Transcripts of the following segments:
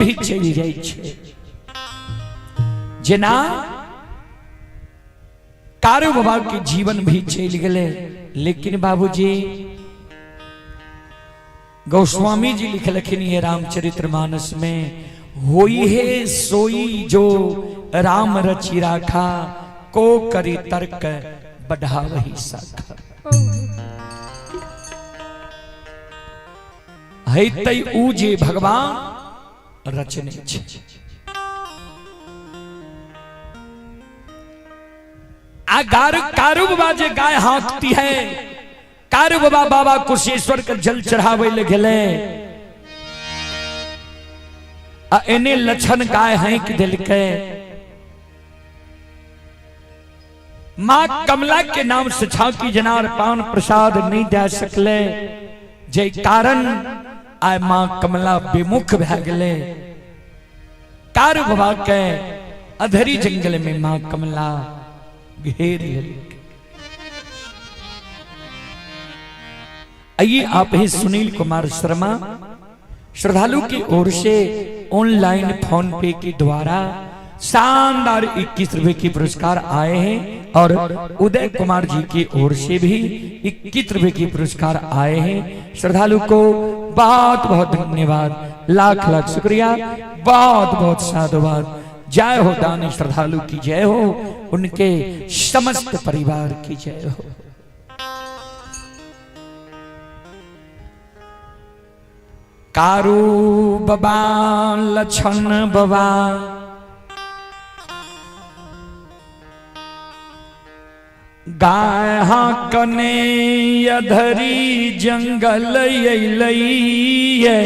भी चली जाई छे जेना कारू बाबा के जीवन भी चल गए। लेकिन बाबूजी गोस्वामी जी लिखलखिन ये रामचरितमानस में, होई है सोई जो राम रचि राखा, को करी तर्क बढ़ावही साखा। है तई ऊ जे भगवान रचने छे। आ कारू बाबा जे गाय हाँकती है, कारू बाबा बाबा कुशेश्वर के जल चढ़ावे ले गेले, एने लछन गाय हाँक दिलके। मां कमला के नाम से छाकी जनार पान प्रसाद नहीं दे सकले, जे कारण आय मां कमला विमुख भे गेले। कारू बाबा के अधरी जंगल में मां कमला घेर ले। आइए आप ही सुनील कुमार शर्मा श्रद्धालु की ओर से ऑनलाइन फोन पे के द्वारा शानदार 21 रुपए की पुरस्कार आए हैं, और उदय कुमार जी की ओर से भी 21 रुपए की पुरस्कार आए हैं। श्रद्धालु को बहुत बहुत धन्यवाद, लाख लाख शुक्रिया, बहुत बहुत साधुवाद। जय हो दानी श्रद्धालु की जय हो, उनके समस्त परिवार की जय हो। कारू बाबा लछन बाबा गाय हाँकने अधरी जंगल अइलैये।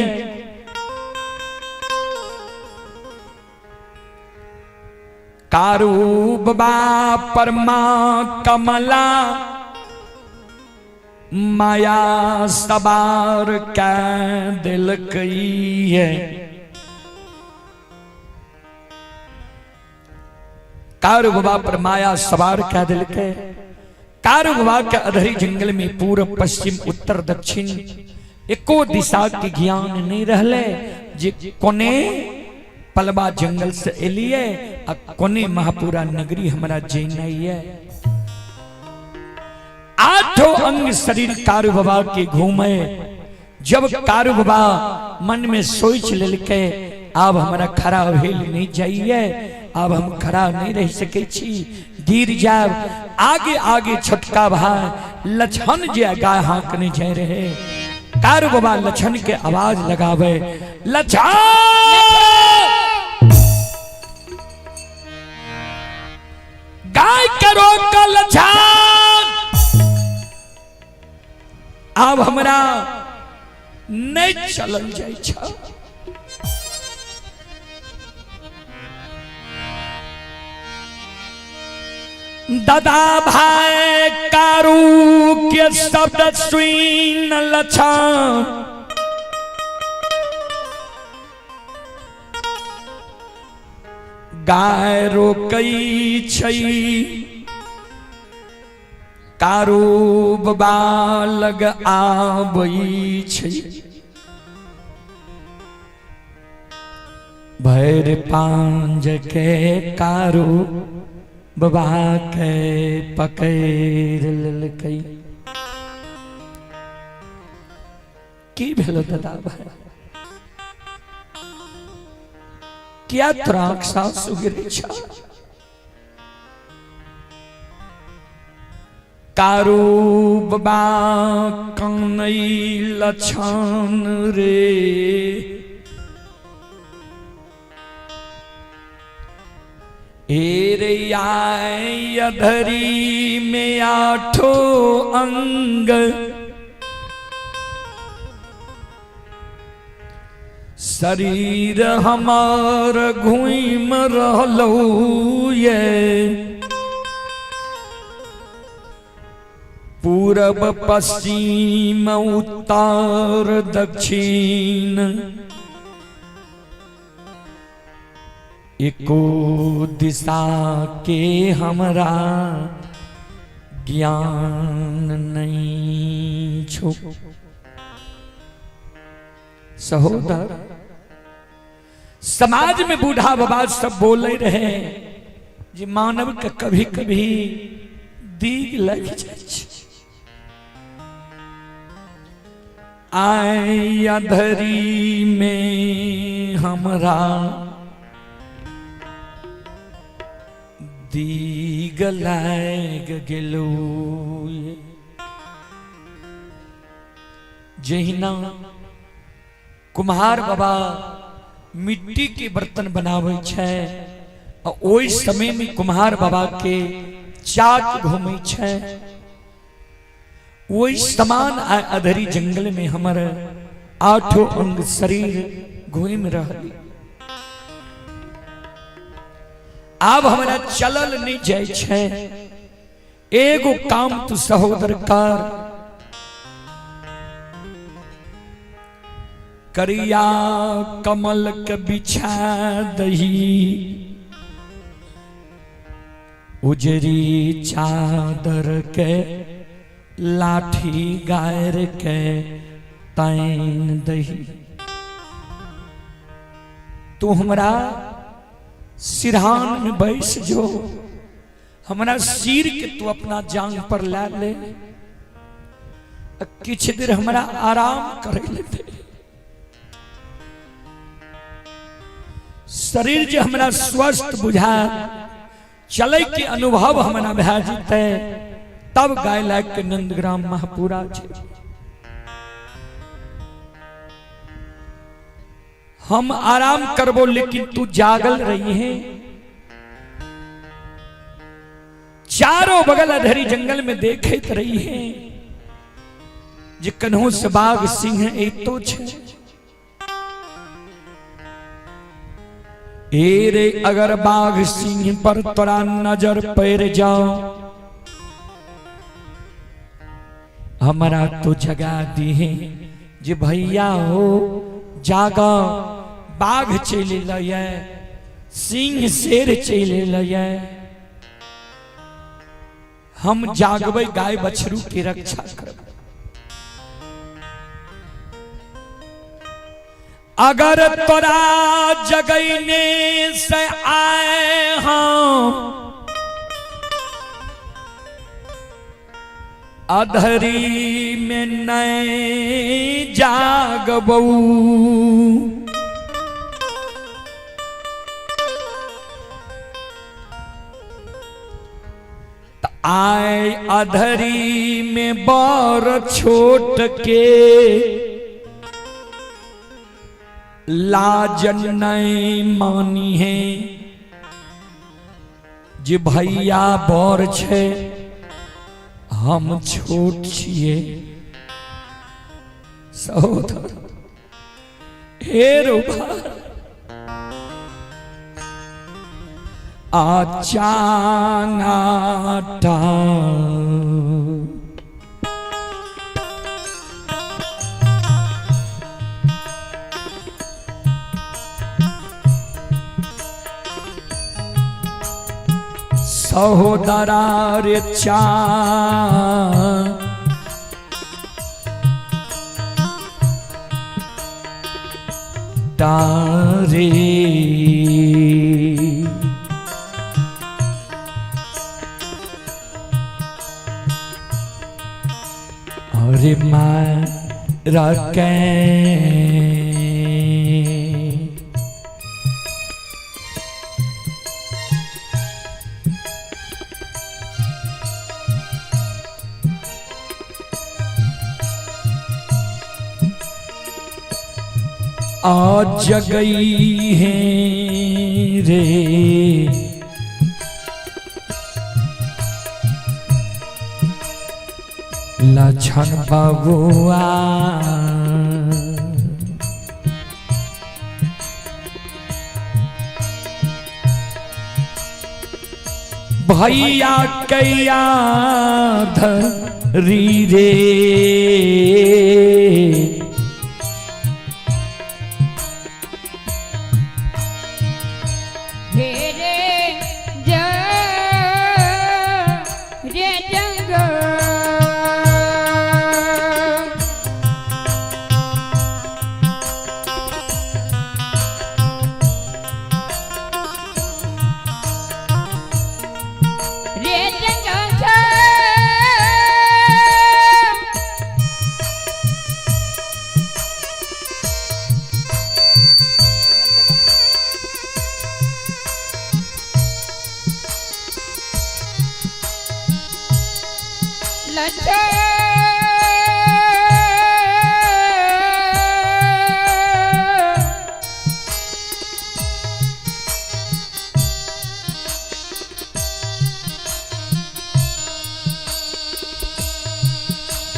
कारू बाबा परमा कमला माया सवार कै दिलकैये। कारू बाबा पर माया सवार कै दिलके। कारू बाबा के अधरी जंगल में पूर्व पश्चिम उत्तर दक्षिण एको दिशा के ज्ञान नहीं रहले, जे कोने पलबा जंगल से एलिए आ कोने महापुरा नगरी हमारा जैनइए। आठों अंग शरीर कारू बाबा के घूमे। जब कारू बाबा मन में सोच लेके, अब हमारा खड़ा भेल नहीं जाइए, अब हम खड़ा नहीं रह सके छी, गिर जाब। आगे आगे छोटका भाई लछन जे गाय हाँकने जा रहे, कारू बाबा लछन के आवाज लगावे, लछन गाय करो का लछन, अब हमरा नहीं चलल जाय छ। दादा भाई कारू के शब्द सुन लछन, गाय रोकई छई। कारू बाबा लग आबई छई। भैर पांज के कारू बाबा के पकड़ ललकई। की भेलो दादा भाई, क्या त्राक्सा सुगिरे छा। कारू बाबा कनई लछन रे, एरे आए अधरी में आठों अंग, शरीर हमार घूम रहलो ये। पूरब पश्चिम उत्तर दक्षिण, एको दिशा के हमरा ज्ञान नहीं छो। समाज में बूढ़ा बाबा सब बोले रहे जे मानव के कभी कभी दीग लग जाए। आय अधरी में हमरा दीग लाग गेलो। जहिना कुम्हार बाबा मिट्टी के बर्तन बनावे छे और ओई समय में कुम्हार बाबा के चाक घूमे छे, वही समान अधरी जंगल में हमर 8 अंग शरीर घूम रही। अब हमारा चलल नहीं जाय छे। एगो काम तू सहोदर कर, करिया कमल के बिछा दही, उजरी चादर के लाठी गायर के तैन दही। तू हमरा सिरहान में बैस जो, हमरा सिर के तू अपना जांग पर ला ले, किछ देर हमरा आराम करे लेते। शरीर जो हमरा स्वस्थ बुझा, चले के अनुभव हमरा भै जेते, तब गाय लाग के नंदग्राम महापुरा छे। हम आराम करबो लेकिन तू जागल रही है। चारों बगल अधरी जंगल में देखे रही है जे कन्हू से बाघ सिंह एतो छे। ए रे अगर बाघ सिंह पर तोरा नजर पड़ जाओ, हमारा तो जगा दी है जे भैया हो जागा, बाघ चले लय, सिंह शेर चले लय, हम जागबे गाय बछरू की रक्षा करब। अगर तोरा जगैने से आए हम अधरी में नहीं जागबू, आए अधरी में बर छोट के लाजन नहीं मानी है, जे भैया बर छे हम छोट छिए। सहोदर हे रूपा आचांगाटा सहोदरा रे चा तारे अरे मारा के आज जगई है रे लछन बबुआ, भैया कैया धरी रे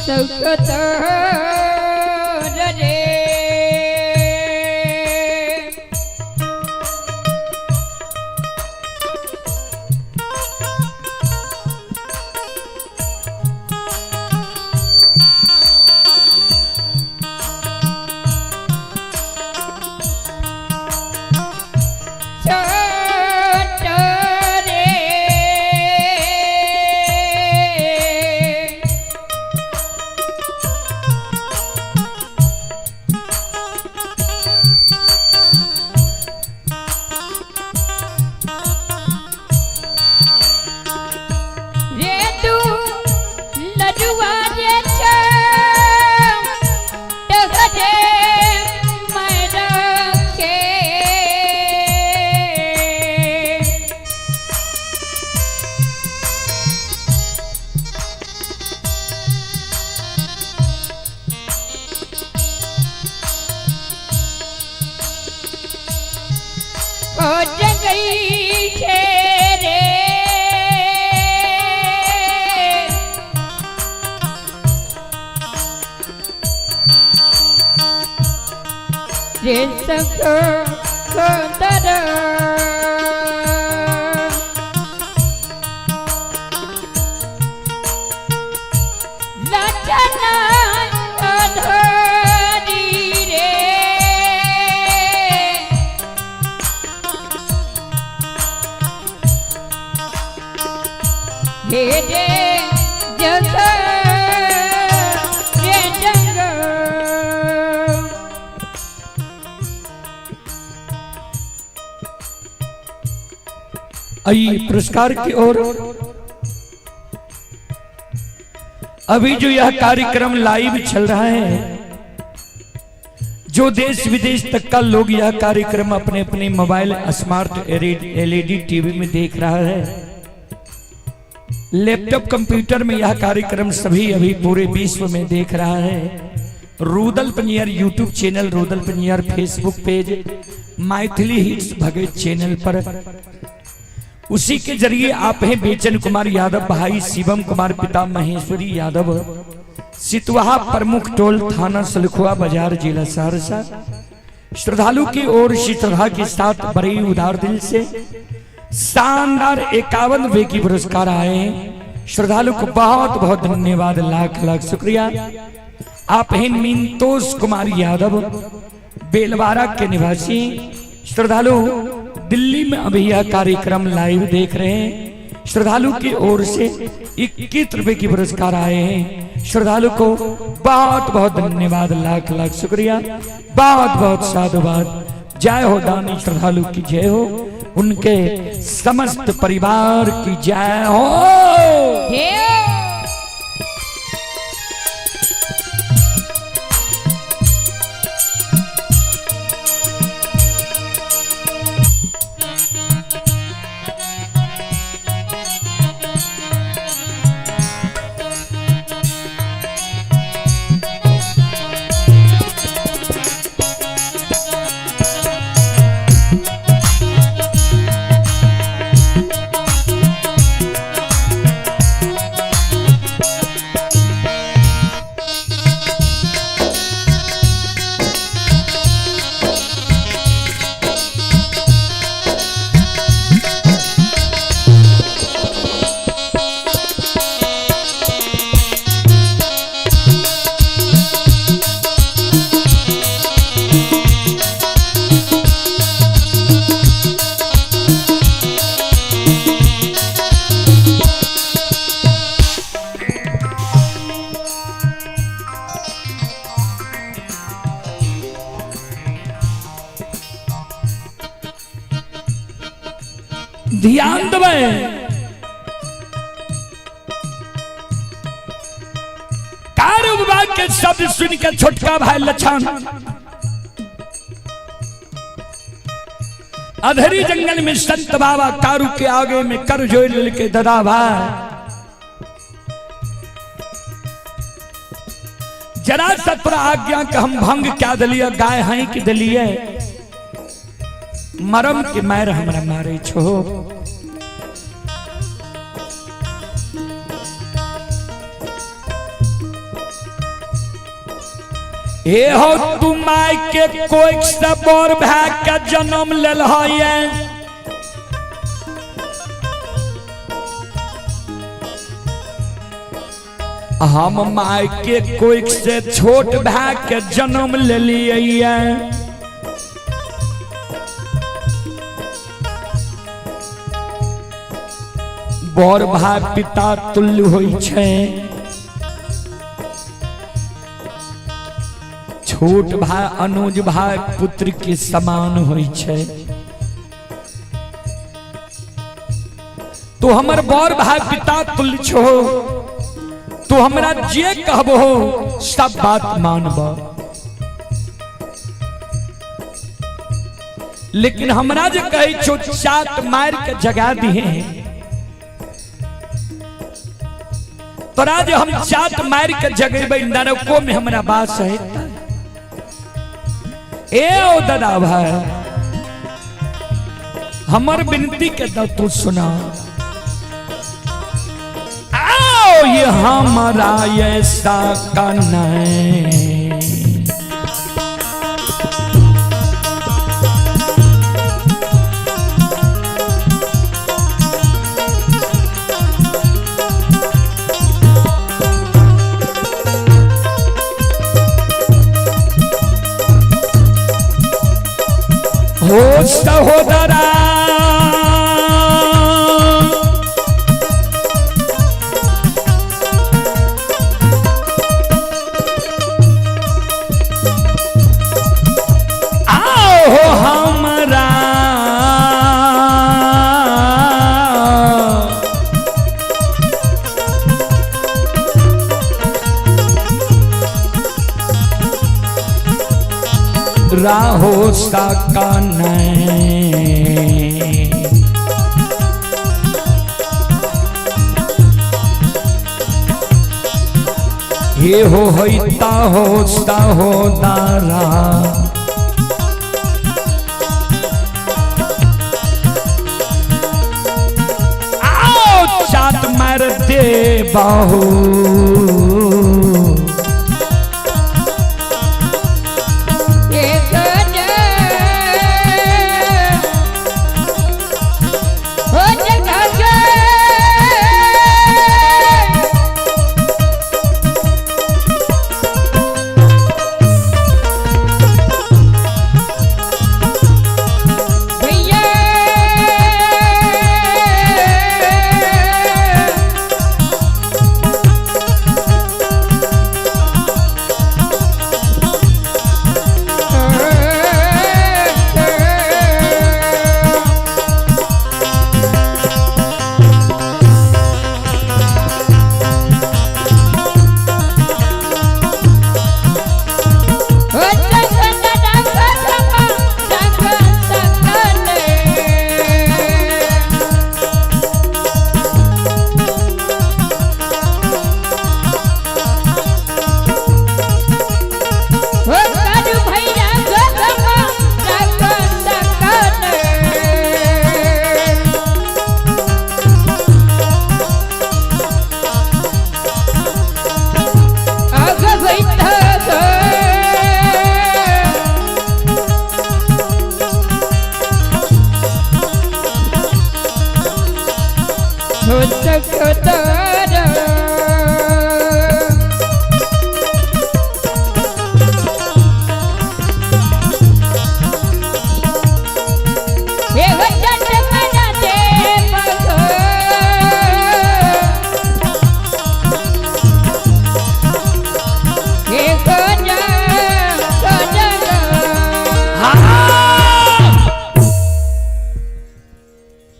सौकत रे आइए पुरस्कार की ओर। अभी जो यह कार्यक्रम लाइव चल रहा है, जो देश विदेश तक का लोग यह कार्यक्रम अपने अपने मोबाइल स्मार्ट एलईडी टीवी में देख रहा है, लैपटॉप कंप्यूटर में यह कार्यक्रम सभी अभी पूरे विश्व में देख रहा है। Rudal Panjiyar YouTube channel, Rudal Panjiyar Facebook page, Maithili hits Bhagat channel पर, उसी के जरिए आप हैं बेचन कुमार यादव, भाई शिवम कुमार, पिता महेश्वरी यादव, सितवाहा प्रमुख टोल, थाना सलखुआ बाजार, जिला सहरसा। श्रद्धालु की ओर श्रद्धा के साथ बड़े उदार दिल से शानदार 51 रुपए की पुरस्कार आए हैं। श्रद्धालु को बहुत बहुत धन्यवाद, लाख लाख शुक्रिया। आप हैं मिंतोष कुमार यादव, बेलवारा के निवासी। श्रद्धालु दिल्ली में अभी यह कार्यक्रम लाइव देख रहे हैं। श्रद्धालु की ओर से 21 रुपए की पुरस्कार आए हैं। श्रद्धालु को बहुत बहुत धन्यवाद, लाख लाख शुक्रिया, बहुत बहुत साधुवाद। जय हो दानी श्रद्धालु की जय हो, उनके समस्त परिवार की जय हो। ध्यान दें, कार्य विभाग के शब्द सुनकर छोटका भाई लछन अधरी जंगल में संत बाबा कारू के आगे में कर जोड़ के ददा भाई जरा सा तोरा आज्ञा के हम भंग क्या दिलिए, गाय हैं कि दिलिए, मरम के मार हमरा मारे छो। ए हो तू माय के कोई से बोर भाग के जन्म लेल है, हम माय के कोई से छोट भाग के जन्म ले लिया। बड़ भाई पिता तुल्य होई छे, छोट भाई अनुज भाई पुत्र के समान होई छे। तो हमर बड़ भाई पिता तुल्य छो, तो हमरा जे कहबो सब बात मानब, लेकिन हमरा जे कहे छो चाट मार के जगा दिए, तोरा जो हम चाट मार के जगेबे नरको में हमरा बास है। ए ओ दादा भाई हमर विनती के द तू सुना, ये हमारा ऐसा करना हो सहोदरा, राहो साका ये हो होता हो दारा, आओ चाट मार दे बाहू,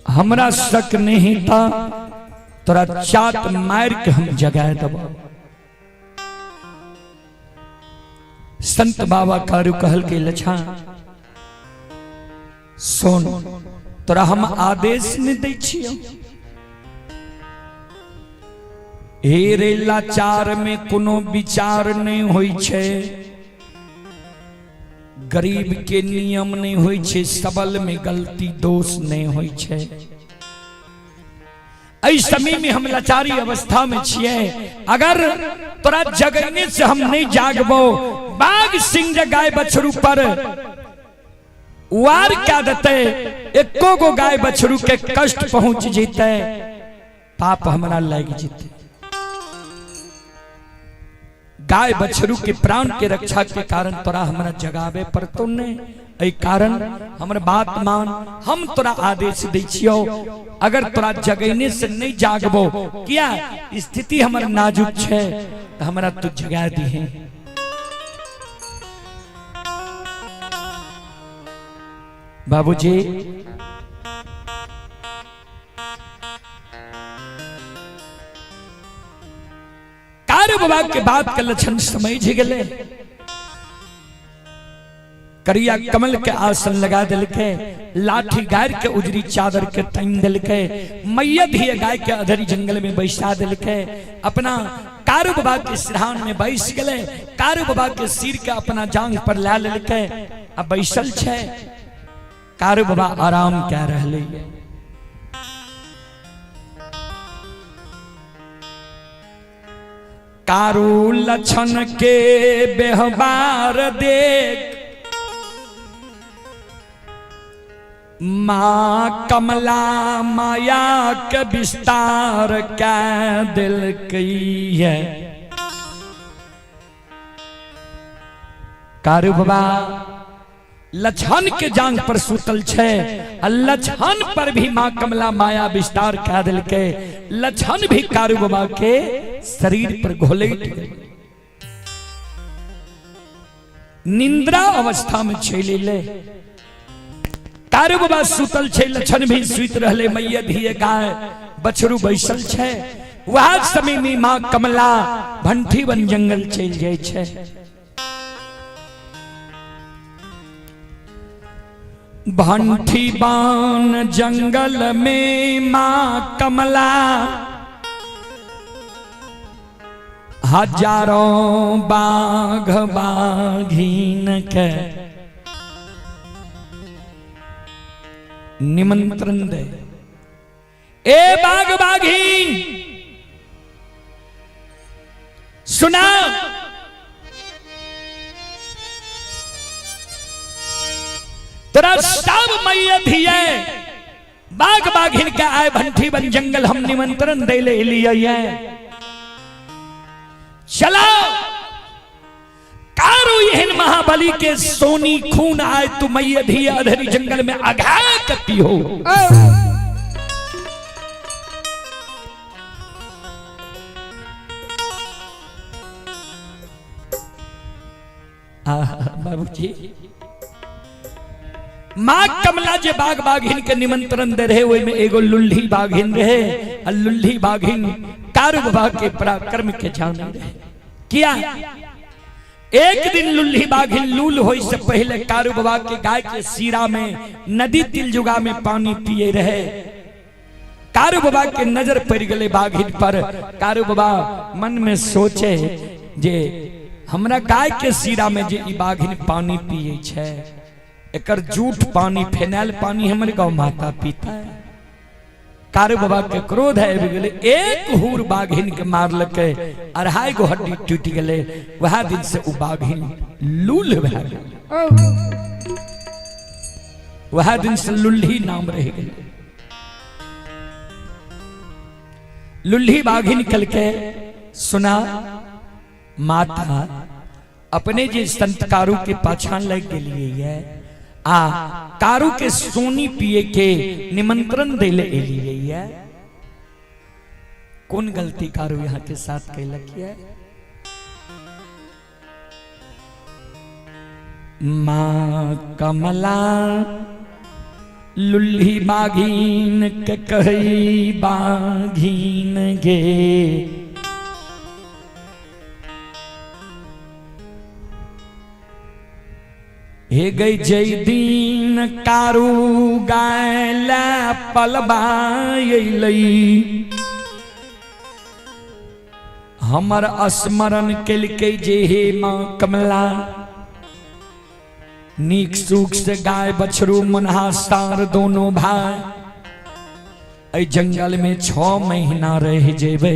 हमरा शक नहीं था, तोरा चाट मार के हम जगाए दब। संत बाबा कारू कहल के लछा सोन, तोरा हम आदेश नहीं दै छियो, हेरे लाचार में कोनो विचार नहीं होई छे, गरीब के नियम नहीं होई छे, सबल में गलती दोष नहीं होई छे। इस समय में हम लाचारी अवस्था में छिए, अगर तोरा जगने से हम नहीं जागबो, बाघ सिंह गाय बछरू पर वार क्या देते, एको गो गाय बछरू के कष्ट पहुंच जीते, पाप हमरा लग जीते। गाय बछरू के प्राण के रक्षा के कारण तोरा हमरा जगावे पर तो नहीं, ऐ कारण हमर बात मान, हम तोरा आदेश दै छियो, अगर तोरा जगने से नहीं जागबो, किया स्थिति हमर नाजुक छे, तो हमरा तू जगा दिहे। बाबूजी कारू बाबा के बात के लक्षण समझ गए, करिया कमल के आसन लगा दिल के, लाठी गाय के उजरी चादर के तन दिल के, मैया धिया गाय के अधरी जंगल में बैसा दिल के, अपना कारू बाबा के सिरहान में बैस गए, कारू बाबा के सिर के अपना जांग पर ला लेल के अब बैसल छे। कारू बाबा आराम क्या रहले, कारू लक्षण के व्यवहार देख माँ कमला माया के विस्तार क्या दिल कई है। कारू बाबा लक्षण के जांग पर सुतल छे, लक्षण पर भी माँ कमला माया विस्तार कह दिल के, लक्षण भी कारू बाबा के शरीर पर घोलेट गए। निंद्रा अवस्था में छेले ले, कारू बाबा सुतल छे, लक्षण भी सुत रहले, मैया धिये गाय बछरू बैसल छे। वह समय में माँ कमला भंठी बन जंगल चल जाए छे। भंठी बान जंगल में माँ कमला हजारों बाघ बाघीन के निमंत्रण दे। ए बाघ बाघीन सुना, तेरा सब मैया धिये बाघ बाघिन का आए भंठी बन जंगल हम निमंत्रण दे ले लिए। चला कारू यहन महाबली के सोनी खून आए, तू मैया धिया अधरी जंगल में आघा करती हो। बाबूजी माँ कमला जे बाघ बाघिन के निमंत्रण दे रहे, वही में एगो लुल्ही बाघिन रहे, और लुल्ही बाघिन कारू बाबा के पराक्रम के जाने रहे। किया एक दिन लुल्ही बाघिन लूल होई से पहले कारू बाबा के गाय के सीरा में नदी तिलजुगा में पानी पिए रहे। कारू बाबा के नजर पड़ गए बाघिन पर। कारू बाबा मन में सोचे जे हमरा गाय के सीरा में जे बाघिन पानी पिए छे, एकर झूठ पानी फेनाइल पानी हमर गाँव माता पीता है। कारू बाबा के क्रोध है, एक हुर बाघिन के मारलके, 2.5 गो हड्डी टूट गए। वह दिन से वो बाघिन लूल भे गए, वह दिन से लुल्ही नाम रह गए। लुल्ही बाघिन कल के सुना, माता अपने जे संत कारू के पाछान लग गई है, कारू के सोनी पिए के निमंत्रण दे ले लिए। कौन गलती कारू यहाँ के साथ कैलक है? माँ कमला लुल्ही बाघीन के कही बाघीन गे, हे गई जय दीन कारू गायला पलबाई, हमर स्मरण केलकै जे हे माँ कमला, नीक सुख से गाय बछरू मनहासार दोनों भाई ऐ जंगल में 6 महीना रह जेबे।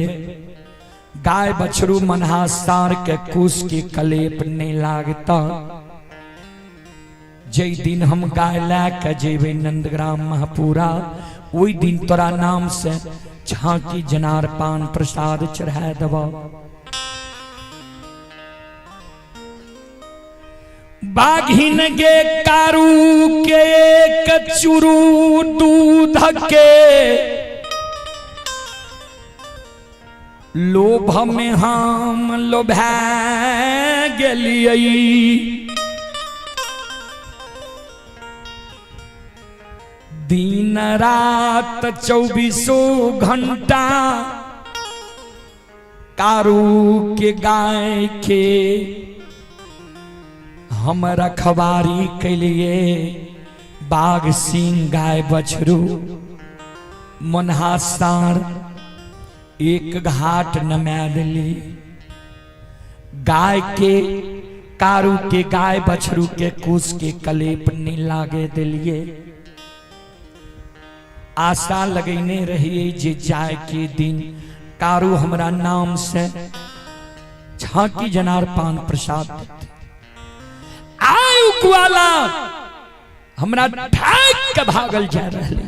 गाय बछरू मनहासार के कुश के कलेप नहीं लागता। जय दिन हम गाय लाके जेबे नंदग्राम महापुरा, वही दिन तोरा नाम से झांकी जनार पान प्रसाद चढ़ा दबा। बाघिन गे कारू के कचुरू दूध के, लोभ में हम लोभा गेलियै। दिन रात 24 घंटा कारू के गाय के हम रखवारी के लिए। बाघ सिंह गाय बछरू मनहासार एक घाट नमा दिली। गाय के कारू के गाय बछरू के कुश के कलेप नहीं लागे दिलिए। आशा लगैने रहिए जे जाय के दिन कारू हमरा नाम से झांकी जनार पान प्रसाद आयु कुआला हमरा ठाक के भागल जा रहले।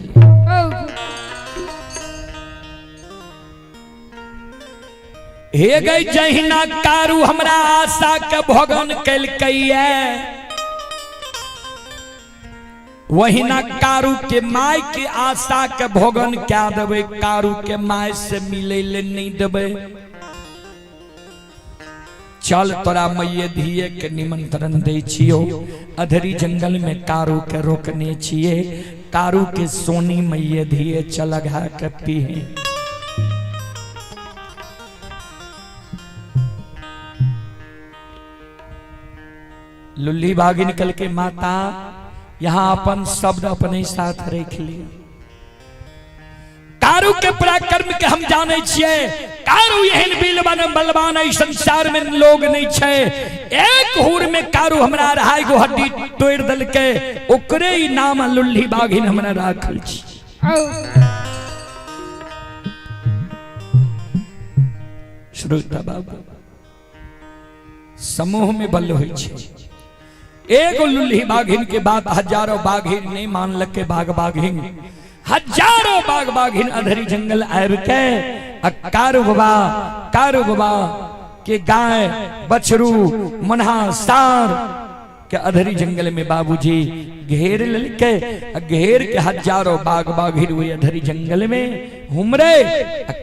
हे गई जहिना कारू हमरा आशा के भोगन कैलकैया, वही ना कारू के माय के आशा के भोगन क्या देवे। कारू के माय से मिले ले नहीं देवे। चल तोरा मैये धिये के निमंत्रण दे छियो। अधरी जंगल में कारू के रोकने छिए। कारू के सोनी मैये धिये चल घा के पीहे। लुल्ली बागी निकल के माता यहाँ अपन शब्द अपने साथ रख लिया। कारू के पराक्रम के हम जाने छिए। कारू एहन बलवान संसार में लोग नहीं छे। एक हुर में कारू हमरा रहाई गो हड्डी तोड़ दल के, ओकरे ही नाम लुल्ली बाघिन हमरा राखल छी। श्रोता बाबू, समूह में बल होई छे। एगो लुल्ली बाघिन के बात हजारों बाघिन नहीं मान लके। बाघ बाघिन हजारों बाघ बाघिन अधरी जंगल आब के कारू बाबा के गाय बछरू मनहासार के अधरी जंगल में बाबूजी घेर ललके। घेर के हजारों बाघ बाघिन हुए अधरी जंगल में हुमरे।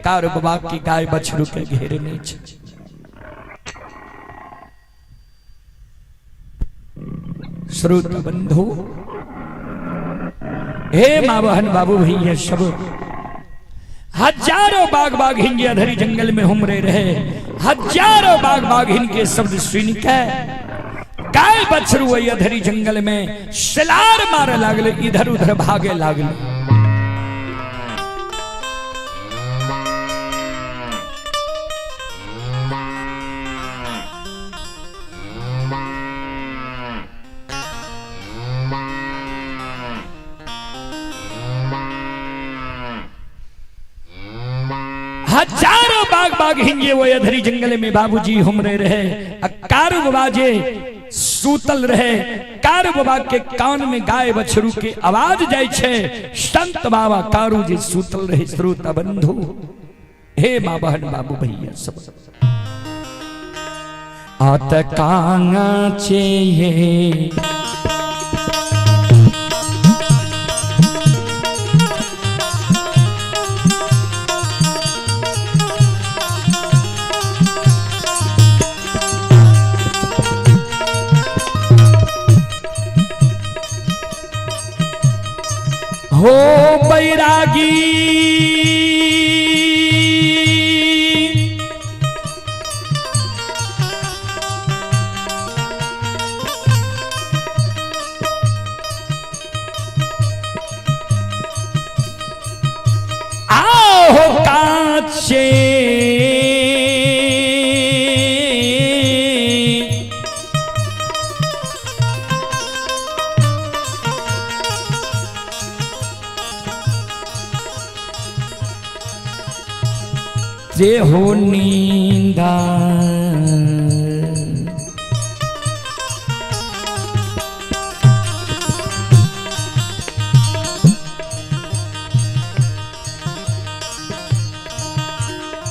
कारू बाबा की गाय बछरू के घेरने छे। श्रोत बंधु, हे माँ बहन बाबू भैया सब, हजारों बाघ बाघिन के अधरी जंगल में हुमरे रहे। हजारों बाघ बाघिन के शब्द सुन के गाय बछरू वही अधरी जंगल में शिलार मारे लागले, इधर उधर भागे लागले। हजारों बाघ बाघिन वो अधरी जंगल में बाबूजी हुमरे रहे। कारू बाबा जे सूतल रहे। कारू बाबा के कान में गाय बछरू के आवाज जाय छे। संत बाबा कारू जे सूतल रहे। श्रोता बंधु, हे माँ बहन बाबू भैया सब, आत कांगा चे ये हो बैरागी आओ काचे जे हो नींदा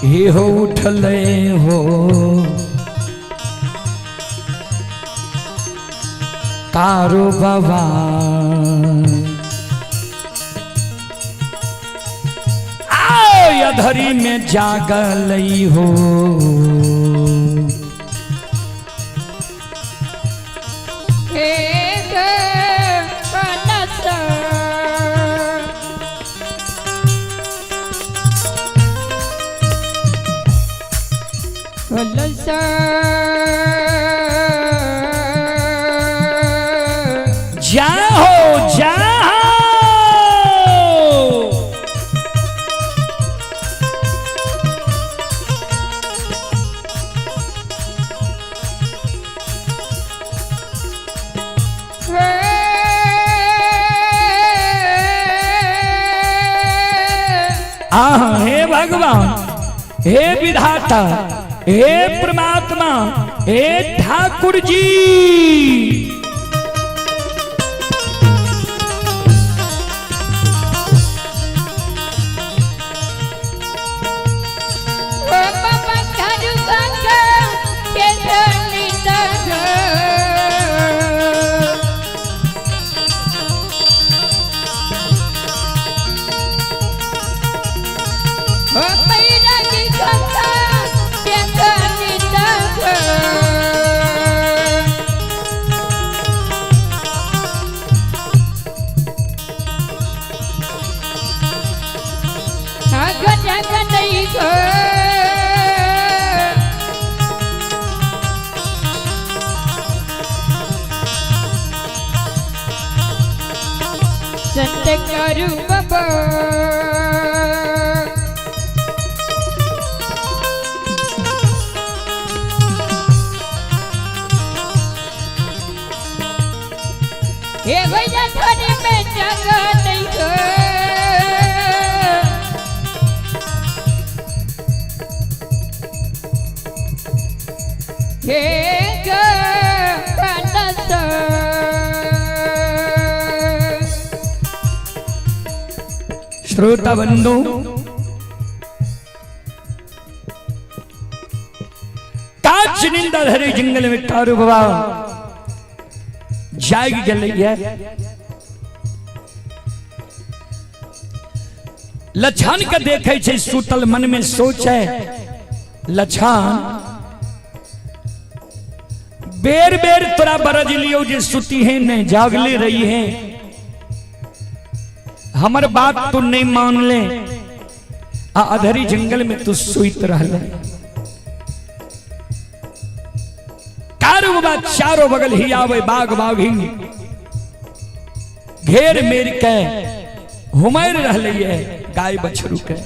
हे हो उठले हो कारो बाबा आओ धरी में जागलई हो एक कनस कलस जाओ जाओ हे भगवान, हे विधाता, हे परमात्मा, हे ठाकुर जी, संत करू बाबा ये भैया थोड़ी में जगह नहीं है श्रोता बंधु, काच निंदा धरे जंगल में कारू बाबा जाएगी गलैया लछान का देखे छे सुतल मन में सोचे लछान बेर बेर तोरा बरज लियो जे सुती है ने जागले रही है हमर बात तू नहीं मान ले अधरी जंगल में तू सुइत रह ले कारू बाबा चारों बगल ही आवे बाग बाग ही घेर मेर के हुमैर रह लिये गाय बछरू के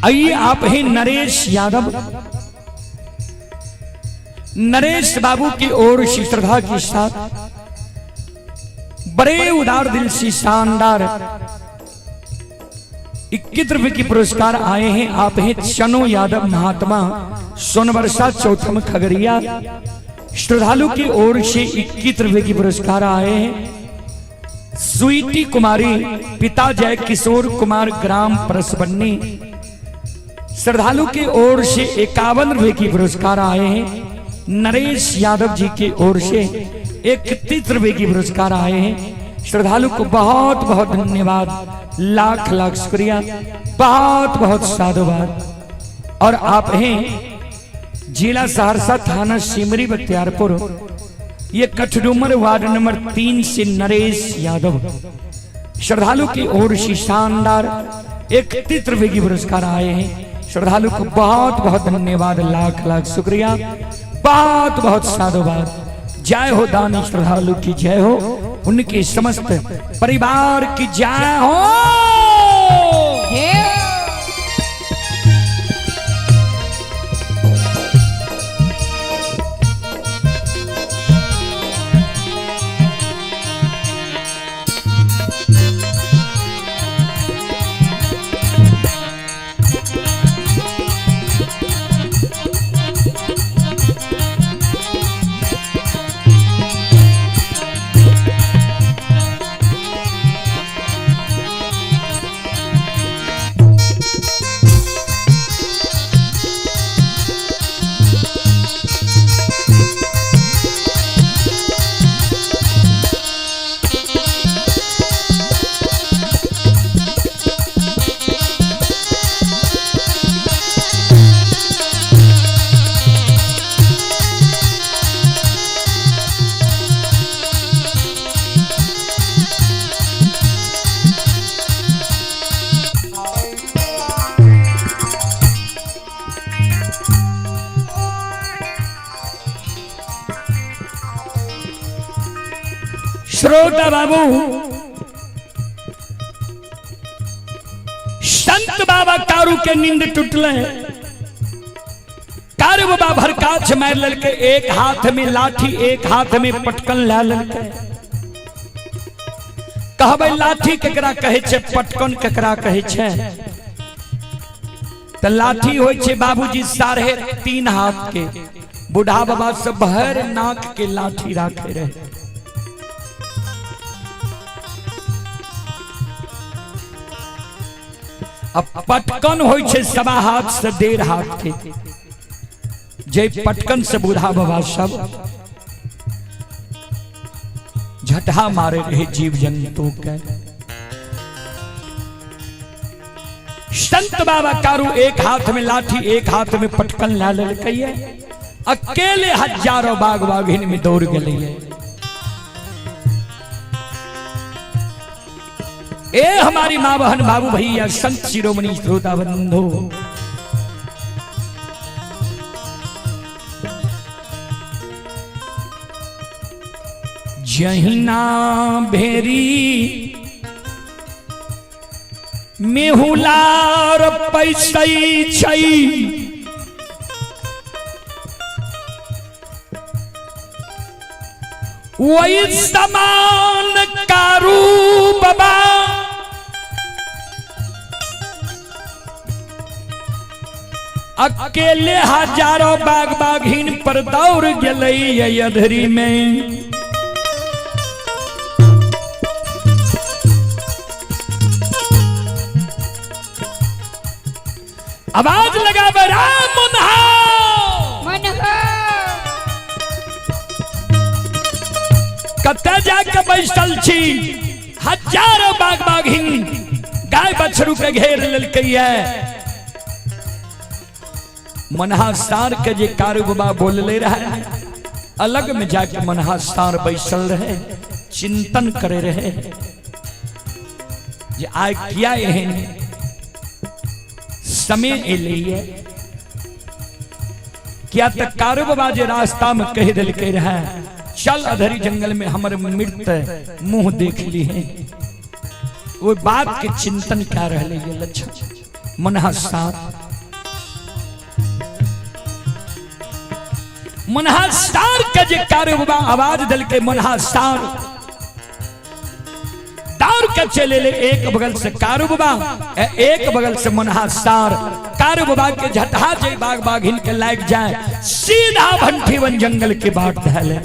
आइए आप ही नरेश यादव नरेश बाबू की ओर से श्रद्धा के साथ बड़े उदार दिल से शानदार 21 रुपए की पुरस्कार आए हैं। आप हैं चनो यादव महात्मा सोनवर्षा चौथम खगड़िया श्रद्धालु की ओर से 21 रुपए की पुरस्कार आए हैं। स्वीटी कुमारी पिता जय किशोर कुमार ग्राम परसबन्नी श्रद्धालु की ओर से 51 रुपए की पुरस्कार आए हैं। नरेश यादव जी की ओर से 31 रुपए की पुरस्कार आए हैं। श्रद्धालु को बहुत बहुत धन्यवाद, लाख लाख शुक्रिया, बहुत बहुत साधुवाद। और आप हैं जिला सहरसा थाना सिमरी बख्तियारपुर, ये कठडूमर वार्ड नंबर 3 से नरेश यादव श्रद्धालु की ओर से शानदार 31 रुपए की पुरस्कार आए हैं। श्रद्धालु को बहुत बहुत धन्यवाद, लाख लाख शुक्रिया, बहुत बहुत साधुवाद। जय हो दानी श्रद्धालु की जय हो, उनके समस्त परिवार की जय हो। श्रोता बाबू, संत बाबा कारू के नींद टूटले। कारू बाबा भरकाछ मार ललके, एक हाथ में लाठी एक हाथ में पटकन ला ललके। कहबै लाठी केकरा कहै छै, पटकन केकरा कहै छै? तो लाठी होय छै बाबूजी 3.5 हाथ के। बूढ़ा बाबा सब भर नाक के लाठी राखे रहे। अब पटकन होय छै 1.25 हाथ से 1.5 हाथ के। जे पटकन से बूढ़ा बाबा सब झटहा मारे रहे जीव जंतु के। संत बाबा कारू एक हाथ में लाठी एक हाथ में पटकन ला ललकैये। अकेले हजारों बाग बाघिन में दौड़ गए। ए हमारी माँ बहन बाबू भैया संत शिरोमणि श्रोता बंधु, जहिना भेरी मेहुलार पैसै छै, वही समान कारू बाबा अकेले हजारों बाग बाघिन पर दौड़ गए अधरी में। आवाज लगा राम मुन्हा कत्ते जाके बैसल छी। हजारों बाग बाघिन गाय बछरू के घेर ललकैया। मनहा सार के जे कारू बाबा बोलले रहे, अलग में जाके मनहा सार बैसल रहे, चिंतन करे रहे जे आय किया एहन समय एलिए। क्या तक कारू बाबा जे रास्ता में कह दिल के रहे, चल अधरी जंगल में हमर मृत मुंह देख ली है। वो बात के चिंतन क्या रह ये लक्षण मनहा सार के जे कारू बाबा आवाज दिल के मनहा सार दौड़ के चले ले। एक बगल से कारू बाबा एक बगल से मनहा सार। कारू बाबा के झटहा जे बाग बाघिन के लाग जाए, सीधा भंठीवन जंगल के बाट धले।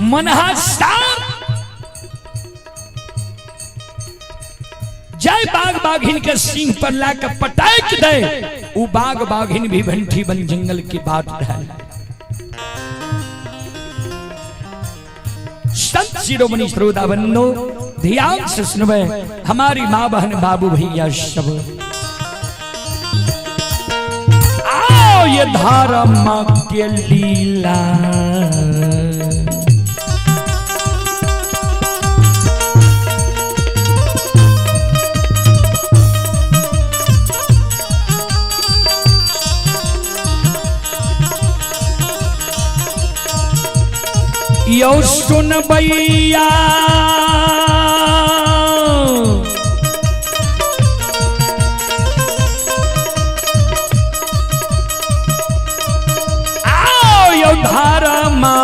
मनहा सार जय बाग बाघिन के सिंह पर लाकर पटाक दे, वो बाग बाघिन भी भंठी बन जंगल की बात है। संत शिरोमणि श्रोता बंधु ध्यान से सुनवे, हमारी माँ बहन बाबू भैया सब आओ ये धारा माँ के लीला। यो सुन भैया आओ यो धारमा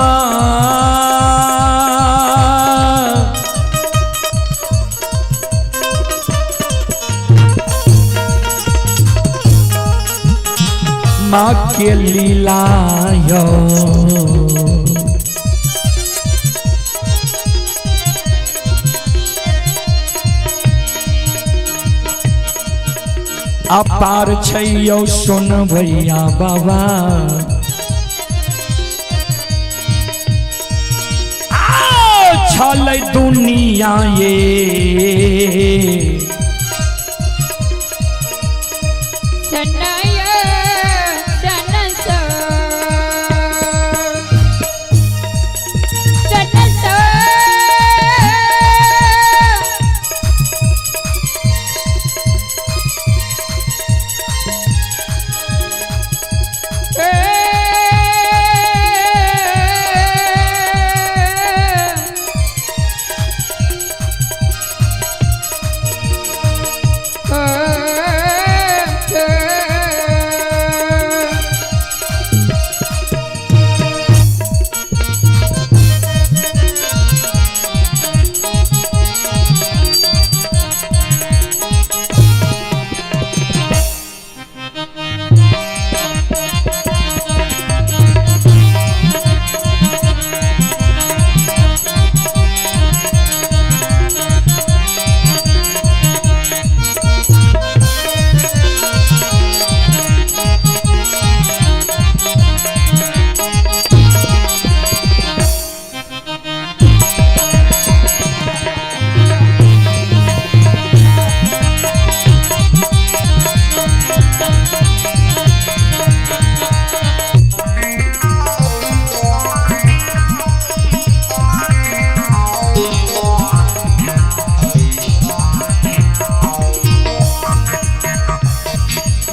माँ के लीला यो अपार छैयो सुन भैया बाबा। आओ छलै दुनिया ये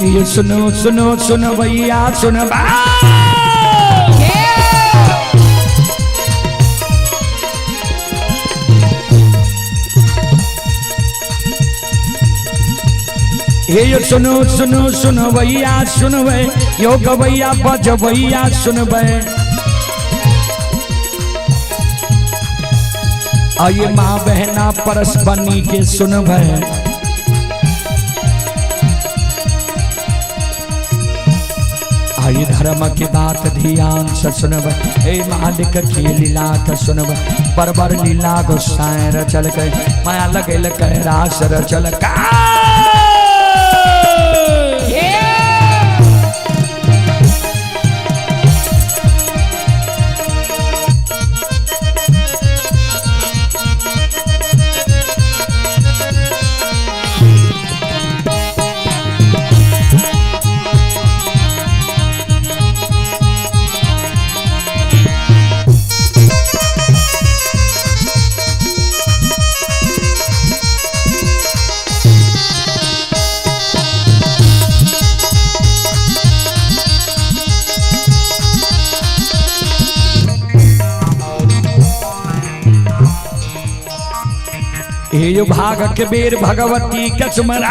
ये सुनो सुनो सुनो भैया सुन बा ये सुनो सुनो सुनो भैया सुनबे यो गवैया बजबैया सुनबे आइए माँ बहना परस बनी के सुनबे आइए धर्म की बात ध्यान से सुनबे हे मालिक की लीला का सुनबे बरबर लीला गोसाए रचल के माया लगे लगे रास रचल का ये भाग के बेर भगवती कचमरा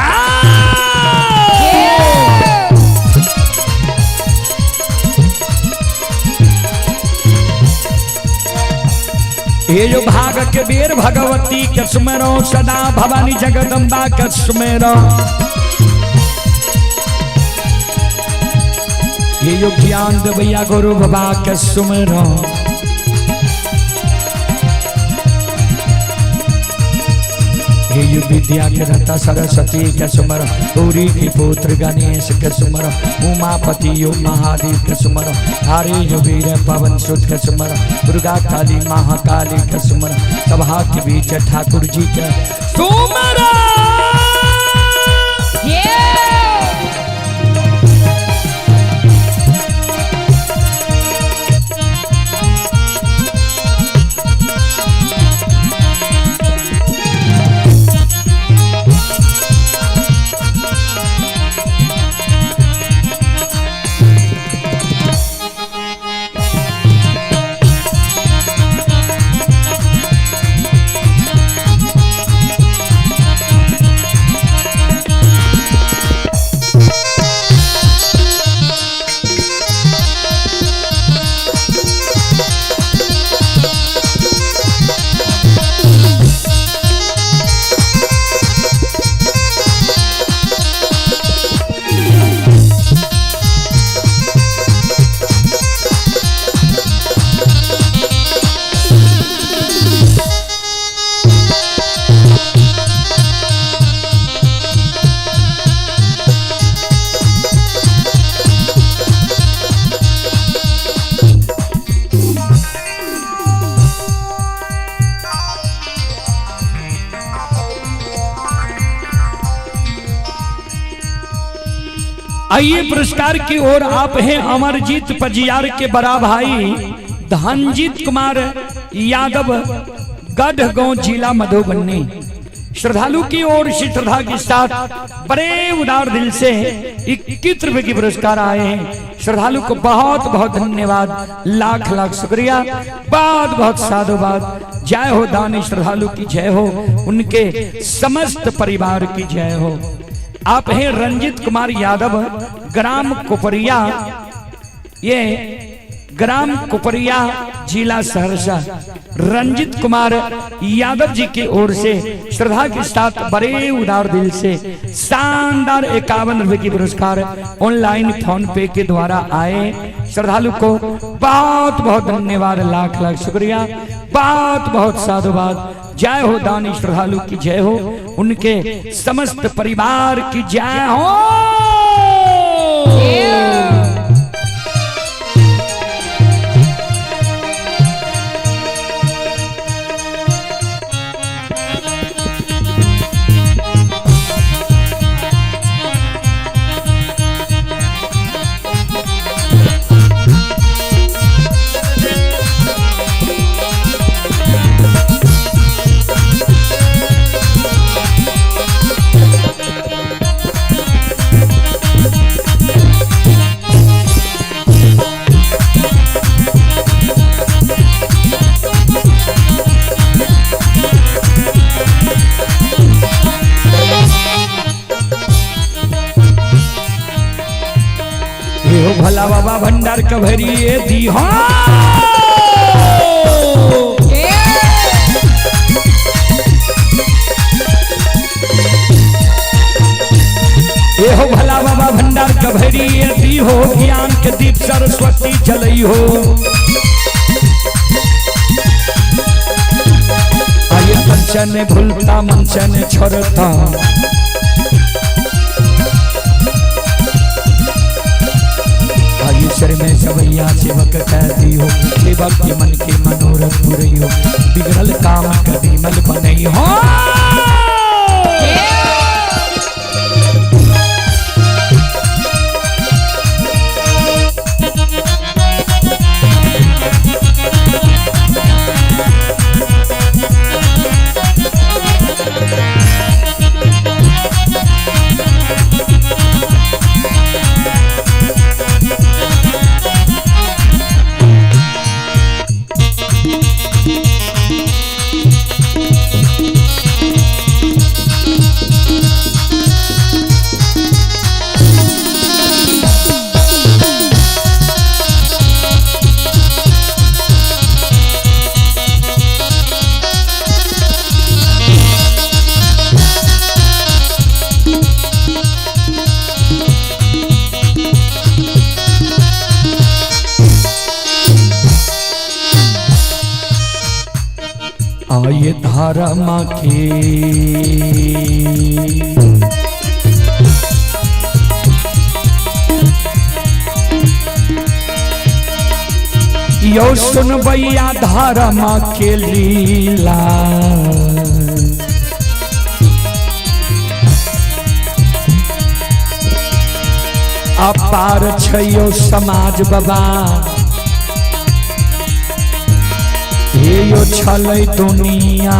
ये जो भाग के बेर भगवती कचमरो सदा भवानी जगदम्बा कचमेरो ये जो ज्ञान देवैया गुरु बाबा कचमेरो हे यु विद्या के रता सरस्वती के सुमर गौरी के पुत्र गणेश के सुमर उमापति यो महादेव के सुमर हरे यो वीर पवन सुत के सुमर दुर्गा काली महाकाली के सुमर सभा के बीच ठाकुर जी के सुमर आइए पुरस्कार की ओर आप हैं अमरजीत पजियार के बड़ा भाई धनजीत कुमार यादव गढ़गांव जिला मधुबनी। श्रद्धालु की ओर से श्रद्धा के साथ बड़े उदार दिल से 21 रुपए की पुरस्कार आए हैं। श्रद्धालु को बहुत बहुत धन्यवाद, लाख लाख शुक्रिया, बहुत बहुत साधुवाद। जय हो दानी श्रद्धालु की जय हो, उनके समस्त परिवार की जय हो। आप हैं रंजित कुमार यादव ग्राम कुपरिया, ये ग्राम कुपरिया जिला सहरसा। रंजित कुमार यादव जी की ओर से श्रद्धा के साथ बड़े उदार दिल से शानदार 51 रुपए की पुरस्कार ऑनलाइन फोन पे के द्वारा आए। श्रद्धालु को बहुत बहुत धन्यवाद, लाख लाख शुक्रिया, बहुत बहुत साधुवाद। जय हो दानी श्रद्धालु की जय हो, उनके समस्त परिवार की जय हो। भला बाबा भंडार कभरिए दी हो ए हो भला बाबा भंडार कभरिए दी हो ज्ञान के दीप सरस्वती जलई हो आये कंचन भूलता मंचन छोड़ता ईश्वर में सवैया सेवक कहती हो सेवक के मन के मनोरथ पूरी हो बिगड़ल काम कभी मल बनई हो आये धारा माँ के यो सुन भैया धारा माँ के लीला अपार छयो समाज बाबा यो छलै दुनिया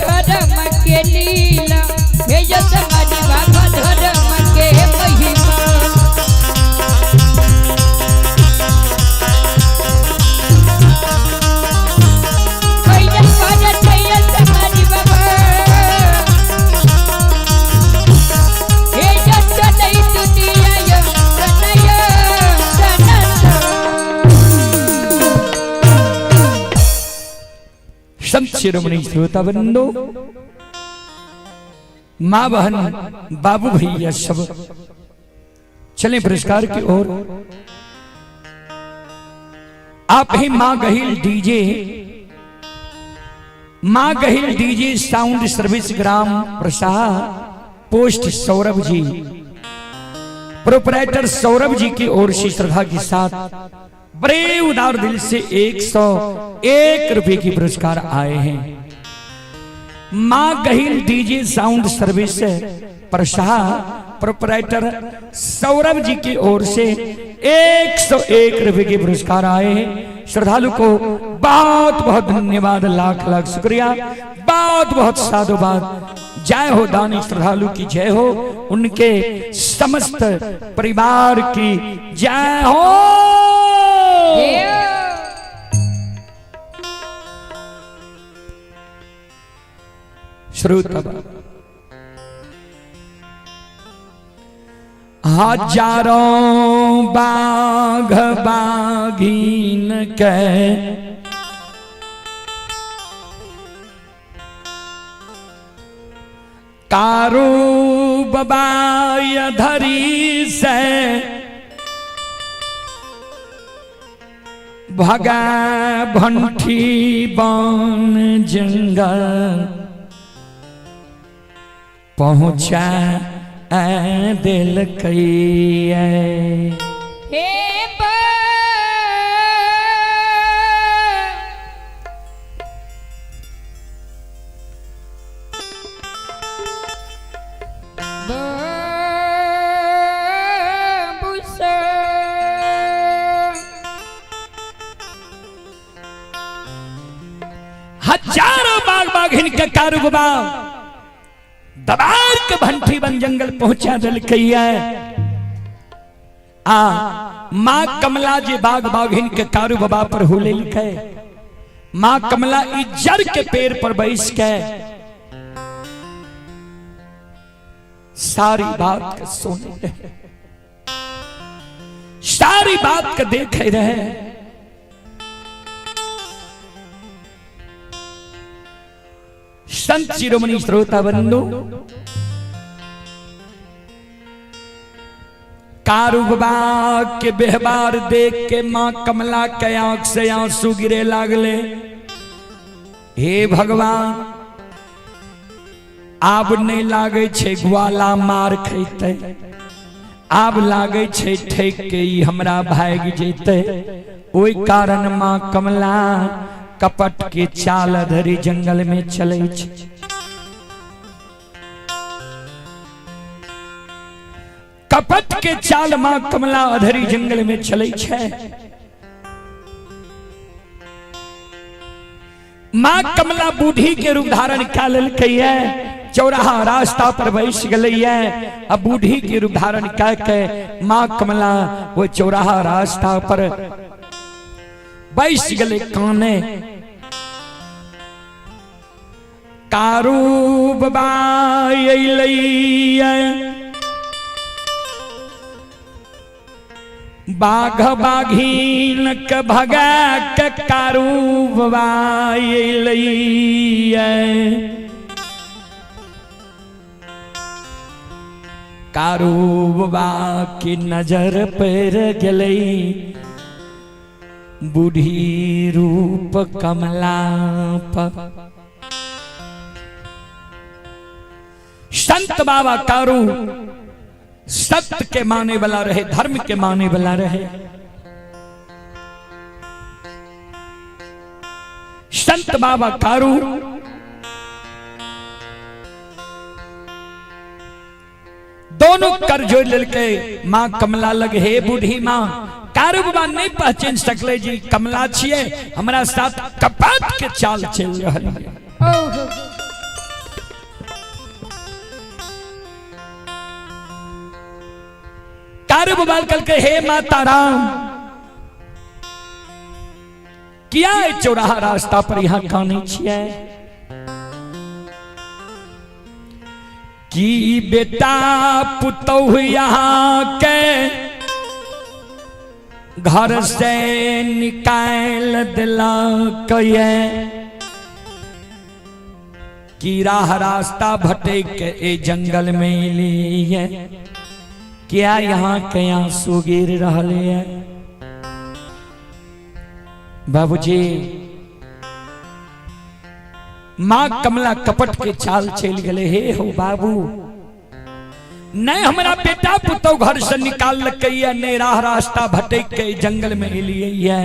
धर्म के लीला हे समाधि बाबा धर्म के महिमा समाधि बाबा हे नहीं दुनिया संत शिरोमणि श्रोता बंदो माँ बहन बाबू भैया सब चले पुरस्कार की ओर। आप ही माँ गहिल डीजे, माँ गहिल डीजे साउंड सर्विस ग्राम प्रसाद पोस्ट सौरभ जी, प्रोपराइटर सौरभ जी की ओर से श्रद्धा के साथ बड़े उदार दिल से 101 रुपए की पुरस्कार आए हैं। माँ गहिल डीजे साउंड सर्विस प्रसाद प्रोपराइटर सौरभ जी की ओर से 101 रुपए के पुरस्कार आए हैं। श्रद्धालु को बहुत बहुत धन्यवाद, लाख लाख शुक्रिया, बहुत बहुत साधुवाद। जय हो दानी श्रद्धालु की जय हो, उनके समस्त परिवार की जय हो। श्रोता हजारों बाघ बाघीन के कारू बबाय धरी से भगा भंठी बन जंगल पहुंचा दिल कई हजारों बाघ बाघिन के कारू बाबा दबार के भंठी बन जंगल पहुंचा दल कहिया मां कमला जी बाघ बाघिन के कारू बाबा पर हुले लिखे। मां कमला इज्जर के पैर पर बैस के सारी बात का सुने रहे, सारी बात का देखे रहे। संत शिरोमणि श्रोता बंधु कारू बाबा के व्यवहार देख के मां कमला के आंख से आंसू गिरे लागले। हे भगवान आब नहीं लागे छे ग्वाला मार खैते, आब लागे छे ठेक के हमरा भाग जेते। ओई कारण मां कमला कपट के चाल धरी जंगल में चले छे। कपट के चाल मां कमला अधरी जंगल में चले छे। मां कमला बूढ़ी के रूप धारण कर लेलकै है, चौराहा रास्ता पर बैस गई है। अब बूढ़ी के रूप धारण करके मां कमला वो चौराहा रास्ता पर बैस गले काने। कारू बाबा बाघ बाघीन के भगा के कारू बाबा कारू बाबा की नजर पर गलई बूढ़ी रूप कमला पर। संत बाबा कारू सत्य के माने वाला रहे, धर्म के माने वाला रहे। संत बाबा कारू दोनों कर जोड़ लेके मां कमला लगे। हे बूढ़ी मां कारू बाबा नहीं पहचान सकले जी कमला छिए, हमारा साथ कपट के चाल चल रहा है। कारू बाबा कल के हे माता राम किया चौराहा रास्ता पर यहां कानी छिए कि बेटा पुतौह यहाँ के घर से निकाल दिला कहिए कि राह रास्ता भटक के ए जंगल में लिए। क्या यहाँ के आंसू गिर रहले है बाबूजी। मां कमला कपट के चाल चल गले। हे हो बाबू नहीं हमारा बेटा पुतो घर से निकाल लकैया, ने राह रास्ता भटक के जंगल में लिए।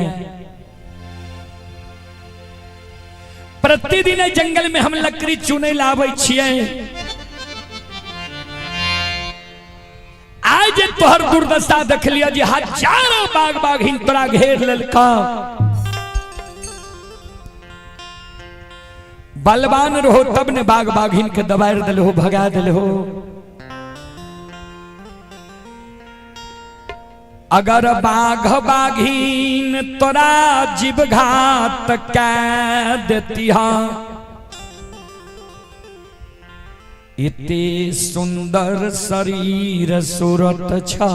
प्रतिदिन जंगल में हम लकड़ी चुने लावे छिए। आज तोहर दुर्दशा देख लिया जी, हजारों बाघ बाघिन तोरा घेर लेलका। बलवान रहो तब ने बाघ बाघिन के दबार दिल हो, भगा दिल हो। अगर बाघ बाघिन तोरा जीव घात कै देती हाँ, इते सुंदर शरीर सूरत छ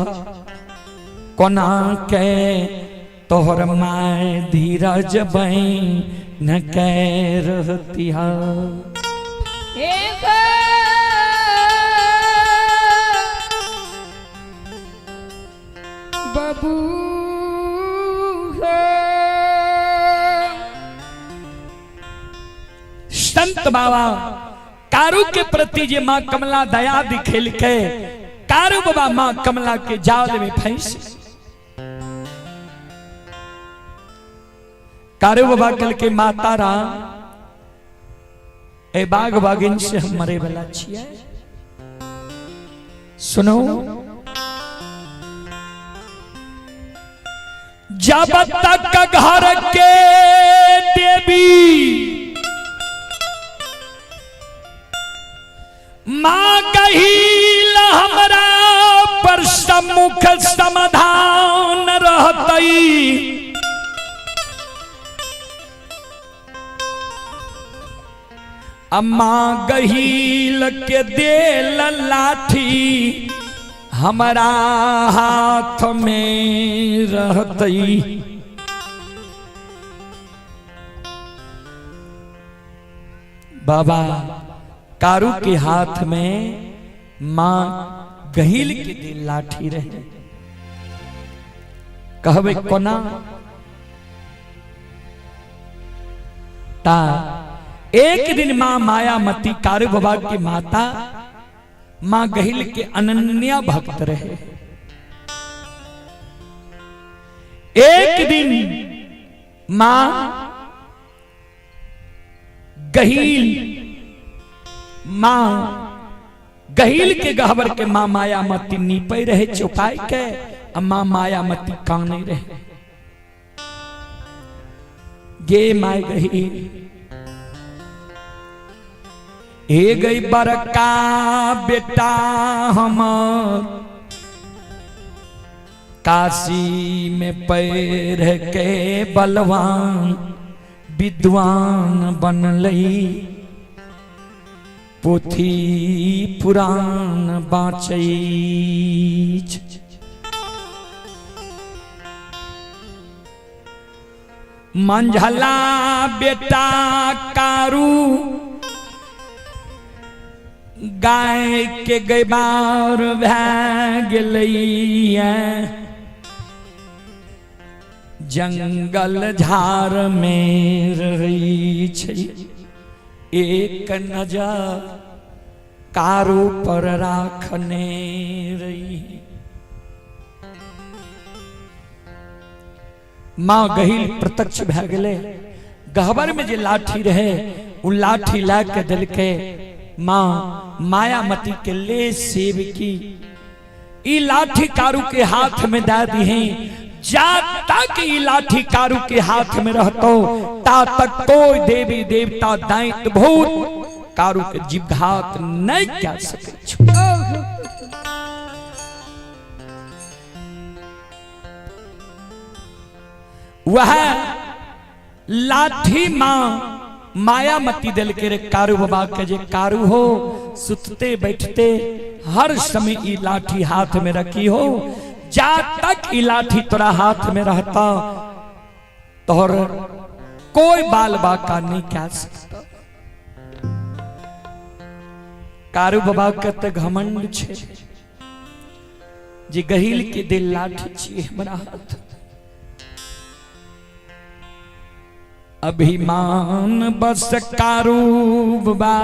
कोना के तोहर माय धीरज बहन के रहती हा। बाबू संत बाबा कारू के प्रति जे मां कमला दया दिखेल के कारू बाबा मां कमला के जाल में फंस। कारू बाबा कल के माता राम ए बाघ बागिन से हम मरे वाला छिए। सुनो जब तक घर के देवी अम्मा गहील के दे लाठी हमारा हाथ में रहतई। बाबा कारू के हाथ में मां गहील के दे लाठी रहे। कहबे कोना ता एक दिन मां मायामती कारू बाबा की माता मां गहिल के अनन्या भक्त रहे। एक दिन मां गहील के गहबर के मां मायामती नीपे रहे चुपाई के। मां मायामती काने रहे। गे माय गहील ए गई बरका बेटा हमर काशी में पैर के बलवान विद्वान बनलई। पोथी पुराण बाँचई। मंझला बेटा कारू गाय के गैबार भै गेलैया। जंगल झाड़ में रही छै एक नजर कारू पर राखने रही। मां गहील प्रत्यक्ष भै गेले। गहबर में जे लाठी रहे उ लाठी ला के दिल के मां मायामती के ले सेव की। ई लाठी कारू के हाथ में दे दी है। जा तक ई लाठी कारू के हाथ में रहतो ता तक कोई देवी देवता दैत्य भूत कारू के जीवघात नहीं कर सके। वह लाठी मां मायामती दिल के रे कारू बाबा के जे कारू हो सुतते बैठते हर समय ई लाठी हाथ में रखी हो। जा तक ई लाठी तोरा हाथ में रहता तोहर कोई बाल बाका नहीं कह सकता। कारू बाबा के तो घमंड छे जे गहील के दिल लाठी छी हमरा हाथ। अभिमान बस कारू बाबा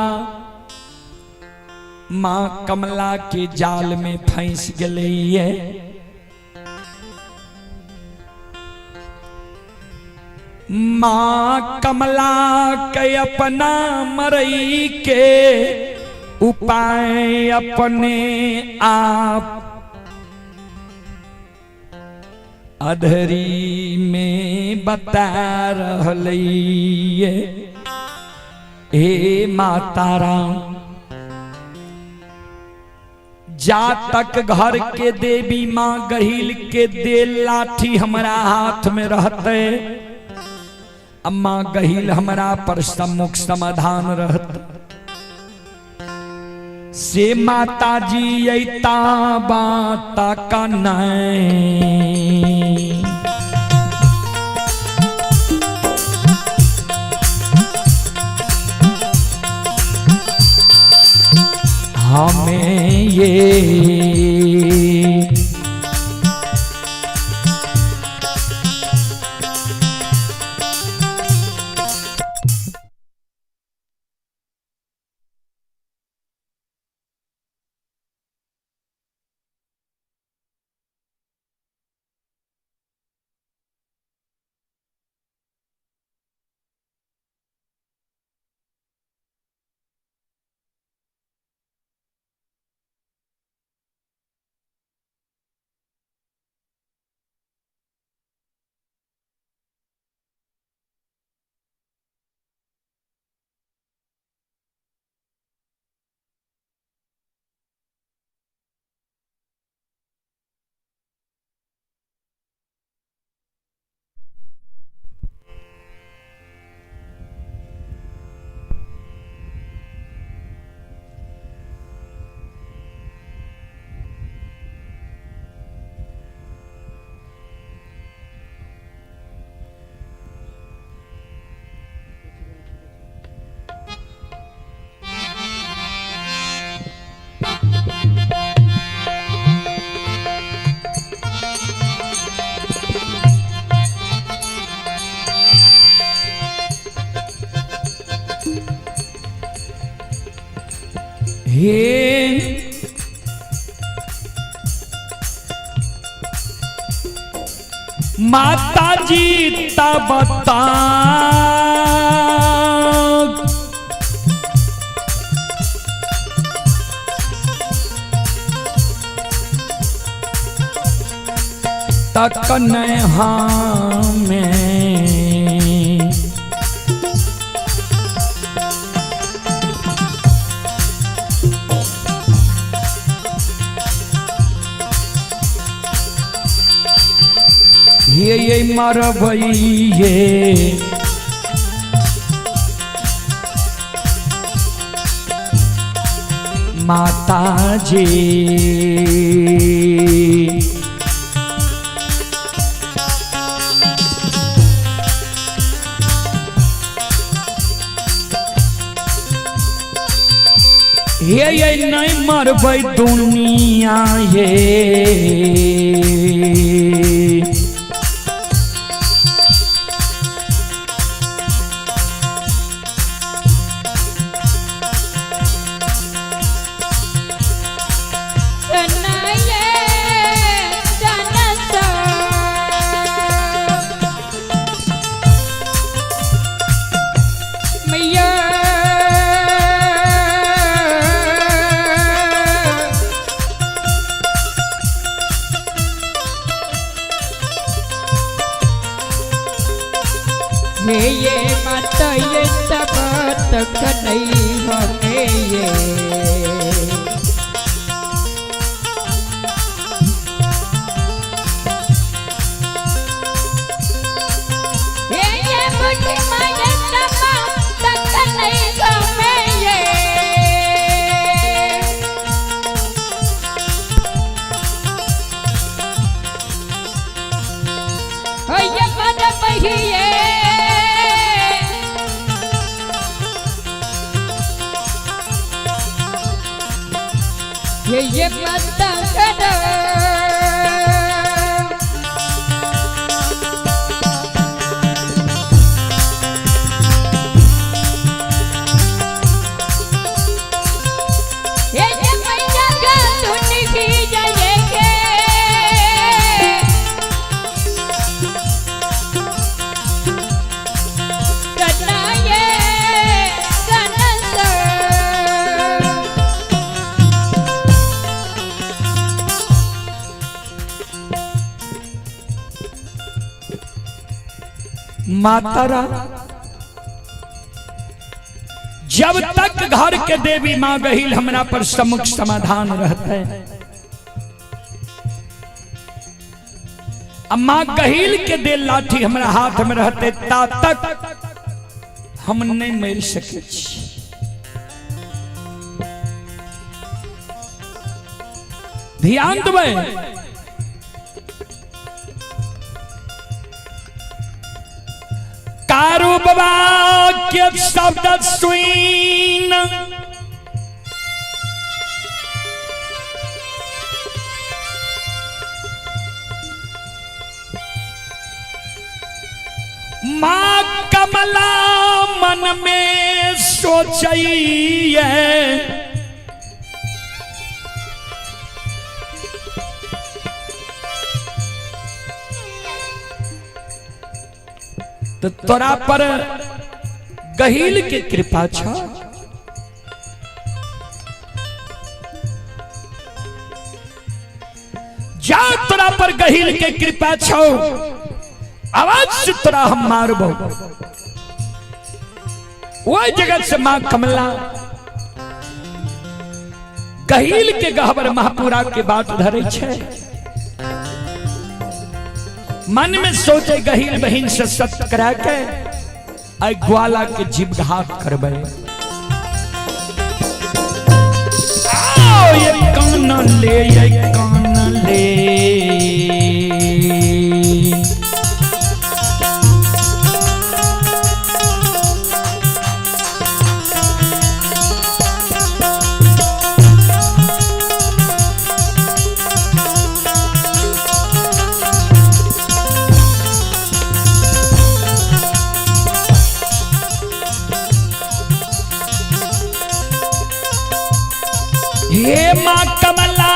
मां कमला के जाल में फंस गई। मां कमला के अपना मरई के उपाय अपने आप अधरी में बता रहलिए। हे माता राम जा तक घर के देवी मां गहील के दे लाठी हमारा हाथ में रहते अम्मा गहील हमारा पर सम्मुख समाधान रहत से माता जी अता बाता का नहीं। हमें ये हे माता जी तब तक में ये मरबइये माता जी ये नहीं मरबई दुनिया ये ये मत ये तब तक नहीं हमें ये बुढ़ी माँ ये तब तक नहीं हमें ये मत पहिए ये पता करो ये मैया का सुन की जाएंगे करना ये मातारा जब तक घर के देवी माँ गहिल हमरा पर समुख समाधान रहते अम्मा गहिल के दे लाठी हमरा हाथ में रहते ता तक हम नहीं मर सके। ध्यान देवे कारू बाबा के शब्द सुन माँ कमला मन में सोचिए तो तोरा पर गहिल के कृपा छ जा तोरा पर गहिल के कृपा छो आवाज से तोरा हम मारबो वो जगत से मां कमला गहिल के गहबर महापुरा के बात धरे छे मन में सोचे गहिल बहिन से सत्य करा के आई ग्वाला के जीवघात करबे आओ ये कान ले हे माँ कमला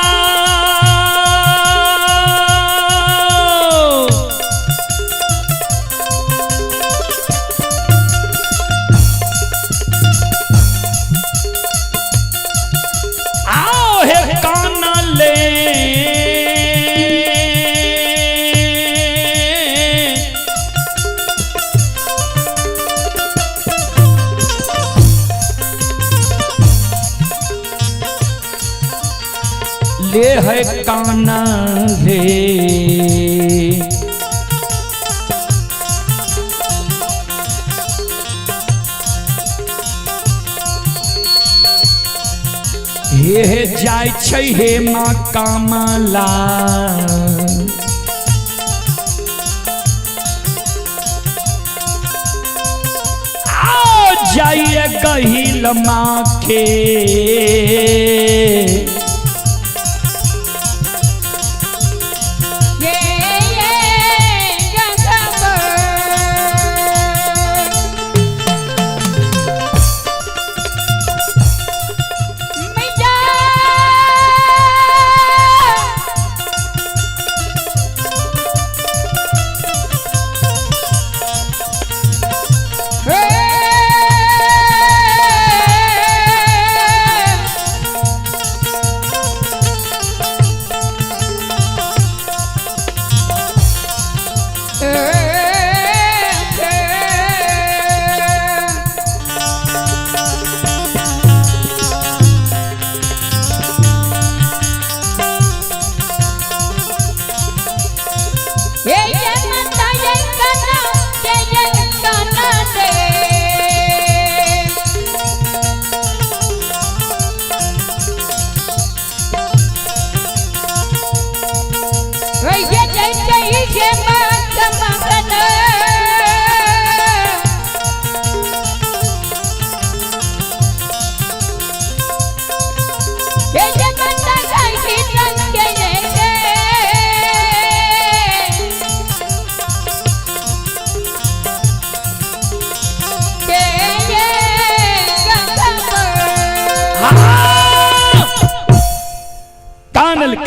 आओ हे काना ले ले है काना रे हे जाय छै हे माँ कमला आओ जाइए गहिल माँ के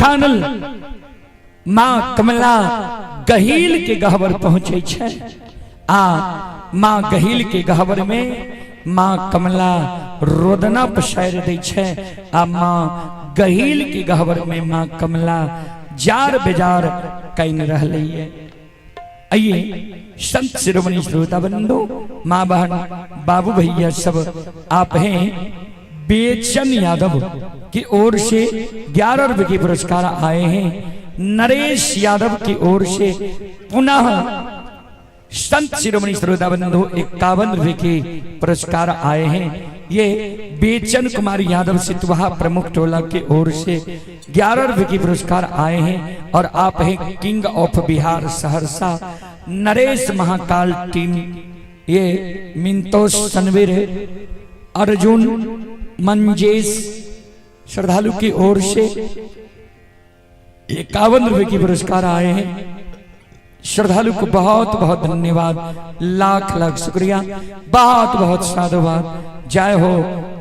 कानल माँ कमला गहील के गहवर पहुँचे छे आ माँ गहील के गहवर में माँ कमला रोदना पसार दै छे आ माँ गहील के गहवर में माँ कमला जार बेजार कैन रहलै है। आइए संत शिरोमणि श्रोता बंधु माँ बहन बाबू भैया सब आप हैं बेचन यादव की ओर से 11 रुपए के पुरस्कार आए हैं। नरेश यादव की ओर से पुनः संत शिरोमणि श्रोता बंधु 51 रुपए के पुरस्कार आए हैं। ये बेचन कुमार यादव सितवाहा प्रमुख टोला की ओर से 11 रुपए के पुरस्कार आए हैं। और आप हैं king of Bihar Saharsa Naresh Mahakal team, ये मिंतोष सनवीर अर्जुन मंजेश श्रद्धालु की ओर से 51 रुपए की पुरस्कार आए हैं। श्रद्धालु को बहुत बहुत धन्यवाद, लाख लाख शुक्रिया, बहुत बहुत साधुवाद। जय हो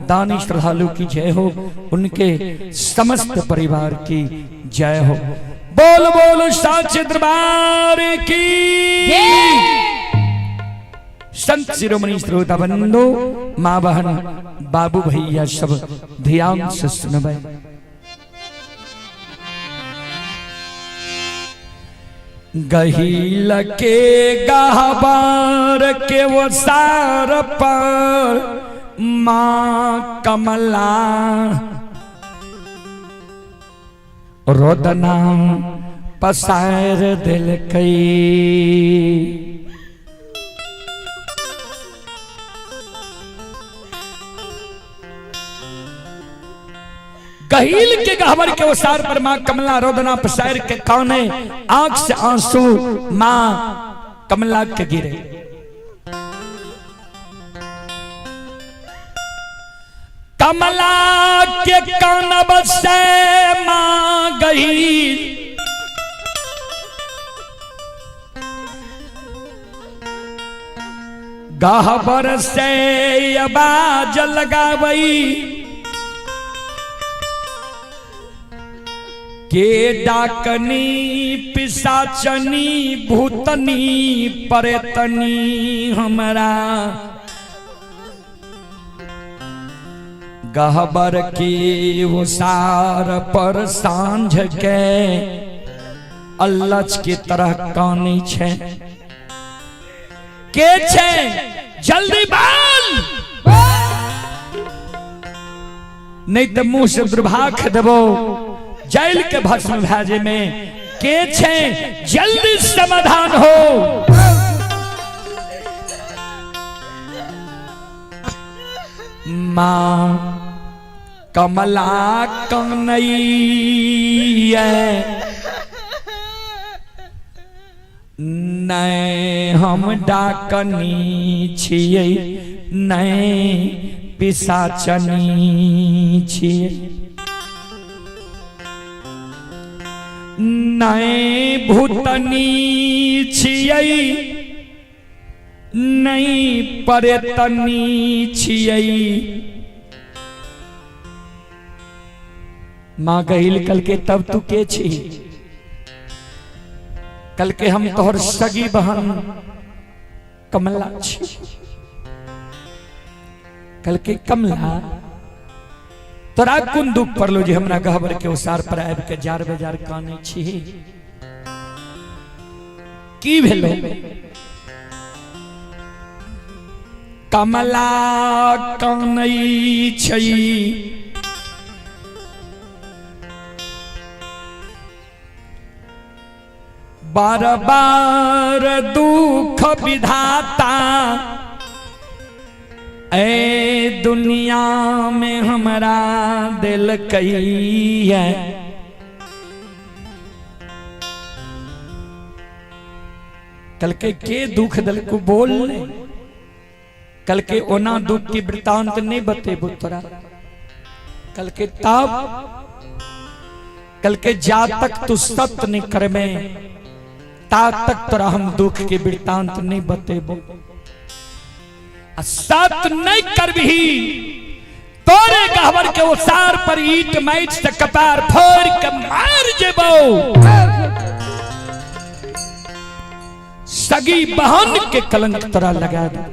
दानी श्रद्धालु की जय हो, उनके समस्त परिवार की जय हो। बोल बोल साचे दरबार की संत शिरोमणि श्रोता बंधु माँ बहन बाबू भैया सब ध्यान से सुनबे। गहील के गहबर के वो सार पर माँ कमला रोदना पसार दिल कई। गहील के गहवर के ओसार पर माँ कमला रोदना पसार के कौने आंख से आंसू माँ कमला के गिरे। कमला के कानब से माँ गहील गहवर से आवाज लगावई। के डाकनी पिशाचनी भूतनी परेतनी हमरा गहबर के उसार पर सांझ के अल्लच के तरह कानी छे के छे जल्दी बोल नहीं तो मुंह से दुर्भाग देबो जेल के भस्म भाजे में के छे जल्दी समाधान हो। मां कमला कन्हैया नहीं हम डाकनी छियै नहीं पिशाचनी छियै नहीं भूतनी छियै नहीं परेतनी छियै। माँ कहिल कल के तब तू के छी कल के हम तोहर सगी बहन कमला छी कल के कमला तोरा कोन दुख पड़लो जे हमरा गहबर के उसार पर आबि के जार बेजार काने छी की भेलो। कमला कानै छै बार बार दुख विधाता ए दुनिया में हमरा दिल कई है कल के दुख दिल को बोल कल के ओना दुख की वृतांत नहीं बतेबो तोरा कल के तब कल के जा तक तू सत्य नहीं करबे ता तक तोरा हम दुख के वृतांत नहीं बतेबो। सत्य नहीं करबही तोरे गहबर के उसार पर ईट माइट से कपार फोड़ के मार जेबो। सगी बहन के कलंक तोरा लगा दे।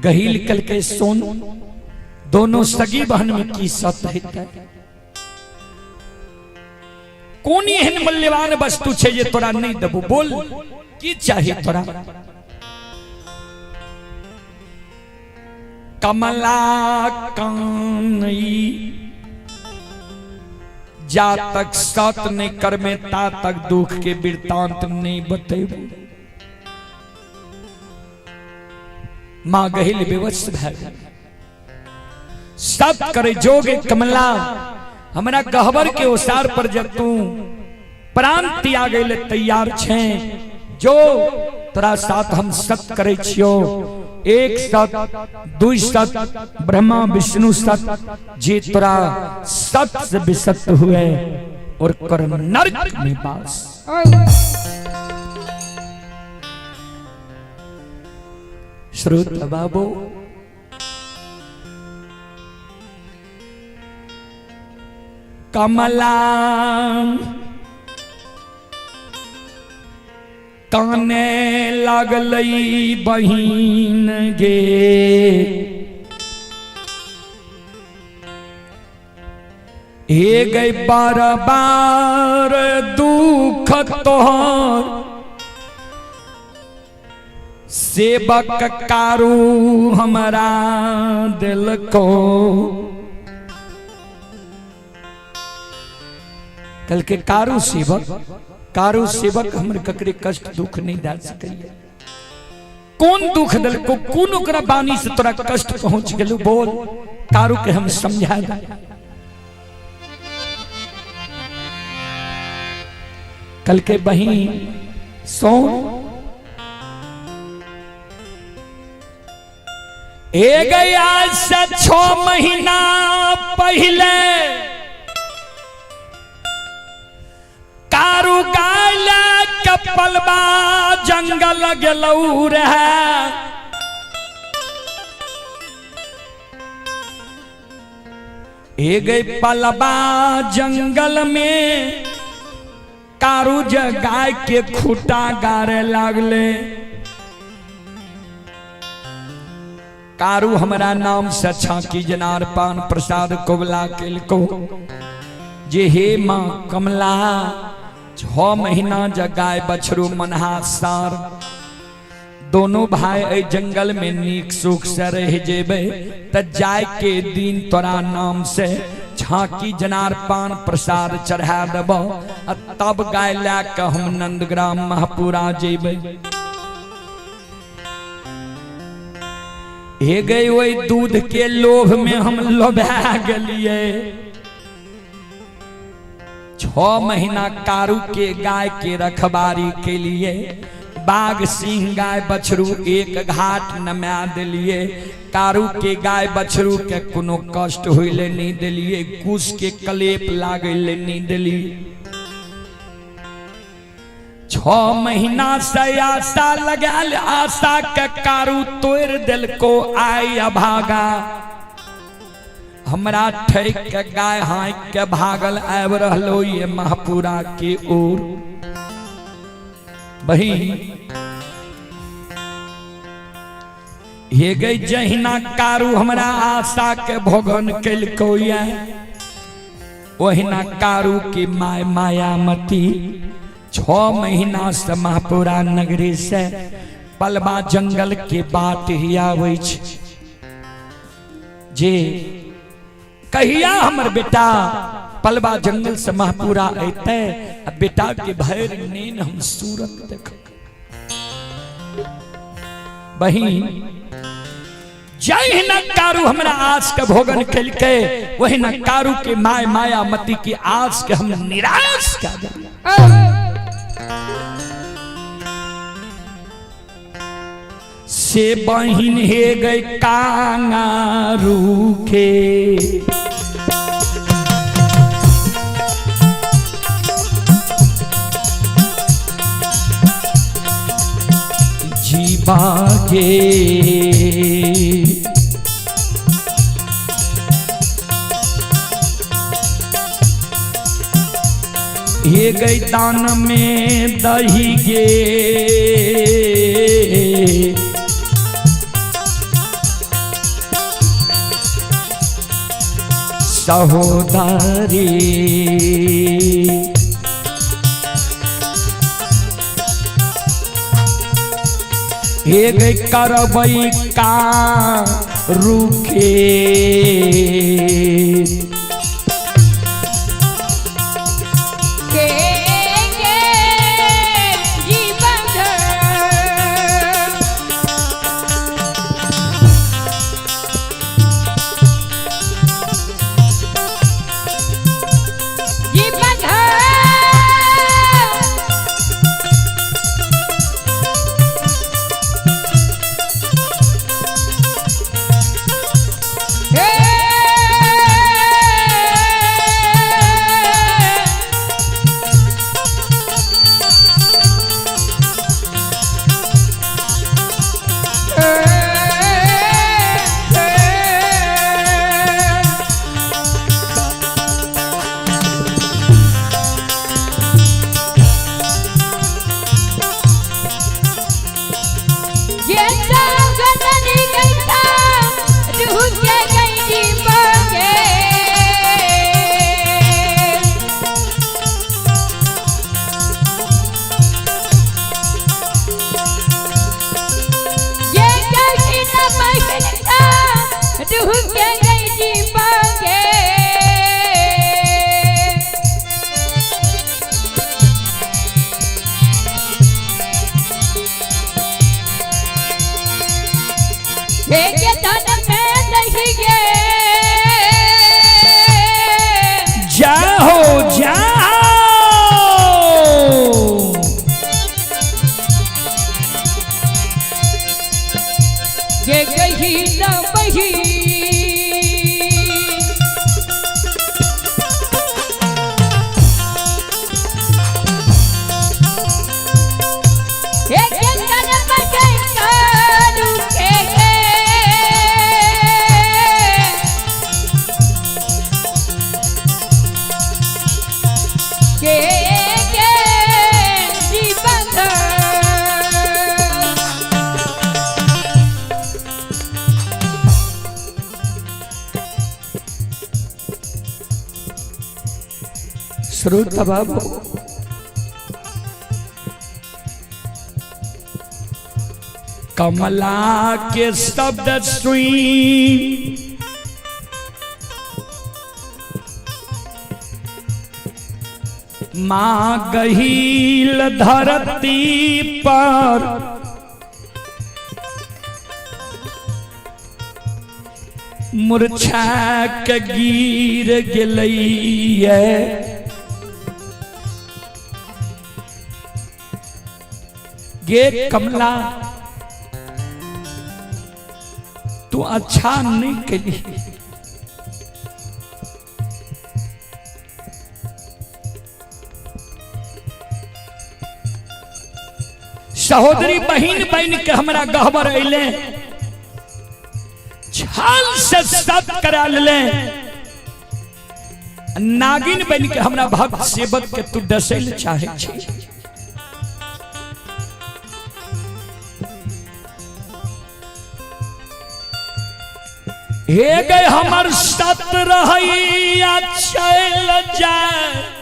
गहील कल के सोन दोनों सगी बहन में की सत्य है कोनी एहन मूल्यवान वस्तु छे जे तोरा नहीं देबो बोल की चाहिए तोरा। कमला कानई जा तक सत्य नहीं करमे ता तक दुख के वृतांत नहीं बतेबो। मां गहिल विवश भै सब करे जोगे कमला हमरा गहबर के ओसार पर जब तू प्राण त्यागे ले तैयार छे जो तोरा साथ हम सत्य करे छियो एक सत्य दुई सत्य ब्रह्मा विष्णु सत्य जे तोरा सत्य से विसत्य हुए और कर्म नरक में वास। श्रोता बाबू कमला काने लागलई बहिन गे हे गई बार बार दुख तोहर सेवक कारू हमारा दिल को कल के कारू सेवक हमर ककरे कष्ट दुख नहीं दे सके कौन दुख दिल को कौन ओकरा बानी से तोरा कष्ट पहुंच गेलू बोल कारू के हम समझा दे। कल के बहिन सो ए गया से 6 महीना पहले कारू गाला कपलबा जंगल गेलऊ रहे ए गए पलबा जंगल में कारू गाय के खूटा गारे लागले। कारू हमारा नाम से छाकी जनार पान प्रसाद कोबला केलको जे हे माँ कमला 6 महीना जगाए बछरू मनहा सार दोनों भाई ए जंगल में नीक सुख से रह जेबे त जाय के दिन तोरा नाम से झांकी जनार पान प्रसाद चढ़ा देब तब गाय ला के हम नंदग्राम महापुरा जेबे। हे गए वही दूध के लोभ में हम लोभा गलिए। 6 महीना कारू के गाय के रखबारी के लिए बाघ सिंह गाय बछरू एक घाट नमा दिलिए। कारू के गाय बछरू के कोनो कष्ट होइले नहीं दिलिए, कुश के कलेप लागले नहीं दिलिए। 6 महीना से आशा लगाल आशा के कारू तोड़ दिल को आई अभागा। हमरा ठेक के गाय हाँक के भागल आब रहलो ये महापुरा के ओर। बही ये गई जहिना कारू हमरा आशा के भोगन कलको वहिना कारू की माय मायामती 6 महीना से महापुरा नगरी से पलबा जंगल के बाट ही आवे जे कहिया हमर बेटा पलबा जंगल से महापुरा अते बेटा के भैर नीन हम सूरत देख। बही जय न कारू हमरा आस के भोगन कल के वही न कारू के माय मायामती की आस के हम निराश कर से बहिन हे गए कांगारू के जीवागे ये गई दान में दही गे सहोदरी हे गई करबई का रुखे श्रोता बाबू कमला के शब्द सुई माँ गहील धरती पर मूर्छा के गिर गेलैया गे कमला तू अच्छा नहीं कली सहोदरी बहन बन के हमरा गहबर अले छाल से सत करा ले नागिन बन के हमरा भक्त सेवक के तू डसैल चाहे छी हे गए हमर सत रहैया चल जाए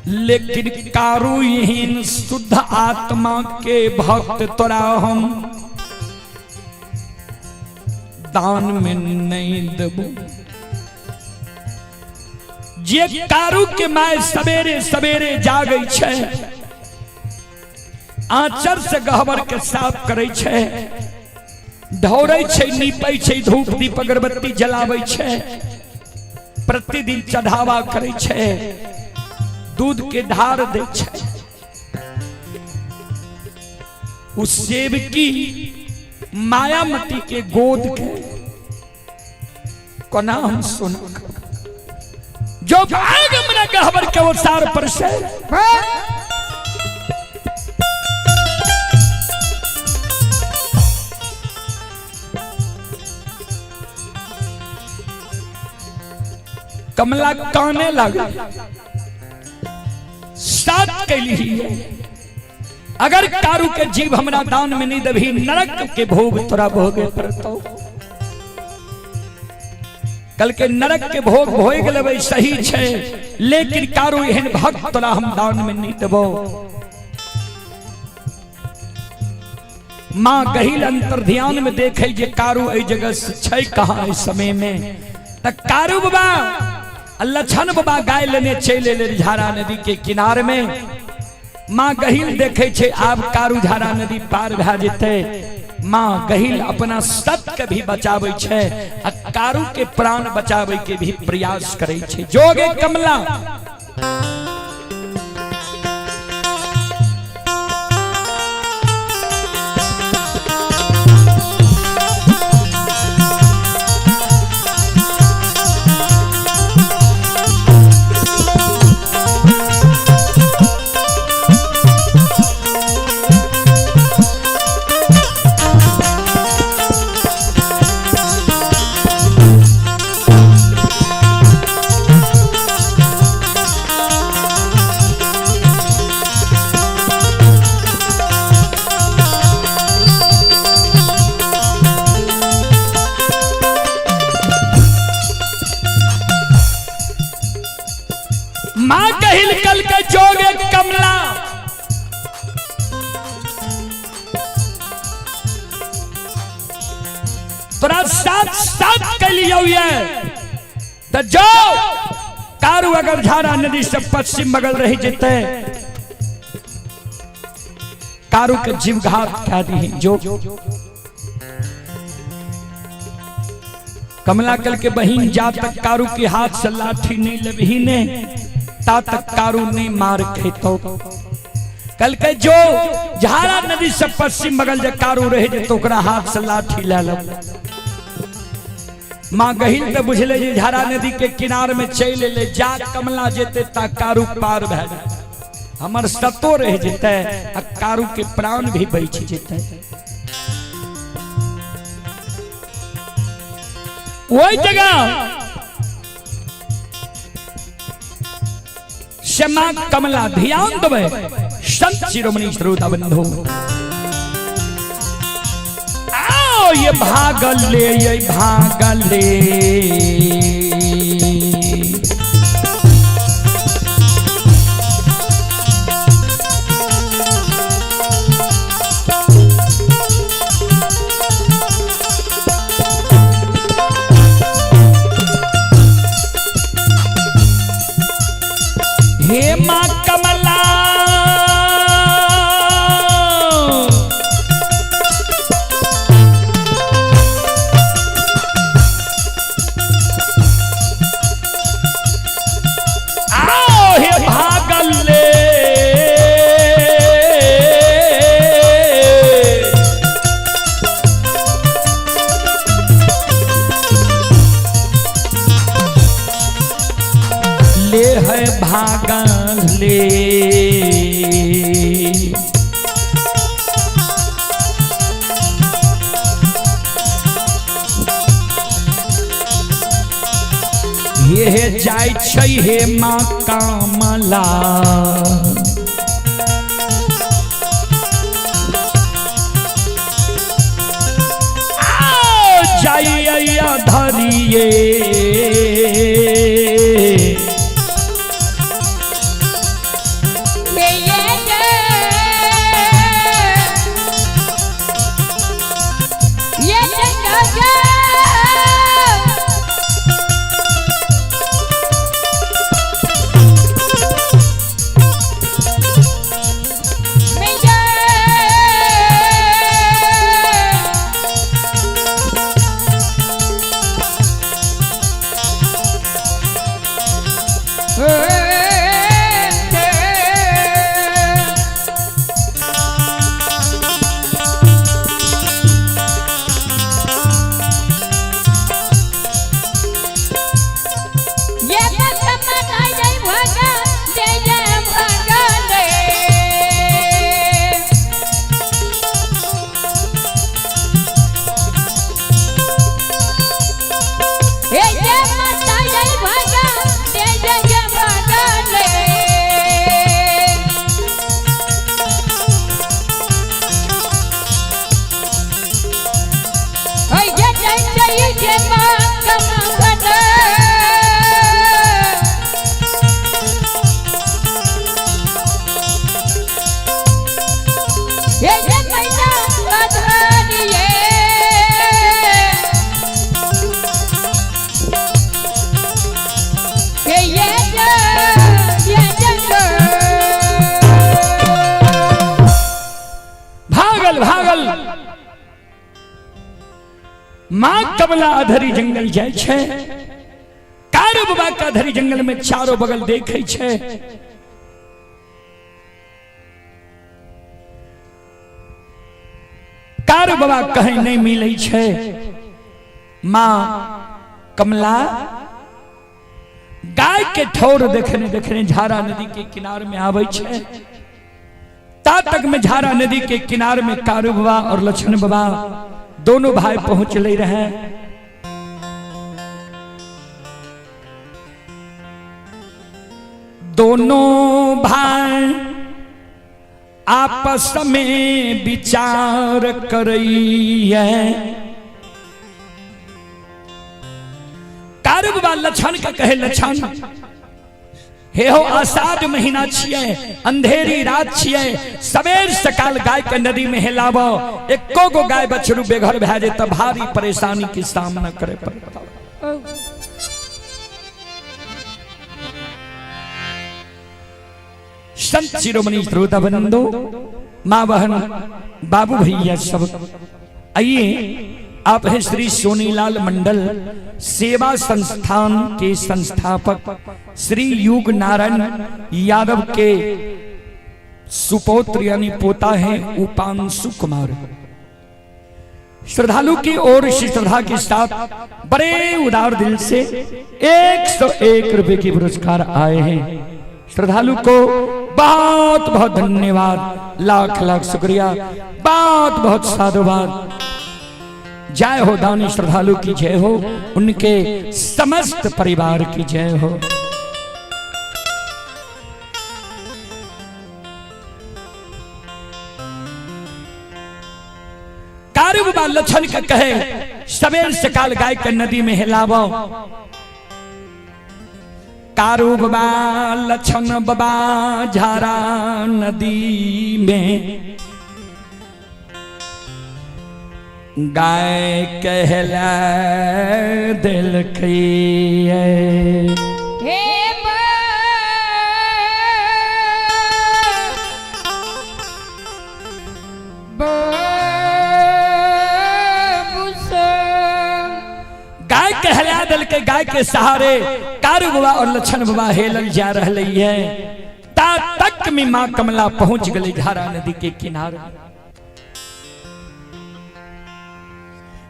लेकिन कारुहीन शुद्ध आत्मा के भक्त तोरा हम दान में नहीं देबू जे कारू के माय सवेरे सवेरे जागै छै आंचर से गहबर के साफ करे छै ढौरै छै नीपै छै धूप दीप अगरबत्ती जलाबै छै प्रतिदिन चढ़ावा करे छै दूध के धार दे छै उस सेवकी मायामती के गोद के कोना हम सुन जो भाग हमरा गहबर के अवसार पर से कमला काने लगा साथ कैली है अगर कारू के जीव हमरा दान में नहीं देभी नरक के भोग तोरा भोगे पड़तो कल के नरक के भोग भोग लेबै सही छै लेकिन कारू एहन भक्त तोरा हम दान में नहीं देबो मां गहिल अंतर ध्यान में देखे जे कारू एहि जगह से छै कहां इस समय में त कारू बाबा लछन बाबा गाय लेने चले ले झारा नदी के किनार में माँ गहिल देखे छे आब कारू झारा नदी पार भा जेते माँ गहिल अपना सत के भी बचावे छे आ कारू के प्राण बचावे के भी प्रयास करे छे जोगे कमला मां गहिल कल के जोगे कमला तोरा साथ साथ कलियो ये तो जो कारू अगर झारा नदी से पश्चिम बगल रही जेते कारू के जीव घात क्या दी जो कमला कल के बहिन जा तक कारू के हाथ से लाठी नहीं लबही ने ता तक कारू नहीं मार खेतो कल के जो झारा नदी से पश्चिम बगल जे कारू रहे तो हाथ से लाठी ले लो माँ गहिल तो बुझले जे झारा नदी के किनार में चले ले जा कमला जेते ता कारू पार भे हमर सतो रह जेते आ कारू के प्राण भी बच जेते वही जगह क्षमा कमला ध्यान देवे संत शिरोमणि श्रोता बंधु आओ ये भागले ये भागले हे माँ कमला आओ हे भागले ले है भागले ये जाय छै हे माँ कमला जाइए धरिए माँ कमला अधरी जंगल जाय छे कारू बाबा का अधरी जंगल में चारों बगल देखे छे कारू बाबा कहीं नहीं मिले छे माँ कमला गाय के ठौर देखने देखने झारा नदी के किनारे में आवे छे ता तक में झारा नदी के किनारे में कारू बाबा और लक्ष्मण बाबा दोनों भाई पहुंच ले रहे दोनों भाई आपस में विचार करिए कारू बाबा लक्षण का कहे लक्षण हे हो आषाढ़ महीना छिए अंधेरी रात छिए सवेर सकाल गाय के नदी में हेलाबो एको गो गाय बछरू बेघर भे जाए त भारी परेशानी के सामना करे पड़ता संत शिरोमणि श्रोता बंदो मां बहन बाबू भैया सब आइए आप हैं श्री सोनीलाल मंडल सेवा संस्थान के संस्थापक श्री युग नारायण यादव के सुपौत्र यानी पोता हैं उपांशु कुमार। श्रद्धालु की ओर से श्रद्धा के साथ बड़े उदार दिल से 101 रुपए के पुरस्कार आए हैं। श्रद्धालु को बहुत बहुत धन्यवाद, लाख लाख शुक्रिया, बहुत बहुत साधुवाद। जय हो दानी श्रद्धालु की जय हो, उनके समस्त परिवार की जय हो। कारू बाबा बाबा लछन के कहे सवेर सकाल गाय के नदी में हिलावो। कारू बाबा लछन बाबा झारा नदी में गाय कहला दिल की गाय कहला दिल के गाय के सहारे कारू बाबा और लछन बाबा हेलल जा रही है। ता तक में मां कमला पहुंच गई धारा नदी के किनारे।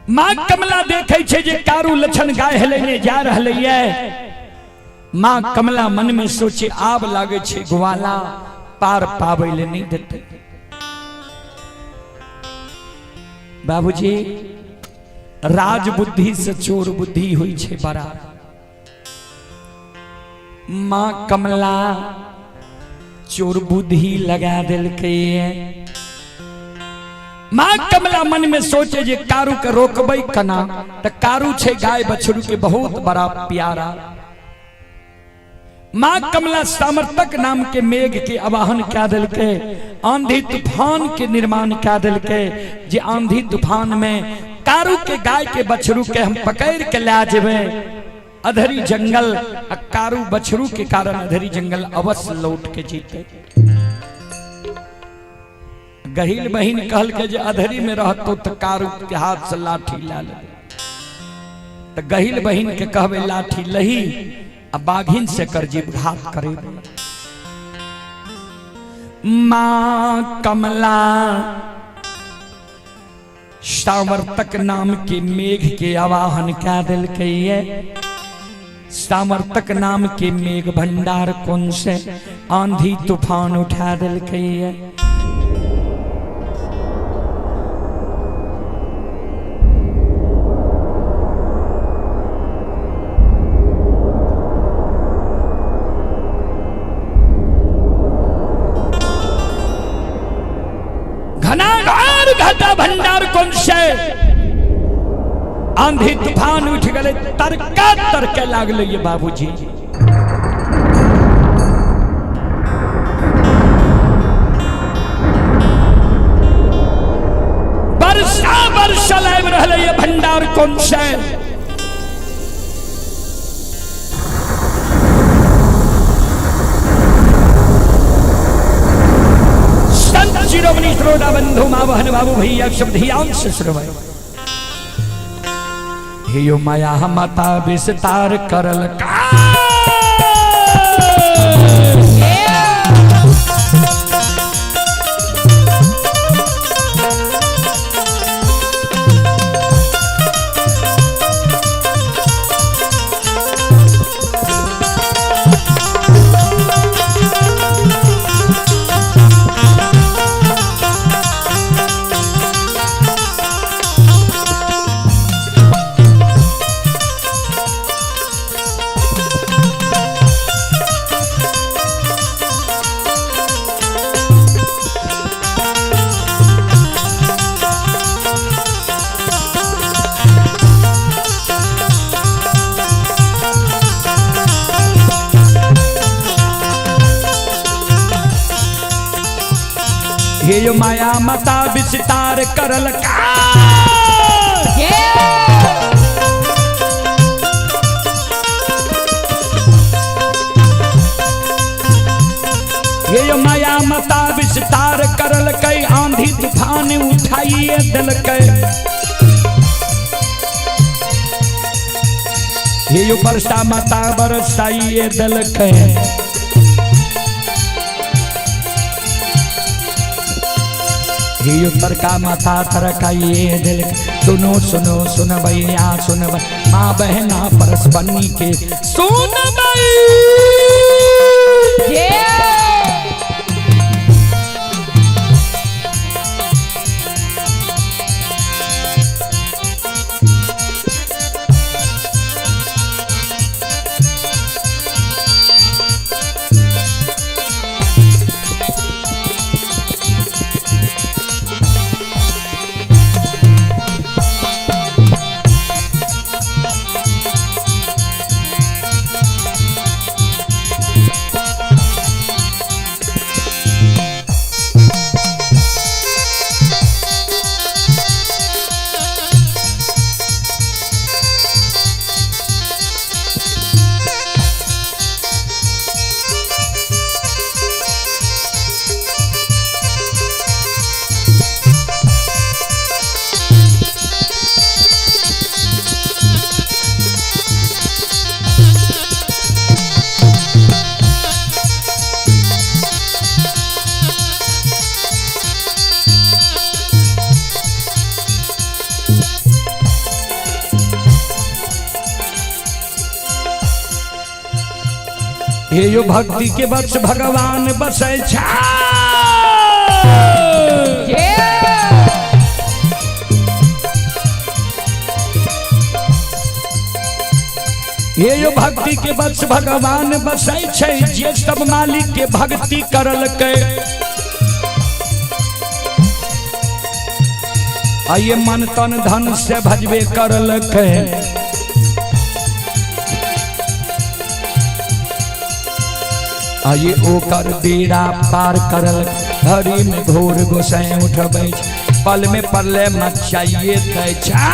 मां कमला देखे छे जे कारू लछन गाय हेलने जा रही है। मां कमला मन में सोचे आब लागे छे ग्वाला पार पावे ले नहीं देते। बाबूजी राज बुद्धि से चोर बुद्धि हुई छे बड़ा। मां कमला चोर बुद्धि लगा दिल के। मां कमला मन में सोचे जे कारू के रोकबे कना त कारू छे गाय बछड़ू के बहुत बड़ा प्यारा। मां कमला सामर्थक नाम के मेघ के आवाहन क्या दिल के, आंधी तूफान के निर्माण क्या दिल के। जे आंधी तूफान में कारू के गाय के बछड़ू के हम पकड़ के ला जेबे अधरी जंगल। कारू बछड़ू के कारण अधरी जंगल अवश्य लौट के जीते। गहिल बहिन कहल के जे अधरी में रहतो तो कारू के हाथ से लाठी ला ले। तो गहिल बहिन के कहबे लाठी लही आ बाघिन से कर जीव घात करे। मां कमला सामर्थक नाम के मेघ के आवाहन क्या दिल कहिए। सामर्थक नाम के मेघ भंडार कौन से आंधी तूफान उठा दिल कहिए। घटा भंडार कौन से आंधी तूफान उठ गए। तरका तरके लागले ये बाबूजी। वर्षा वर्षा लाइव रहले ये भंडार कौन से। शिरोमणि श्रोता बंधु मां बहन बाबू भैया शब्द ध्यान से श्रवण। हे यो माया माता विस्तार करल का। हे यो माया माता विस्तार करल का। हे यो माया माता विस्तार करल कई आंधी तूफान उठाइए दिल के। हे यो वर्षा माता बरसाइए दिल के। हे उत्तर का माता तरकाइए दिल। सुनो सुनो सुन भैया सुन माँ बहना परस बनी के सुन भई। हे यो भक्ति के बस भगवान बसै छा। हे यो भक्ति के बस भगवान बसै छै, जे सब मालिक के भक्ति करल के। आइए मन तन धन से भजबे करल के। आइए ओकर बेड़ा पार करल, हरी में घोर गोसाई उठबै, पल में पल्ले मचाइए तय छा।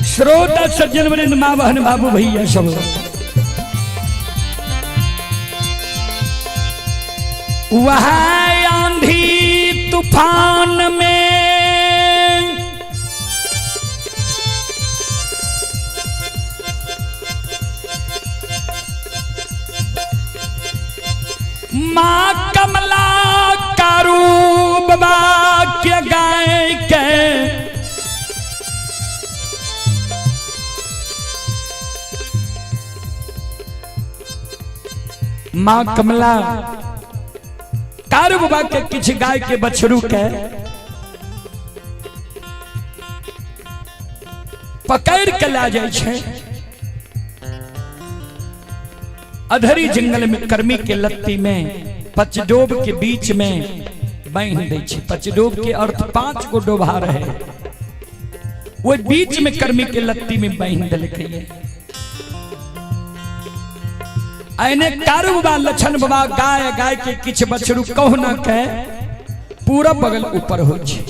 श्रोता सज्जन वृंद, माँ बहन बाबू भैया सब, वहाँ आंधी तूफान में माँ कमला कारू बाबा के गाय के माँ कमला कारू बाबा के किछ गाय के बछरू के पकड़ के ला जाय छे। अधरी जंगल में कर्मी के लत्ती में पचडोब के बीच में बांध दै छे। पचडोब के अर्थ 5 गो डोभा रहे, वो बीच में कर्मी के लत्ती में बांध देलकै। आइने कारू बाबा लछन बाबा गाय गाय के किछ बछरू कहना के पूरा बगल ऊपर हो छे।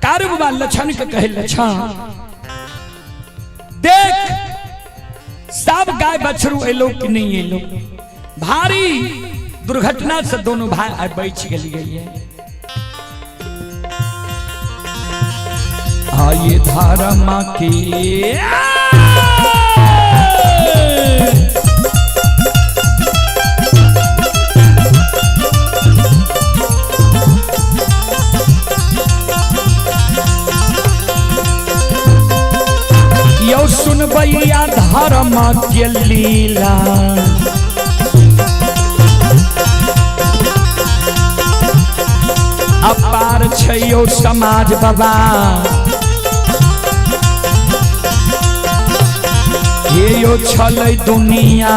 कारू बाबा लछन के कहे, लछन देख सब गाय बछरू एलो कि नहीं एलो। भारी दुर्घटना से दोनों भाई बच गए। आइए धर्म के यो सुन भैया धर्म के लीला, अपार छै यो समाज बाबा। ये यो छलै दुनिया,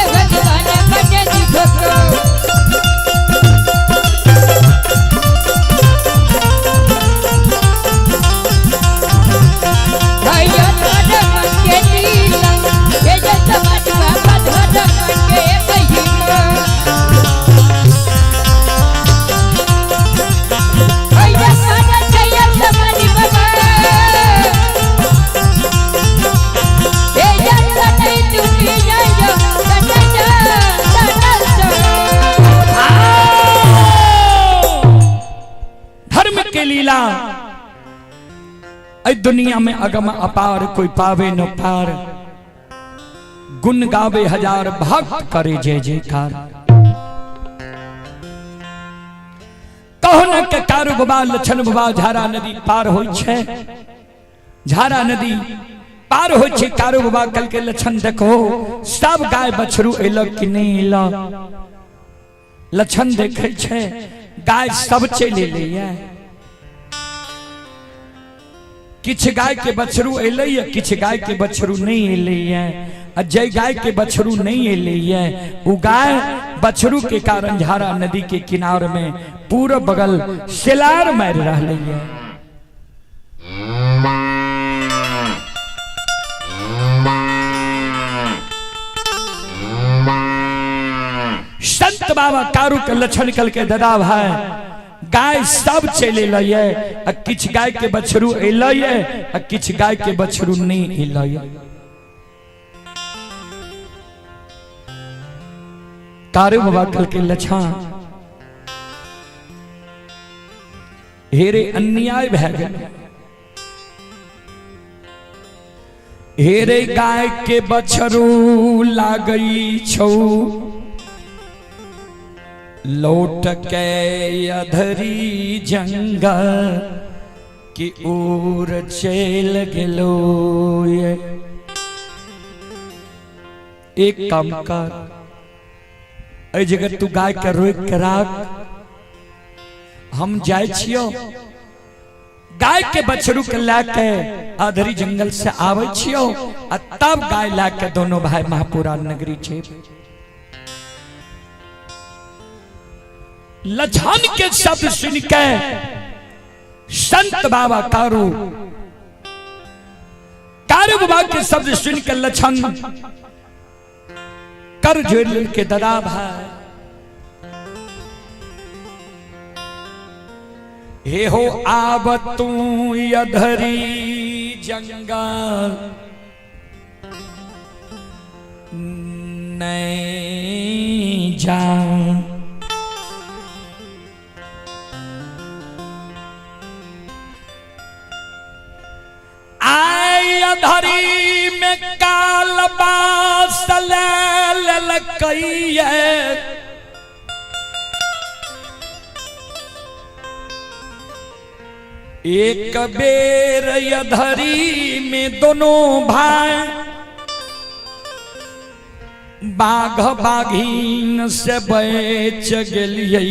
भगवान के लीला ऐ दुनिया में अगम अपार कोई पावे न पार। गुण गावे हजार भक्त करे जय जयकार। कहो न के कारू बाबा लछन बाबा झारा नदी पार होय छे। झारा नदी पार होय छे कारू बाबा कल के लछन देखो सब गाय बछरू एलक कि नहीं एलक। लछन देखे छे गाय सब चले ले। किछ गाय के बछरू एले किछ गाय के बछरू नहीं एले। जय गाय के बछरू नहीं एले उ गाय बछरू के कारण झारा नदी के किनार में पूरा बगल सिलार मार रहले है। संत बाबा कारू के लक्षण कल के ददा भाई गाय सब चले लये। किछ गाय के बछरू एलये किछ गाय के बछरू नहीं एलये। कारू बाबा कल के लक्षण हेरे अन्याय भै गेल। हेरे गाय के बछरू लागई छौ लौट के अधरी जंगल की ओर चल गेलो। एक काम कर ऐ जगह तू गाय के रोक के राख। हम जाय छियो गाय के बछरू के लेके अधरी जंगल से आवे छियो तब गाय लेके दोनों भाई महापुरा नगरी छे। लछन के शब्द सुन के संत बाबा कारू बाबा के शब्द सुन के लछन कर जोड़ के ददा भाई हे हो आब तू अधरी जंगल नहीं जा। धरी में काल बास ललकई है। एक बेर धरी में दोनों भाई बाघ बाघीन से बच गेलिए।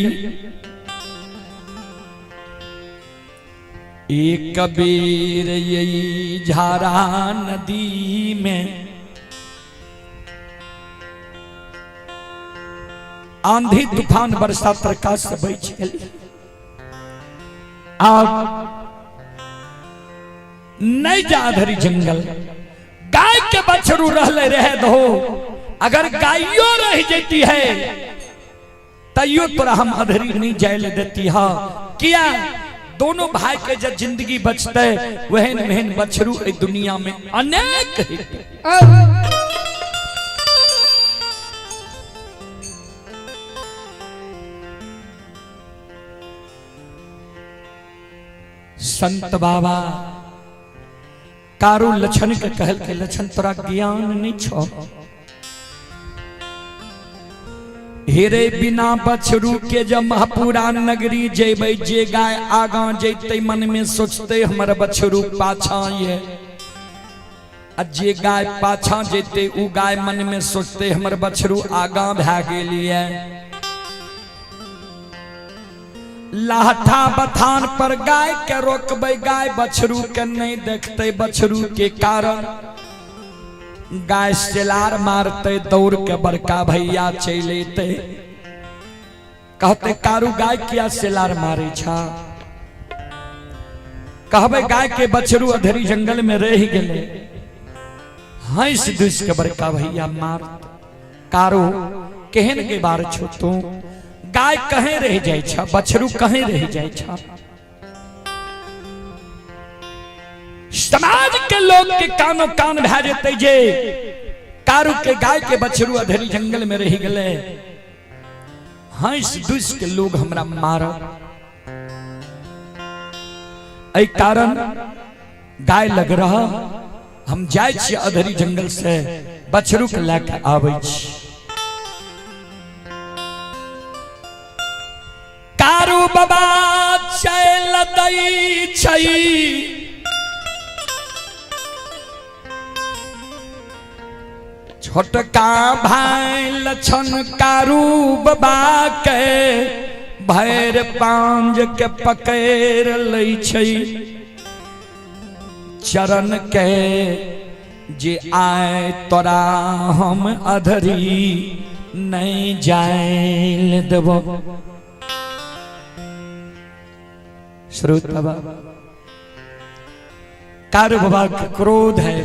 एक बेर यही झारा नदी में आंधी तूफान वर्षा प्रकाश से बच गेली। अब नहीं जा धरी जंगल गाय के बछरू रहले रह दो। अगर गायों रह जाती है तैयो तोरा हम अधरी नहीं जाए देती है। किया दोनों भाई के जब जिंदगी बचते वहन वहन बछरू इस दुनिया में अनेक है। संत बाबा कारू लछन के कहल के लछन तोरा ज्ञान नहीं छो। हेरे बिना बछरू के जब महापुरा नगरी जेबै जे गाय आगा जैते मन में सोचते हमर बछरू पाछा ये। जे गाय पाछा जैते उ गाय मन में सोचते हमर बछरू आगा भै गेलिए। लाठा बथान पर गाय के रोकबै गाय बछरू के नहीं देखते। बछरू के कारण गाय सिलार मारते दौड़ के बड़का भैया चलते। कहते कारू गाय किया सिलार मारे छा। कहबे गाय के बछरू अधरी जंगल में रह गए। हंस दुस के बड़का भैया मार। कारू केहन के बार छो तू गाय कहे रह जाय छा बछरू कहे रह जाय छा। समाज के लोग के कानो कान भै जेते जे कारू के गाय के बछरू अधरी जंगल में रह गए। हंस दुस के लोग हमरा मार। एहि कारण गाय लग रहा हम जाय छी अधरी जंगल से बछरू के लेके आबै छी। कारू बाबा चल दै छै छोटका भाई लछन कारू बाबा के भैर पांज के पकड़ लै छै। चरण के जे आए तोरा हम अधरी नहीं जाए देबो। श्रोता बाबा कारू बाबा के क्रोध है।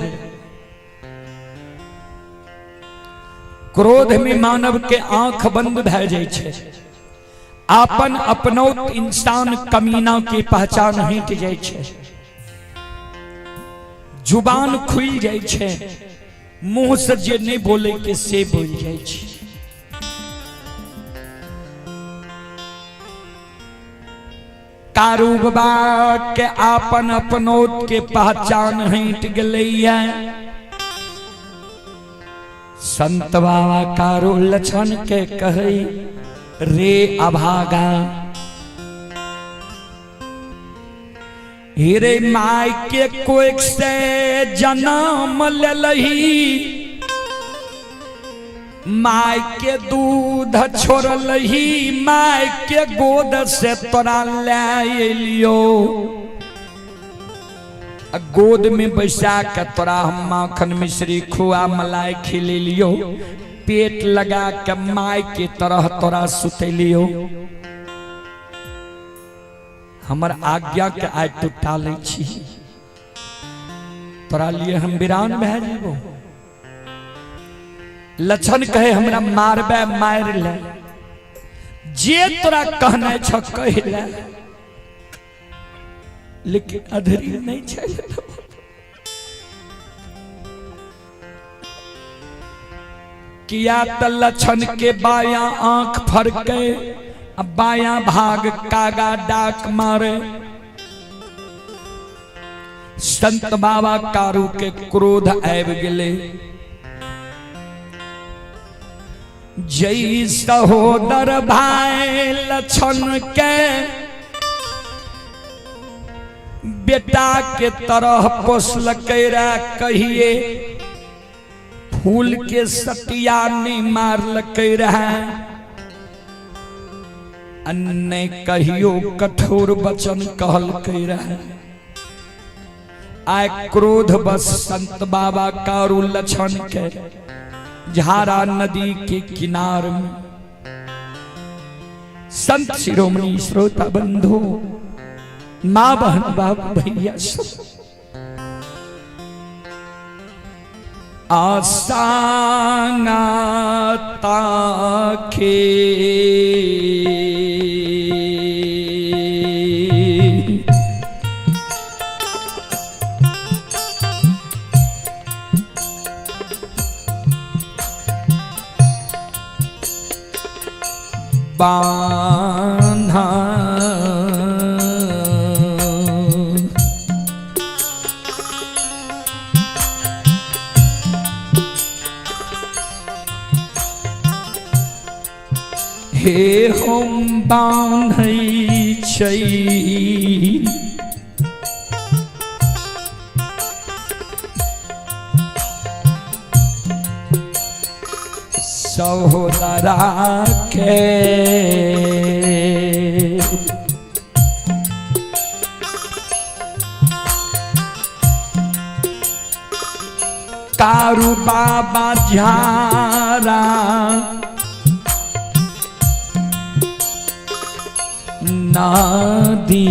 क्रोध में मानव के आंख बंद भै जाय छै। आपन अपनौत इंसान कमीना की पहचान हट जाय छै। जुबान खुल जाय छै। मुंह से जे नहीं बोले के से बोल जाय छै। कारू बाबा के आपन अपनौत के पहचान हट गेलैया। संत बाबा कारू लछन के कहे रे अभागा हीरे माय के कोई से जन्म ललही माय के दूध छोड़लही माय के गोद से तोरा ले लियो। गोद में बैसा के तोरा हम माखन मिश्री खुआ मलाई खिले लियो। पेट लगा के माय के तरह तोरा सुतेलियो। हमर आज्ञा के आज तू टाले छी। तोरा लिए हम वीरान भै जेबो। लछन कहे हमरा मारबे मार ले जे तोरा कहना छ कह ले लेकिन अधरी नहीं चल। किया त लछन के बाया आंख फरके बाया भाग कागा डाक मारे। संत बाबा कारू के क्रोध आब गेले। जय सहोदर भाई लछन के बेटा के तरह पोसलकै रे कहिए फूल के सटिया नहीं मारलकै रहे। अन्ने कहियो कठोर वचन कहलकै रहे। आय क्रोध बस संत बाबा कारू लछन के झारा नदी के किनार में संत शिरोमणि श्रोता बंधु माँ बहन बाप भैया सब आसाना ताके बांधा हे हम बांधै छै सहोदरा के कारू बाबा झारा नदी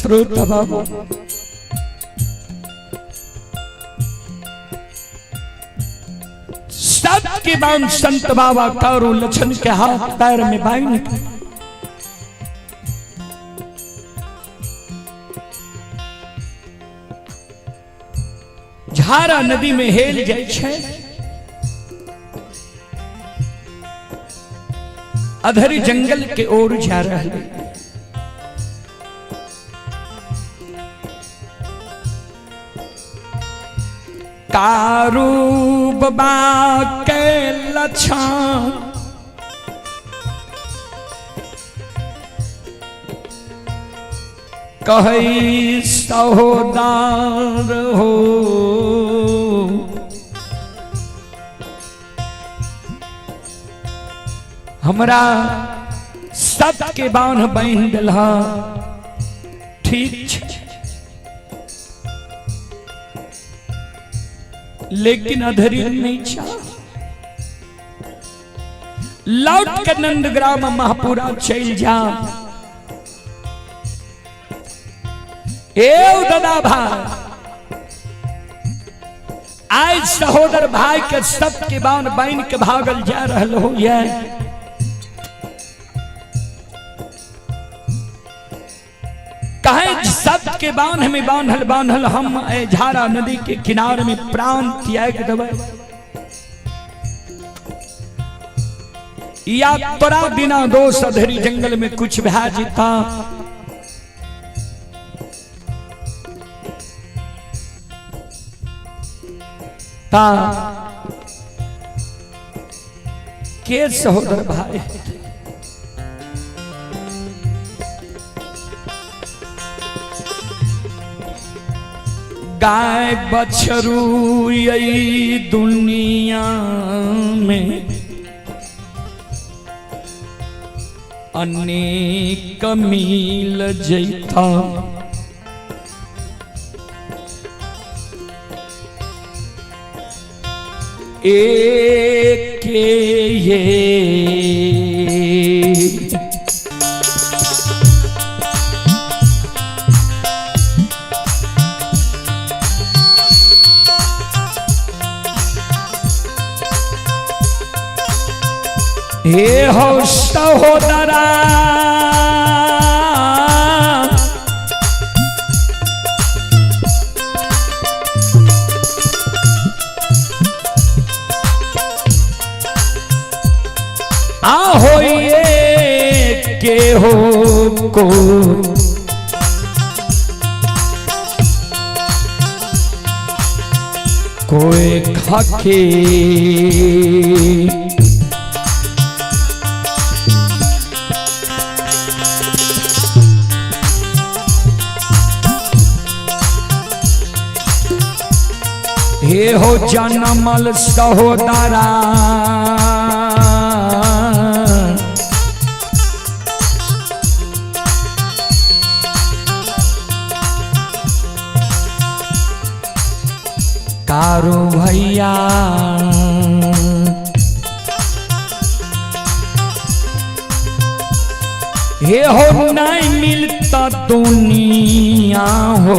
श्रोता बाबा सबके बाम संत बाबा तारो लछन के हाथ पैर में बांध के झारा नदी में हेल जाय छै। अधरी जंगल के ओर जा रहे कारू बाबा के लछन कही सहोदार हो हमरा सबके बांध बांध दिला ठीक छै, लेकिन अधरी नहीं चाह लौट के नंदग्राम महापुरा चल जा। दादा भाई आज सहोदर भाई के सबके बांध बांध के भागल जा रहल हो ये कहे सबके बांध में बांधल बांधल हम झारा नदी के किनारे में प्राण त्याग देवे या तोरा बिना दोष अधरी जंगल में कुछ भा जीता। के सहोदर भाई गाय बछरू यही दुनिया में अनेक मिल जैता एक ये हे हो सहोदरा आहो ये के हो को कोई खाके हे हो जनमल सहोदरा कारू भैया हे हो नहीं मिलता दुनिया हो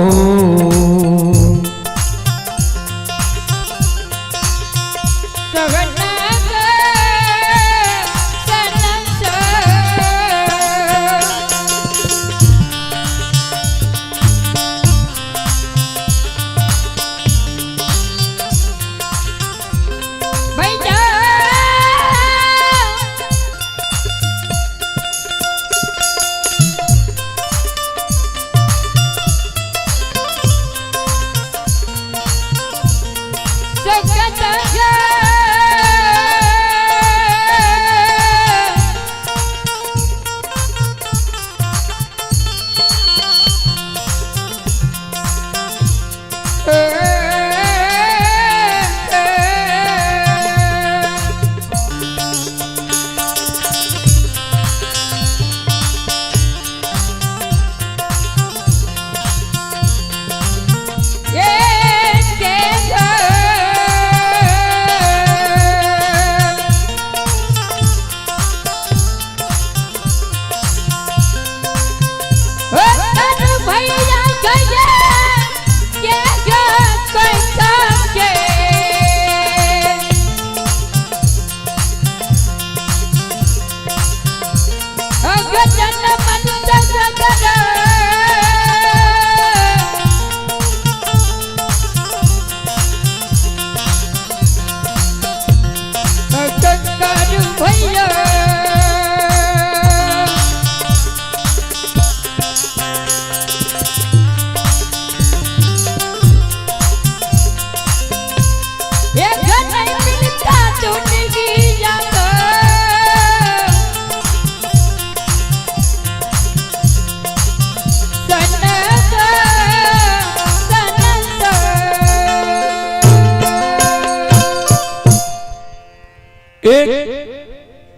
एक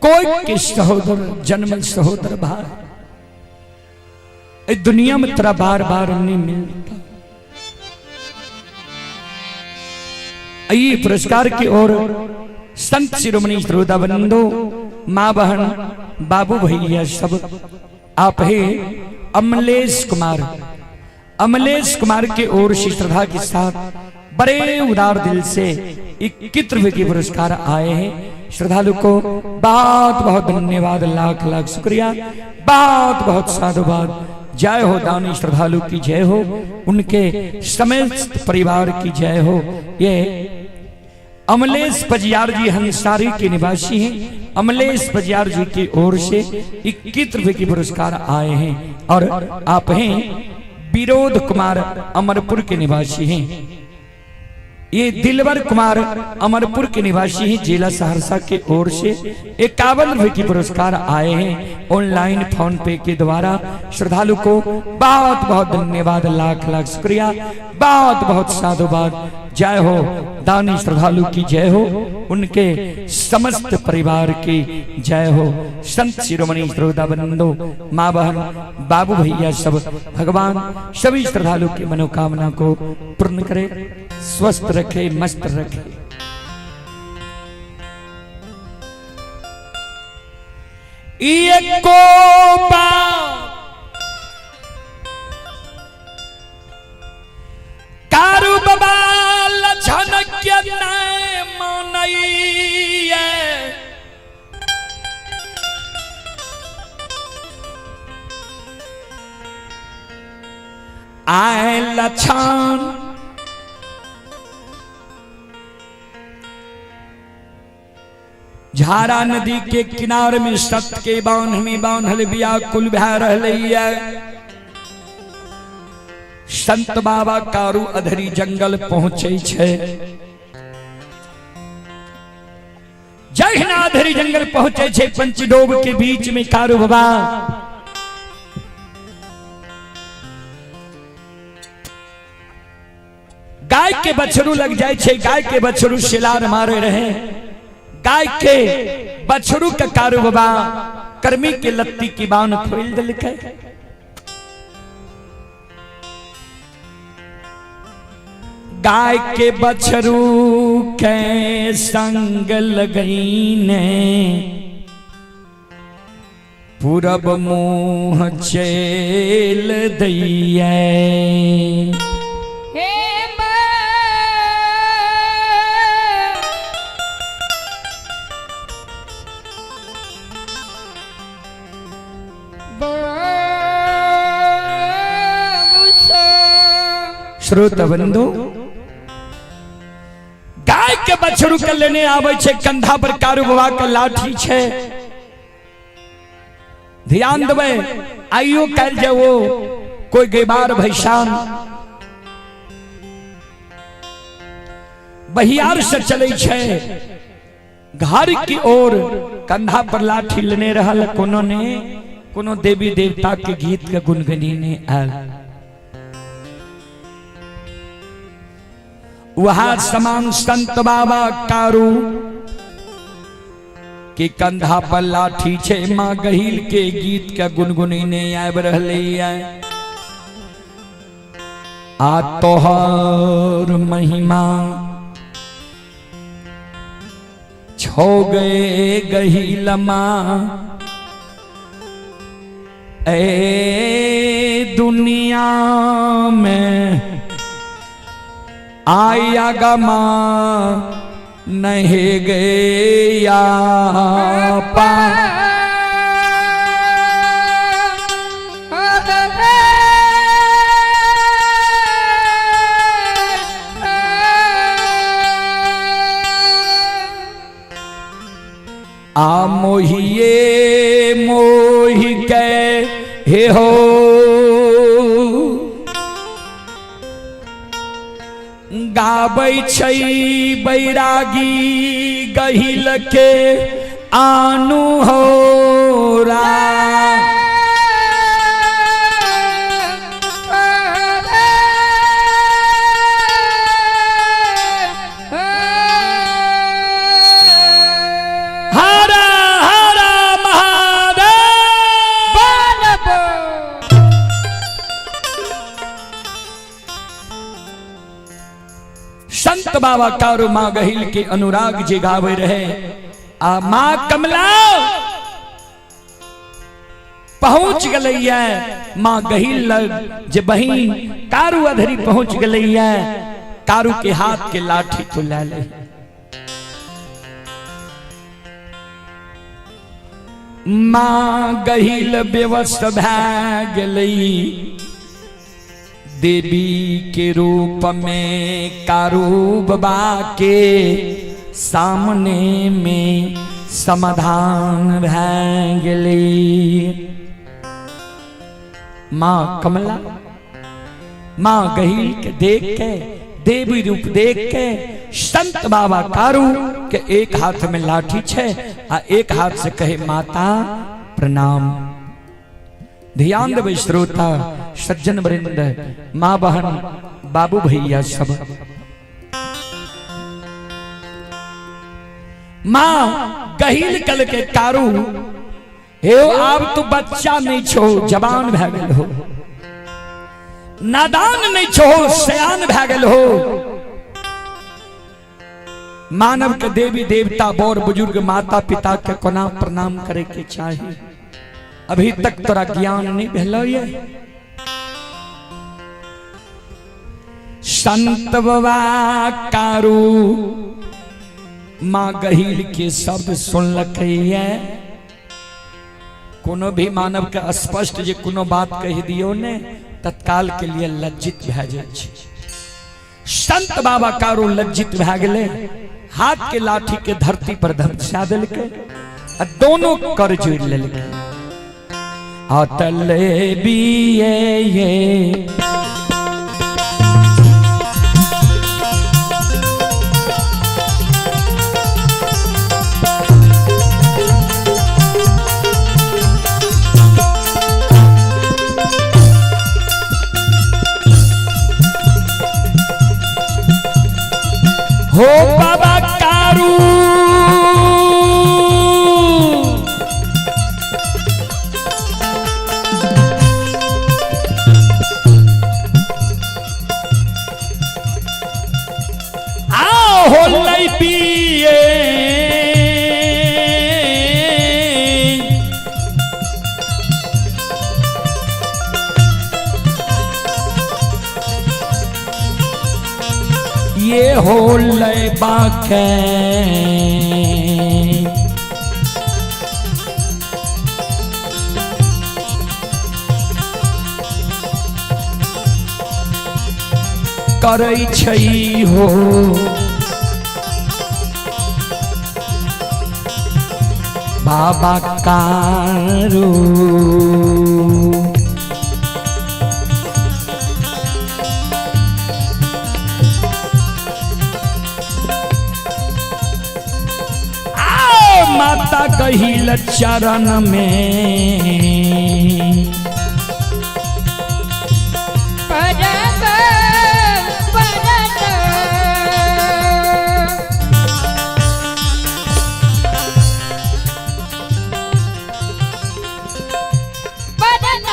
कोई के सहोदर जन्म सहोदर भाई इस दुनिया में तेरा बार बार नहीं मिलता। ये पुरस्कार की ओर संत शिरोमणि श्रोताबंदो, माँ बहन, बाबू भैया सब आप है अमलेश कुमार के ओर से श्रद्धा के साथ बड़े उदार दिल से 21 रुपए के पुरस्कार आए हैं। श्रद्धालु को बहुत बहुत धन्यवाद, लाख लाख शुक्रिया, बहुत बहुत साधुवाद। जय हो दानी श्रद्धालु की जय हो, उनके समस्त परिवार की जय हो। ये अमलेश पजियार जी हंसारी के निवासी हैं। अमलेश पजियार जी की ओर से 21 रुपए के पुरस्कार आए हैं और आप हैं विरोध कुमार अमरपुर के निवासी हैं। ये दिलवर कुमार अमरपुर के निवासी हैं। जिला सहरसा के ओर से 51 रुपए की पुरस्कार आए हैं ऑनलाइन फोन पे के द्वारा। श्रद्धालु को बहुत बहुत धन्यवाद, लाख लाख शुक्रिया, बहुत बहुत साधुवाद। जय हो दानी श्रद्धालु की जय हो, उनके समस्त परिवार की जय हो। संत शिरोमणि श्रोताबंदो, माँ बहन, बाबू भैया सब, भगवान सभी श्रद्धालु की मनोकामना को पूर्ण करे, स्वस्थ रखे, मस्त रखे। एको कारू बाबा झनक आए लछन झारा नदी के किनारे में सत के बांध में बांधल व्याकुल भै रहलैया। संत बाबा कारू अधरी जंगल पहुंचे छे। जहिना अधरी जंगल पहुंचे छे, पंचडोब के बीच में कारू बाबा गाय के बछरू लग जाए छे। गाय के बछरू शिलार मारे रहे। गाय के बछरू का कारू बाबा कर्मी के लत्ती की बान खोल दिल के। गाय के बछरू के संग लगई ने पूरब मुंह चेल दैया। श्रोता बंधु, गाय के बछरू के लेने आवे छे, कंधा पर कारू बाबा के लाठी छे। ध्यान देवे, आइयो कल जाओ कोई गेबार भैसान बहियार से चले छे। घर की ओर कंधा पर लाठी लेने रहल। कोनो देवी देवता के गीत के गुनगुनीने आल। वहां समान संत बाबा कारू के कंधा पर लाठी छे। माँ गहील के गीत के गुनगुनीने आब रहले। आ तोहर महिमा छो गए गहील माँ, ए दुनिया में आया गमा नहीं गया पा। आ मोहिए मोहि के हे हो गाबै छै बैरागी गहिल के आनु हो रा। संत बाबा कारो माँ गहिल के अनुराग जे गावे रहे। आ माँ कमला पहुंच गलैया माँ गहिल लग जे बहिन कारू अधरी पहुंच गलैया। कारू के हाथ के लाठी तो ले ले। माँ गहिल बेवश भै गलई देवी के रूप में कारू बाबा के सामने में समाधान भै गई। माँ कमला माँ गहिल के देख के देवी रूप देख के संत बाबा कारू के एक हाथ में लाठी छे आ एक हाथ से कहे माता प्रणाम। ध्यान देवे श्रोता सज्जन वृंद माँ बहन बाबू भैया सब। माँ गहिल कल के कारू हे आप तो बच्चा नहीं छो जवान भै गेल हो, नादान नहीं छो सयान भै गेल हो। मानव के देवी देवता बड़ बुजुर्ग माता पिता के कोना प्रणाम करे के चाहिए। अभी तक तोरा ज्ञान नहीं भेलो ये। संत बाबा कारू माँ गहिल के शब्द सुनलकैया। कोनो भी मानव के स्पष्ट जे कोनो बात कह दियो ने तत्काल के लिए लज्जित भै जाय छै। संत बाबा कारू लज्जित भै गेले, हाथ के लाठी के धरती पर धमसा देलकै आ दोनों कर जोड़ लेलकै। अतल बिये ये हो बाबा कारू आओ हो लई पिए ये हो ले बाके करै छै हो। बाबा कारू माता गहिल चरण में परत परत परत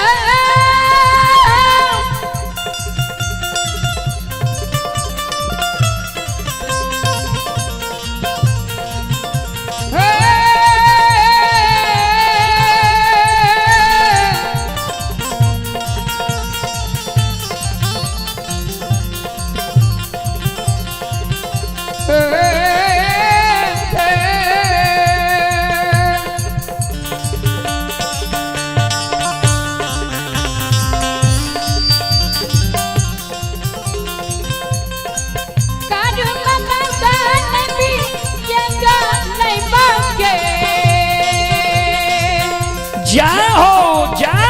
जाओ जाओ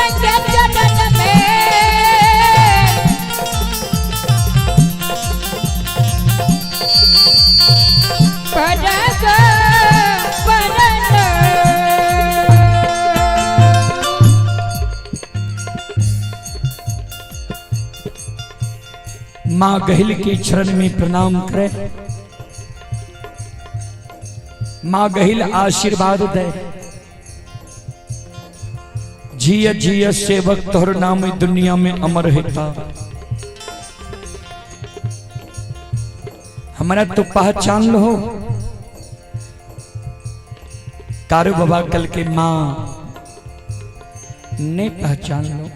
के चरण में परग परन माँ गहिल के चरण में प्रणाम करे। माँ गहिल आशीर्वाद दे। जिय जिय सेवक तोहर नाम दुनिया में अमर हेता। हमारा तो पहचान लो। कारू बाबा कल के माँ ने पहचान लो।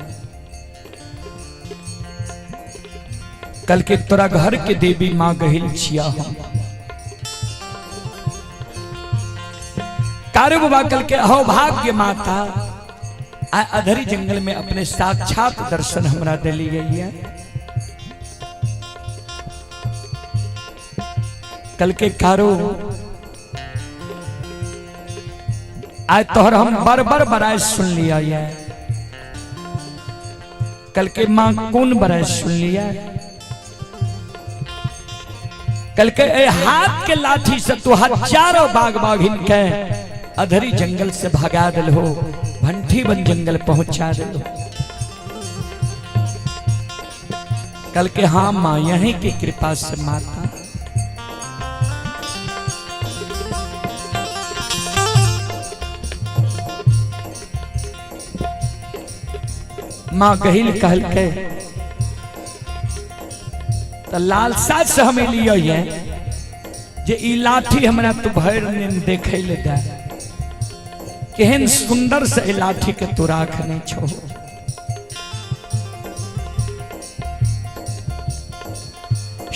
कल के तोरा घर के देवी माँ गहिल छिया हम। कारू बाबा कल के अहोभाग्य माता आ अधरी जंगल में अपने साक्षात दर्शन हमरा दिली गई है। कल के कारो आज तोहर हम बार बार बराय सुन लिया है। कल के माँ कौन बराय सुन लिया। कल के हाथ के लाठी से तू हजारों बाघ बाघिन के अधरी जंगल से भगा दिल हो। भंठी बन जंगल पहुंचा दिल। कल के हाँ माँ यहीं की कृपा से माता। माँ गहिल कहल के तो लालसा से हमें लियो ये जे ई लाठी हमरा तू भर दिन देखे ले दे। केहन सुंदर से लाठी के तू राखने छो।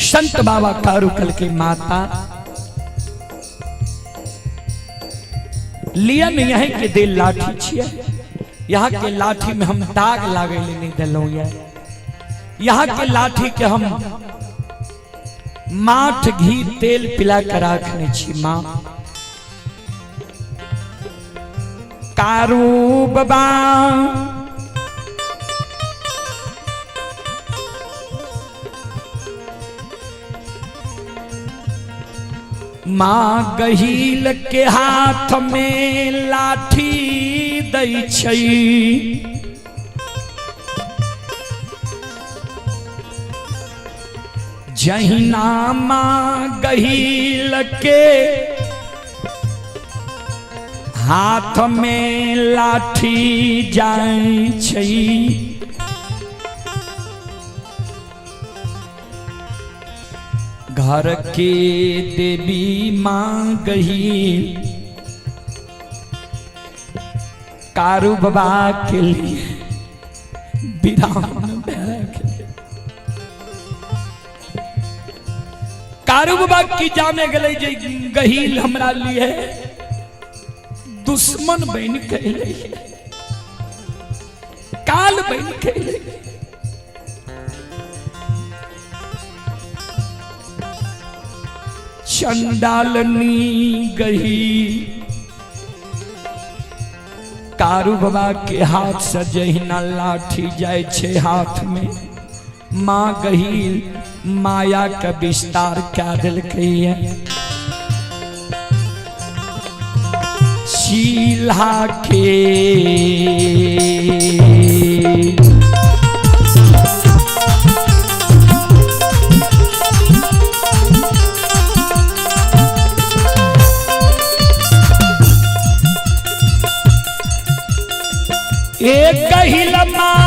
संत बाबा कारुकल की माता लिया में यहीं के दे लाठी छिए। यहाँ के लाठी में हम दाग लागे ले नहीं दिलो। यहाँ के लाठी के हम माठ घी तेल पिला कर राखने छी। माँ कारू बाबा माँ गहिल के हाथ में लाठी दै छै। जहिना माँ गहिल के हाथ में लाठी जाय छै। घर के देवी माँ गहिल कारू बाबा के लिए विराम कारू बाबा की जाने गले जे गहिल हमरा लिए दुश्मन बन गए। काल बन गए। चंडालनी गही कारू बाबा के हाथ से जहिना लाठी जाय छे हाथ में। माँ गहिल माया का विस्तार क्या दिल है। शीला के एक गहिल माँ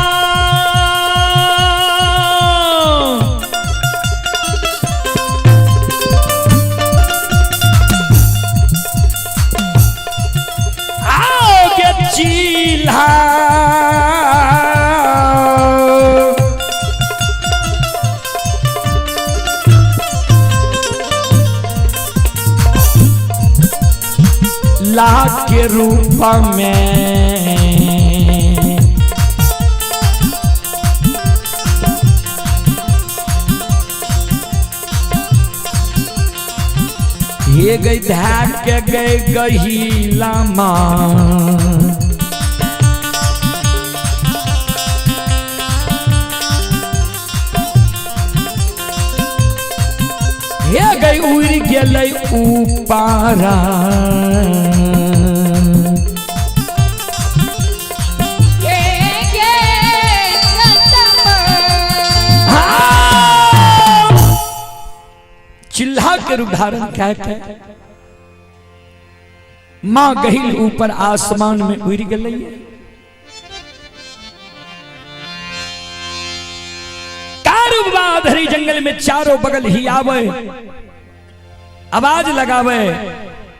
चील्हा ला के रूप में ये गई धाक के गए गहिला माँ गेलै ऊपारा चिल्हा के उदाहरण क्या है? माँ गहिल ऊपर आसमान में उड़ गई। कारुबाधरी जंगल में चारों बगल ही आवे, आवाज लगावे,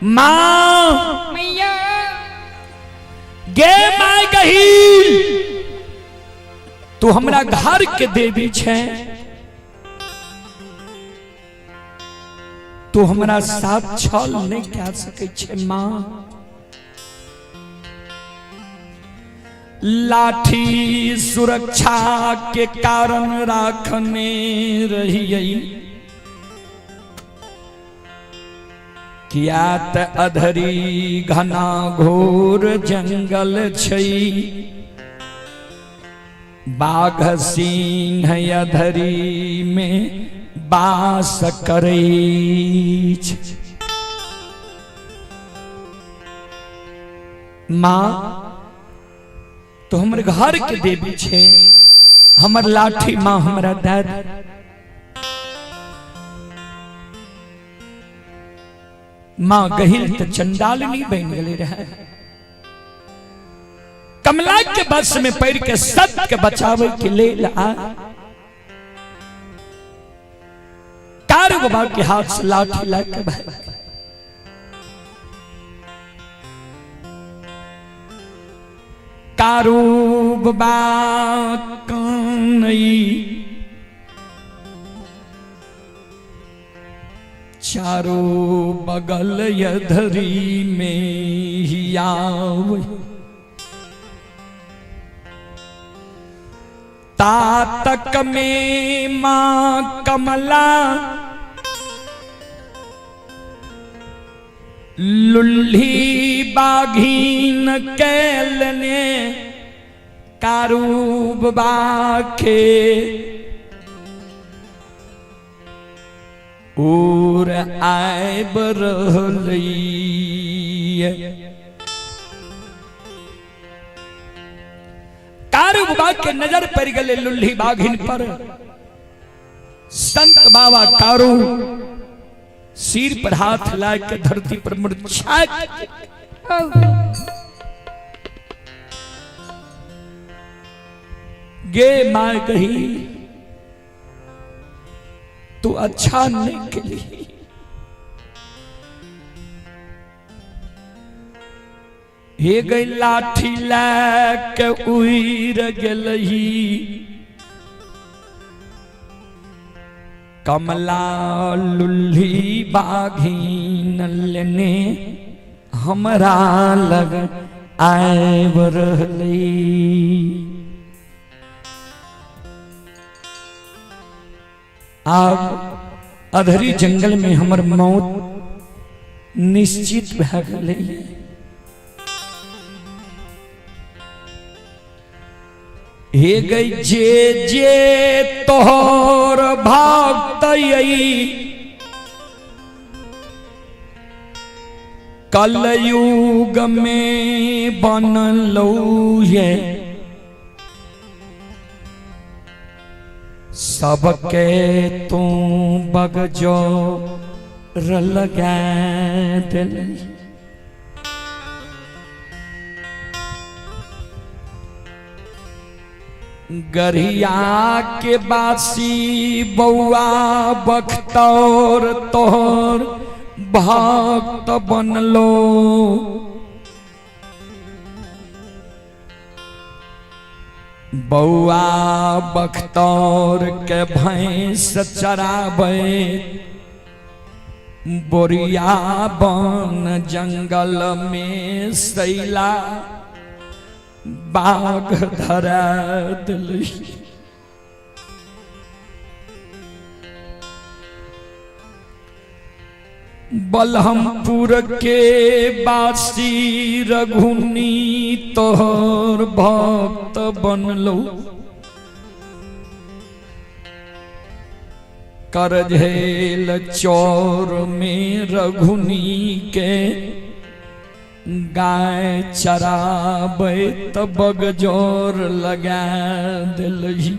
माँ गे माय गहिल, तू हमरा घर के देवी छे, तू हमरा साथ छल नहीं कह सके छे माँ। लाठी सुरक्षा के कारण राखने रही, किया त अधरी घना घोर जंगल छई, बाघ सिंह अधरी में बास करे। माँ तो हमर घर के देवी छे, हमर लाठी माँ हमरा दे। माँ गहिल तो चंडालनी बन गई रहे, कमला के बस में पैर के सत्य के बचावे के लेल आ कारू बाबा के हाथ से लाठी लाके कारू बाबा कन्हई चारों बगल यधरी में ही आवे, तातक में मां कमला लुल्ही बाघीन कैलने कारूब बाखे और आए बरहली। कारू बाबा के नजर पड़ गए लुल्ही बाघिन पर। संत बाबा कारू सिर पर हाथ ला के धरती पर मूर्छा गे मां कही तू अच्छा नहीं निकली, हे गई लाठी लाके उड़ गई, कमला लुल्ही बाघीन लेने हमरा लग आए बरहली। आप अधरी जंगल में हमर मौत निश्चित भ गई। हे गई जे जे तोहर भक्त कलयुग में बनलो ये, सबके तू बगजो लगा दिल। गरिया के बासी बउआ बख्तौर तोहर भक्त बनलो, बउआ बख्तौर के भैंस चराबे बोरिया बन जंगल में सैला बाघ धरा दिली। बलहमपुर के बासी रघुनी तोहर भक्त बनलो, करझेल चौर में रघुनी के गाय चराबे त बगजोर लगा दिलही।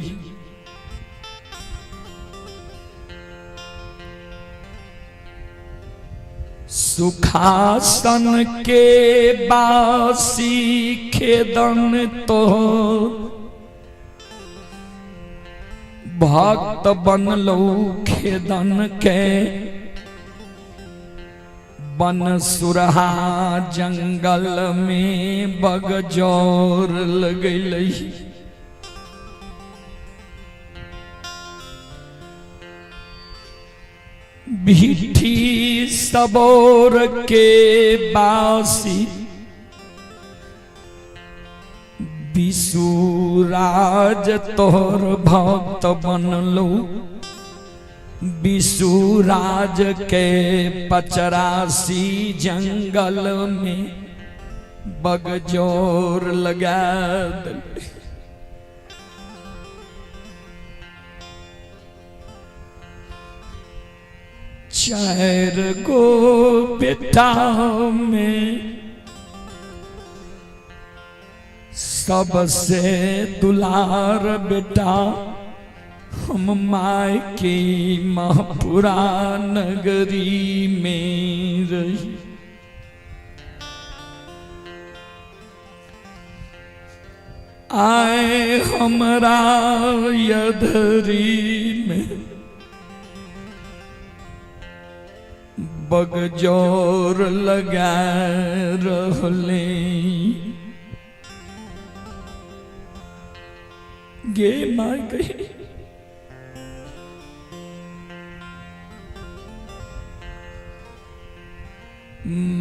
सुखासन के बासी खेदन तो भक्त बनलो खेदन के बन सुरहा जंगल में बगजोर लगैलही। बिठी सबोर के बासी विशुराज तोहर भक्त बनलो। विशुराज के पचरासी जंगल में बगजोर लगा दे। चार गो बेटा में सबसे दुलार बेटा हम माय की महपुरा नगरी में रही। आए हमरा यधरी में बगजोर लगा रहले। गे माय गई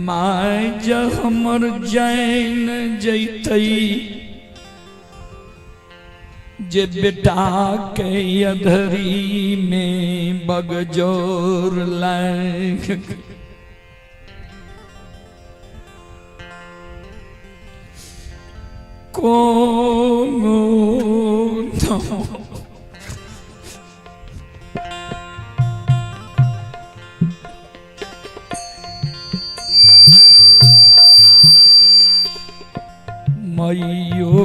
माय ज हमर जैन जैतई जे बेटा के अधरी में बगजोर लाग। कोनो मैयो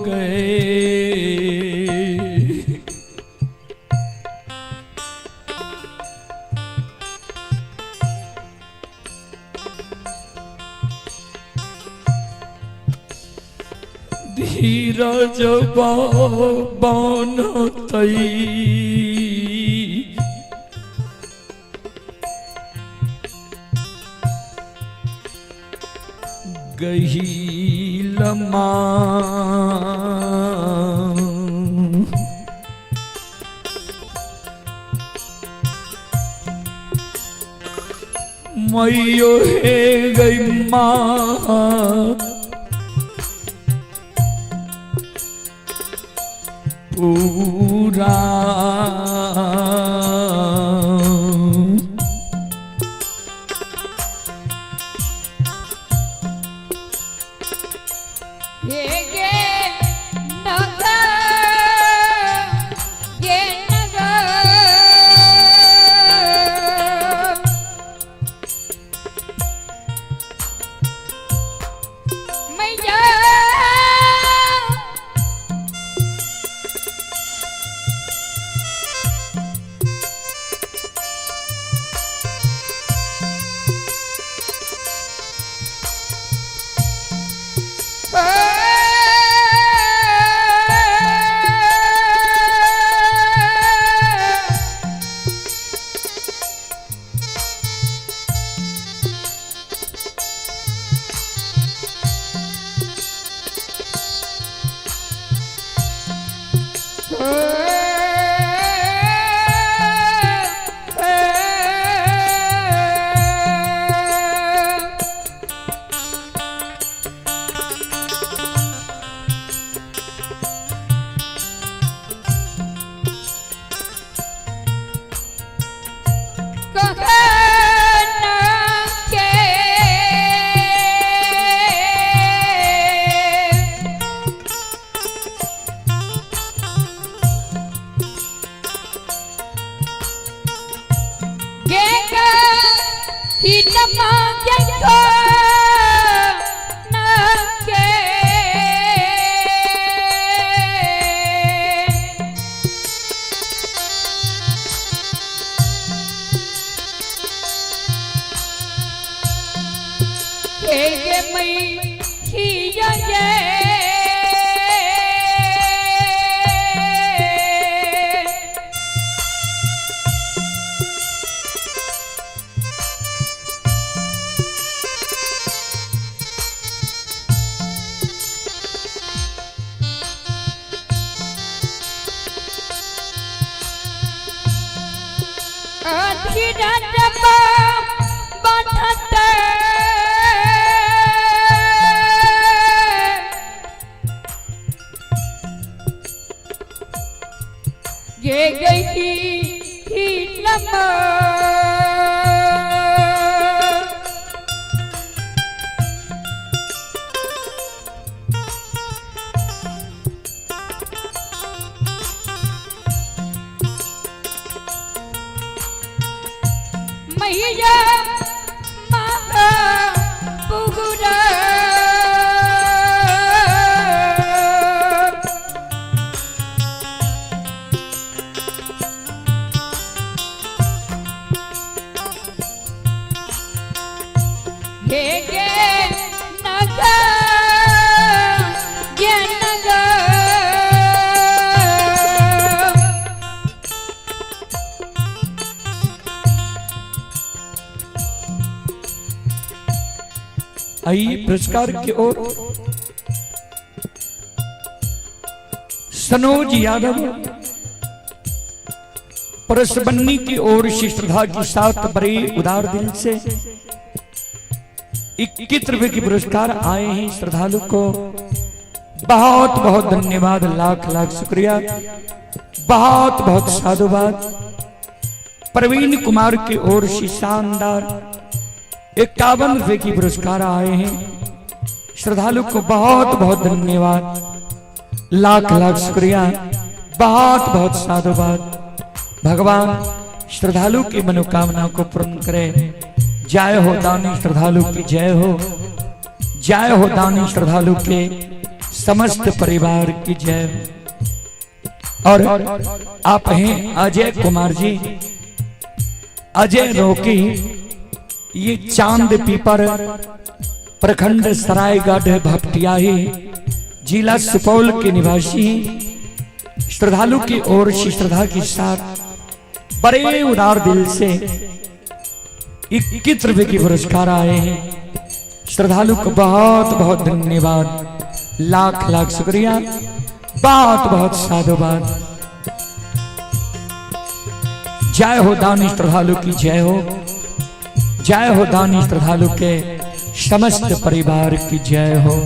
गए धीरज बनतई गहील मैयो हे गई माँ पूरा अखिरा जब बांधते ये गई ही लम्बा मैया माता पुगुरा हे गे नगा गे नगा आइए पुरस्कार की ओर सनोज यादव परसबन्नी की ओर से श्रद्धा के साथ बड़े उदार दिल से 21 रुपए की पुरस्कार आए हैं। श्रद्धालु को बहुत बहुत धन्यवाद, लाख लाख शुक्रिया, बहुत बहुत साधुवाद। प्रवीण कुमार की ओर से शानदार 51 रुपए की पुरस्कार आए हैं। श्रद्धालु को बहुत बहुत धन्यवाद, लाख लाख शुक्रिया, बहुत बहुत साधुवाद। भगवान श्रद्धालु की मनोकामना को पूर्ण करे। जय हो दानी श्रद्धालु की जय हो, जय हो दानी श्रद्धालु के समस्त परिवार की जय हो। और आप हैं अजय कुमार जी, अजय रोकी, ये चांद पीपर प्रखंड सरायगढ़ भपटियाही जिला सुपौल के निवासी। श्रद्धालु की ओर से श्रद्धा के साथ बड़े उदार दिल से 21 रुपए की पुरस्कार आए हैं। श्रद्धालु को बहुत बहुत धन्यवाद, लाख लाख शुक्रिया, बहुत बहुत साधुवाद। जय हो दानी श्रद्धालु की जय हो, जय हो दानी श्रद्धालु के समस्त परिवार की जय हो।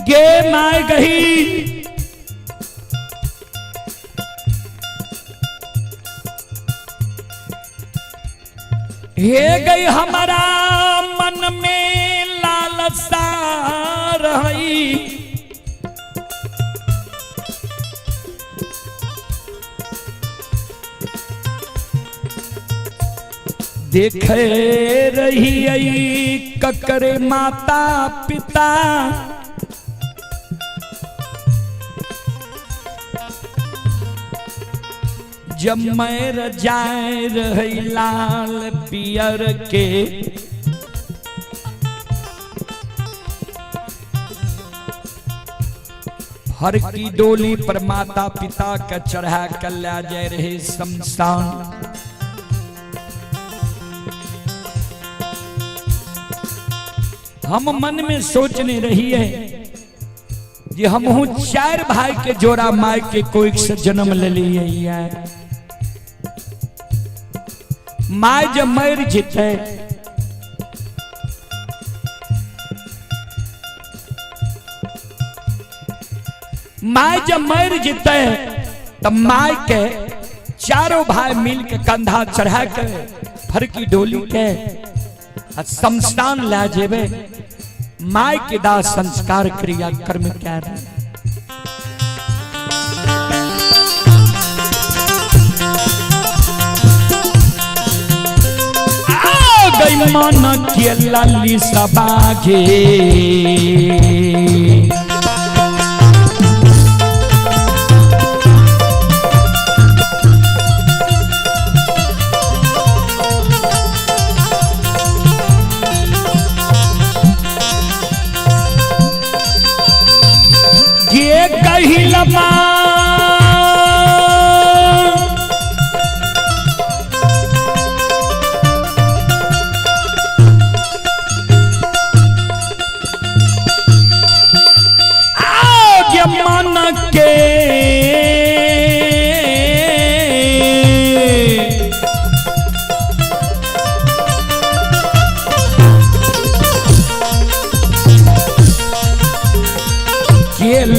गे माय गही हे गई हमारा मन में लालसा रही, देखे रही ककरे माता पिता, जब मैं रजाए रही लाल पियर के, हर की डोली पर माता पिता का चढ़ा कर ला जाए रहे शमशान। हम मन में सोचने रही है ये हमहू 4 भाई के जोड़ा माई के कोई से जन्म ले लिए। माई जब मर जीते माई जब मर जीते तब माई के चारों भाई मिल के कंधा चढ़ा के फरकी डोली के शमशान ला जेबे माई के दास संस्कार क्रिया कर्म क्या रहे। गई मन के लाली सबागे कहिलमा आगे मन के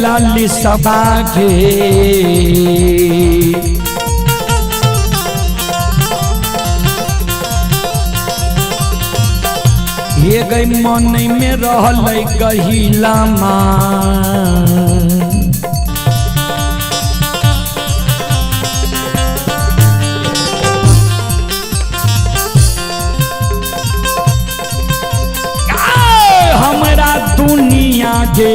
लाली सबागे ये गई मन में रहल गहिला हमरा दुनिया के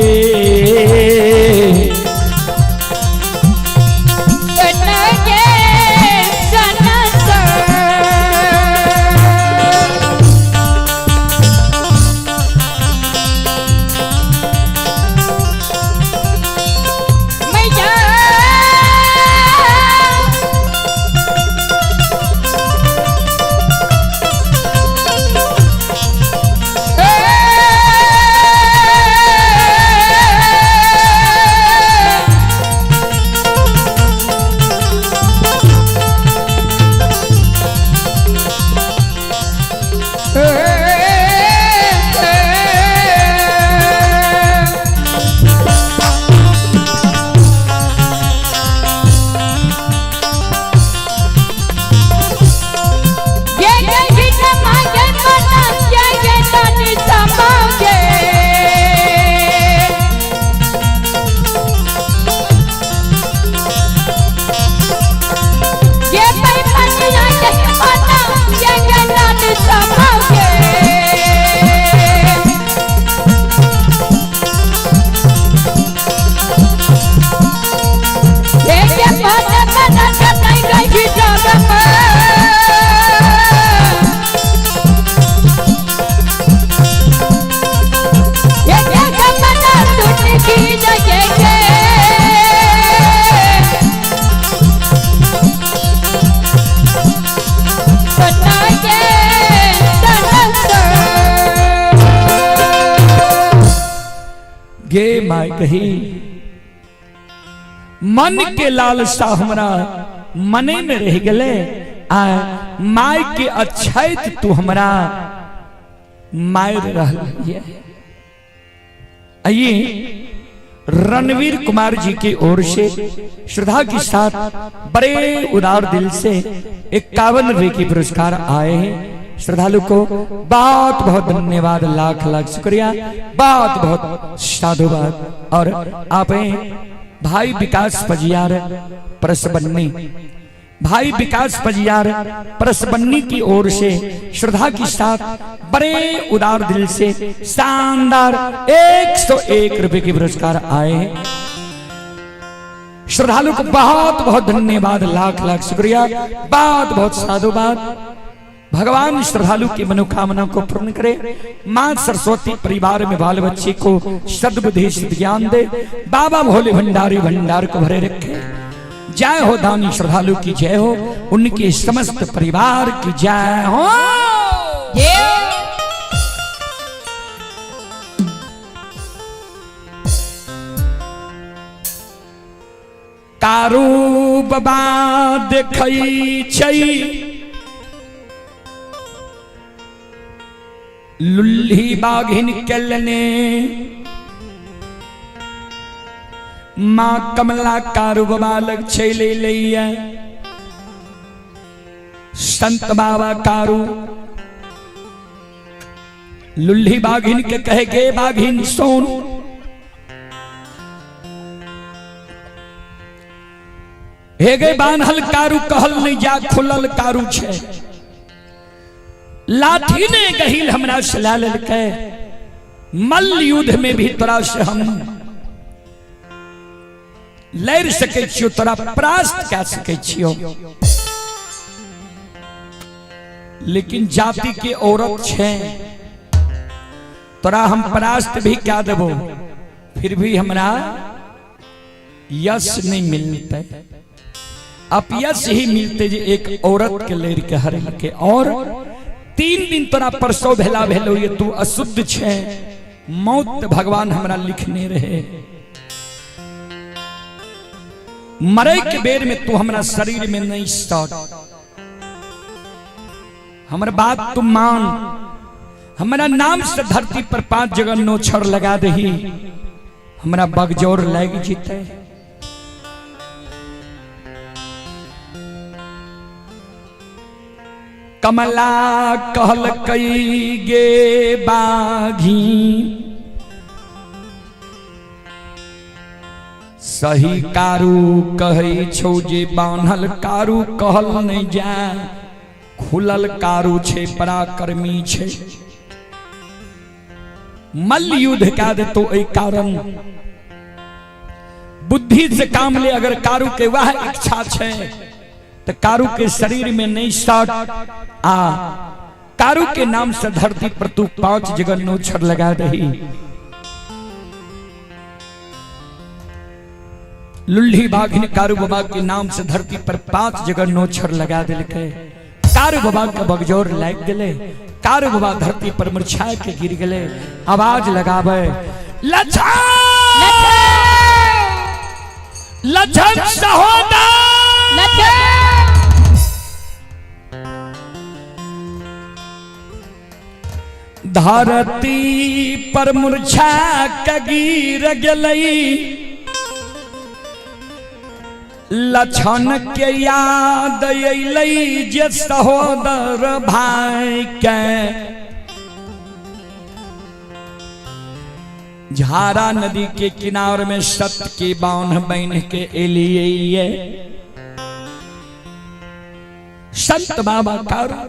गे माई कही मन के लालसा हमरा मने में रह गले आ माई के अच्छाई तू हमरा मायर रही। आइए रणवीर कुमार जी की ओर से श्रद्धा के साथ बड़े उदार दिल से 51 रुपए की पुरस्कार आए हैं। श्रद्धालु को बहुत बहुत धन्यवाद, लाख लाख शुक्रिया, बहुत बहुत साधुवाद। और आप भाई विकास पजियार परसबन्नी, भाई विकास पजियार परसबन्नी की ओर से श्रद्धा के साथ बड़े उदार दिल से शानदार 101 रुपए के पुरस्कार आए हैं। श्रद्धालु को बहुत बहुत धन्यवाद, लाख लाख शुक्रिया, बहुत बहुत साधुवाद। भगवान श्रद्धालु की मनोकामना को पूर्ण करे। मां सरस्वती परिवार में बाल बच्चे को सद्बुद्धि ज्ञान दे। बाबा भोले भंडारी भंडार को भरे रखे। जय हो दानी श्रद्धालु की जय हो, उनके समस्त परिवार की जय हो। कारू बाबा देखै छै लुल्ही बाघिन केलने माँ कमला कारू बाबा लग चले लैया संत बाबा कारू लुल्ही बाघिन के कहे गे बाघिन सोन हे गे बान्हल कारू कहल नहीं जा खुलल कारू छे लाठी ने गहिल हमरा से ला लेलकै मल्ल युद्ध में भी तोरा से हम लड़ सके छियो तोरा परास्त कह सके छियो लेकिन जाति के औरत छे तोरा हम परास्त भी क्या देबो फिर भी हमरा यश नहीं मिलते अपयश ही मिलते जे एक औरत के लड़ के हर के और 3 दिन तोरा परसों भेला भेलो ये तू अशुद्ध छे मौत भगवान हमरा लिखने रहे मरे के बेर में तू हमरा शरीर में नहीं सट हमर बात तू मान हमरा नाम से धरती पर 5 जगह नोछर लगा दही हमरा बगजोर लग जीते कमला कहल कई गे बाघी सही कारू कहे छौ जे बान्हल कारू कहल नहीं जा खुलल कारू छे पराक्रमी छे मल्ल युद्ध का दे तो ए कारण बुद्धि से काम ले अगर कारू के वह इच्छा छे तो कारू के शरीर में नहीं सट आ कारू के नाम से धरती पर तू 5 जगह नोछर लगा दही लुल्ही बाघिन कारू बाबा के नाम से धरती पर 5 जगह नोछर लगा दिलके कारू बाबा के बगजोर लाग गेले कारू बाबा धरती पर मूर्छा के गिर गेले आवाज लगावे लछन लछन सहोदर धरती पर मूर्छा के गिर गेलई लछन के याद अइलई जे सहोदर भाई के झारा नदी के किनार में सत्य के बांध बन के एलिए संत बाबा कारू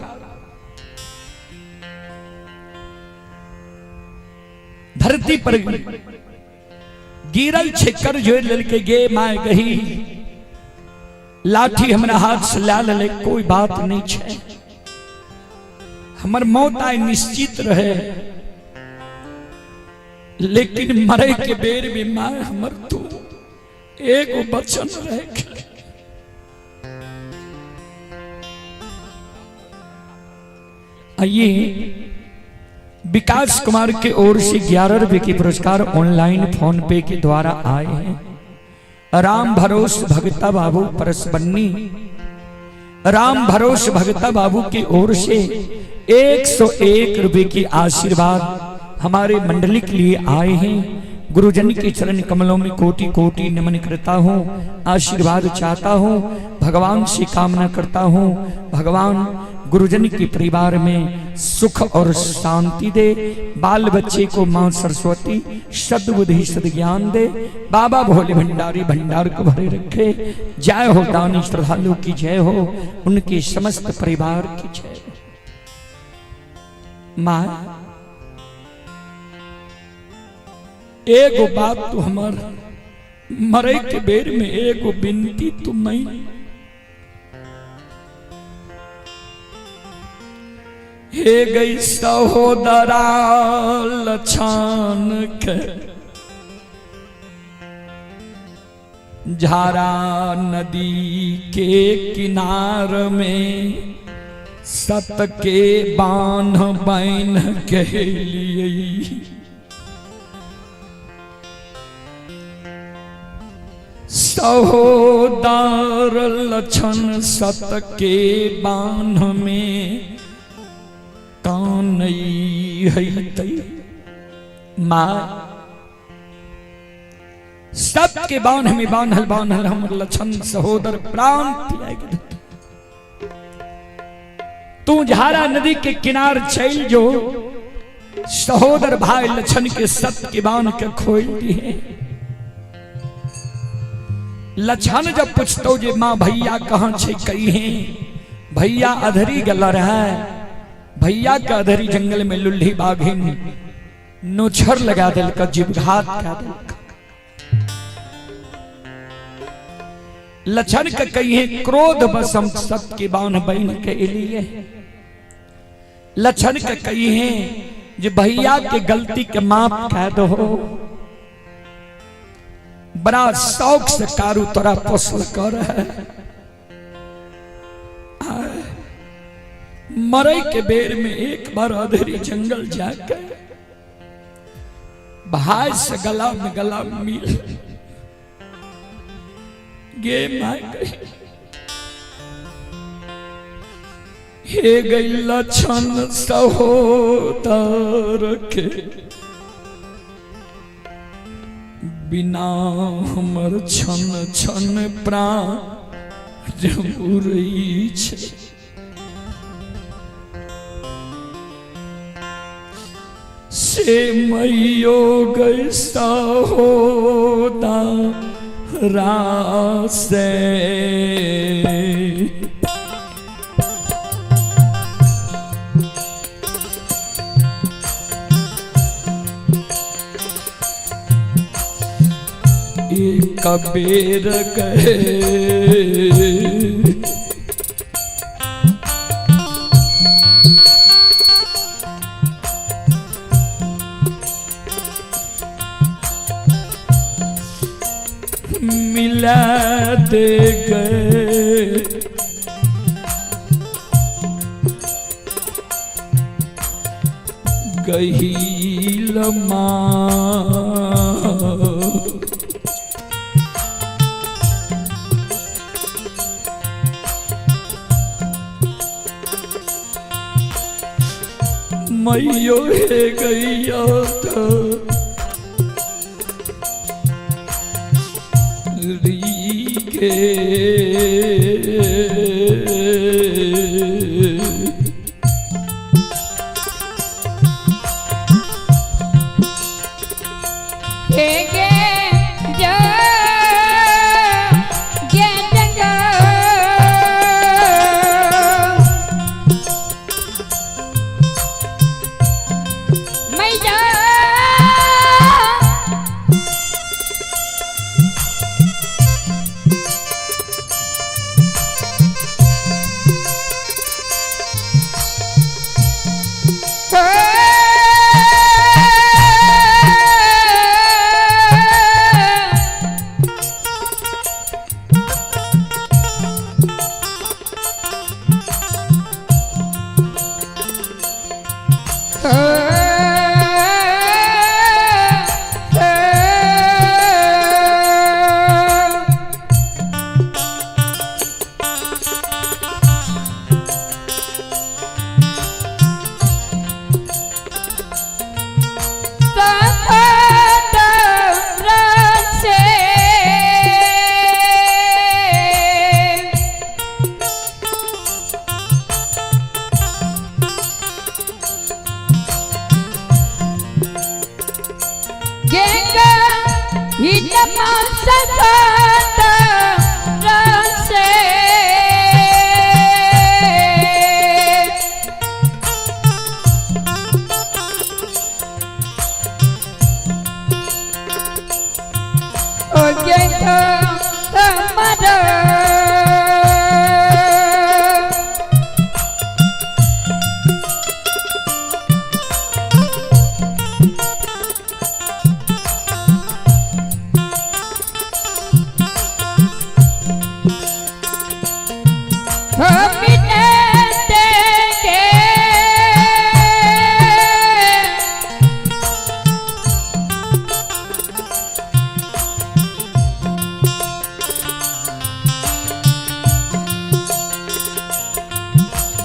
धरती पर गिरल छे कर जोड़ ललके गे माय गही लाठी हमरा हाथ से ला ले कोई बात नहीं छे हमर मौत आय निश्चित रहे लेकिन मरे के बेर में माय हमर तू एगो वचन रह आइए विकास कुमार के ओर से 11 रुपए के पुरस्कार ऑनलाइन फोन पे के द्वारा आए हैं राम भरोस भगता बाबू परसबन्नी राम भरोस भगता बाबू की ओर से 101 रुपए की आशीर्वाद हमारे मंडली के लिए आए हैं गुरुजन के चरण कमलों में कोटि कोटि नमन करता हूँ आशीर्वाद चाहता हूँ भगवान से कामना करता हूँ भगवान गुरुजन के परिवार में सुख और शांति दे बाल बच्चे को मां सरस्वती सद्बुद्धि सद्ज्ञान दे बाबा भोले भंडारी भंडार को भरे रखे जय हो दानी श्रद्धालु की जय हो उनके समस्त परिवार की जय मां एगो बात तू हमार मरे के बेर में एगो बिनती तू नहीं हे गई सहोदरा लछन के झारा नदी के किनार में सत के बांध बन के लिए सहोदरा सहोदर लछन सत के बांध में कानई है तई। माँ सबके बांध में बांधल बांधल हम लछन सहोदर प्राण त्याग। तू झारा नदी के किनार चल जो सहोदर भाई लछन के सत के बांध के खोल दिए। लछन जब पूछतो जे माँ भैया कहाँ छे कही है भैया अधरी गला रहा है। भैया का अधरी जंगल में लुल्ही बाघिन नोछर लगा दिल का जीवघात का दिल का। लछन का कही है क्रोध बसम सत के बांध बन के लिए। लछन का कही है जे भैया के गलती के माफ कह दो। बड़ा शौक से कारू तोरा पोसल कर मरे के बेर में एक बार अधेरी जंगल जाकर भाई से गला में गला मिल गे मां हे गई लछन सहोदर के बिना हमर छन छन प्राण जमुरई छे। से मैयो गई सहोदरा से एक बेर गए मिला दे गए गहील माँ मैयो हे गैया रीगे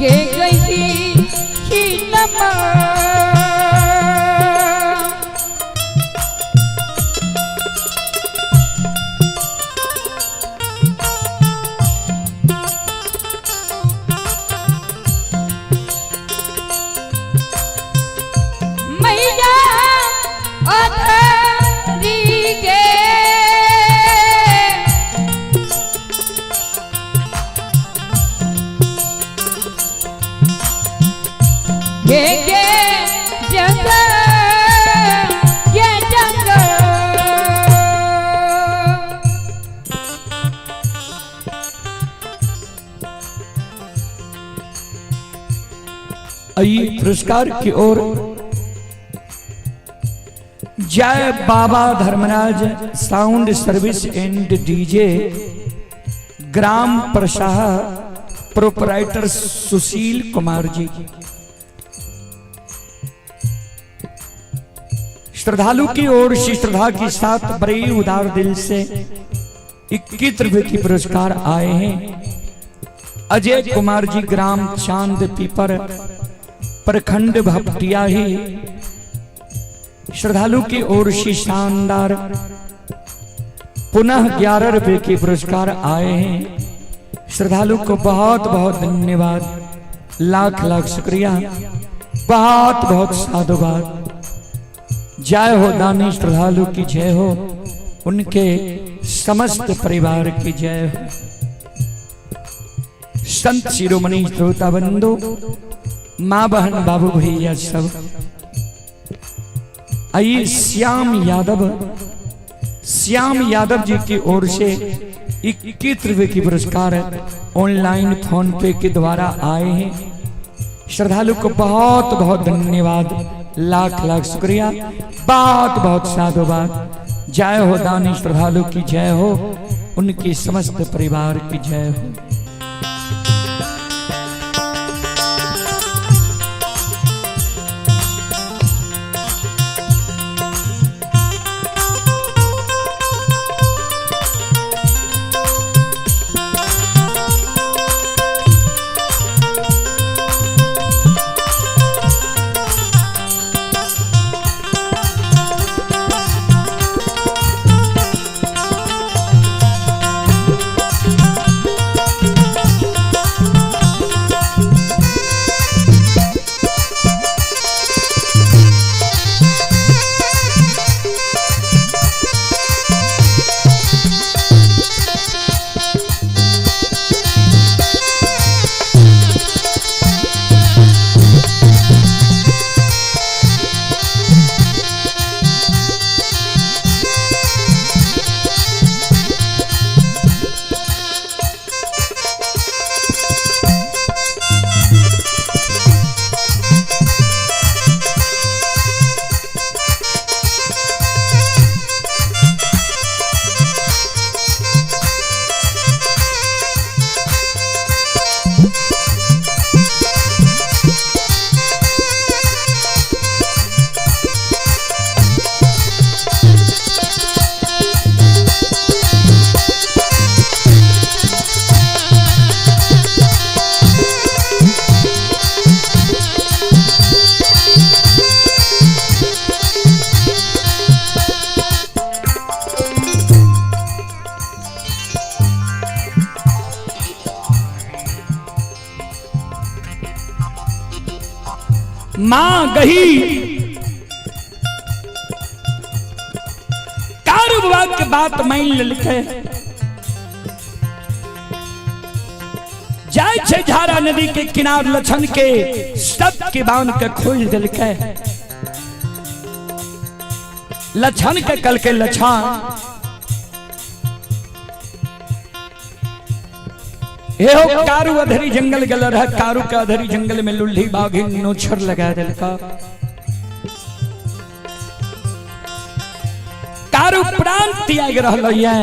गे गई ही नमा मैया अधरी गे गे गे जंग ये जंग आइए पुरस्कार की ओर। Jai Baba Dharmraj sound service and DJ, ग्राम प्रशाह, प्रोपराइटर सुशील कुमार जी। श्रद्धालु की ओर से श्रद्धा के साथ बड़े उदार दिल से 21 रुपए की पुरस्कार आए हैं। अजय कुमार जी, ग्राम चांद पीपर, प्रखंड भपटिया ही। श्रद्धालु की ओर से शानदार पुनः 11 रुपए के पुरस्कार आए हैं। श्रद्धालु को बहुत बहुत धन्यवाद, लाख लाख शुक्रिया, बहुत बहुत साधुवाद। जय हो दानी श्रद्धालु की जय हो, उनके समस्त परिवार की जय हो। संत शिरोमणि श्रोता बंधु, माँ बहन बाबू भैया सब। आइए श्याम यादव जी की ओर से 21 रुपए की पुरस्कार ऑनलाइन फोन पे के द्वारा आए हैं। श्रद्धालु को बहुत बहुत धन्यवाद, लाख लाख शुक्रिया, बहुत बहुत साधुवाद। जय हो दानी श्रद्धालु की जय हो, उनके समस्त परिवार की जय हो। मां गही कारुबा के बात मान लिखे जाय छे झारा नदी के किनार लछन के सब के बांध के खोल दिल के लछन के कल के लछान हे हो कारू अधरी जंगल गल रहा कारू के अधरी जंगल में लुल्ही बाघी नोछर लगा दिल का कारू प्राण त्याग रहल है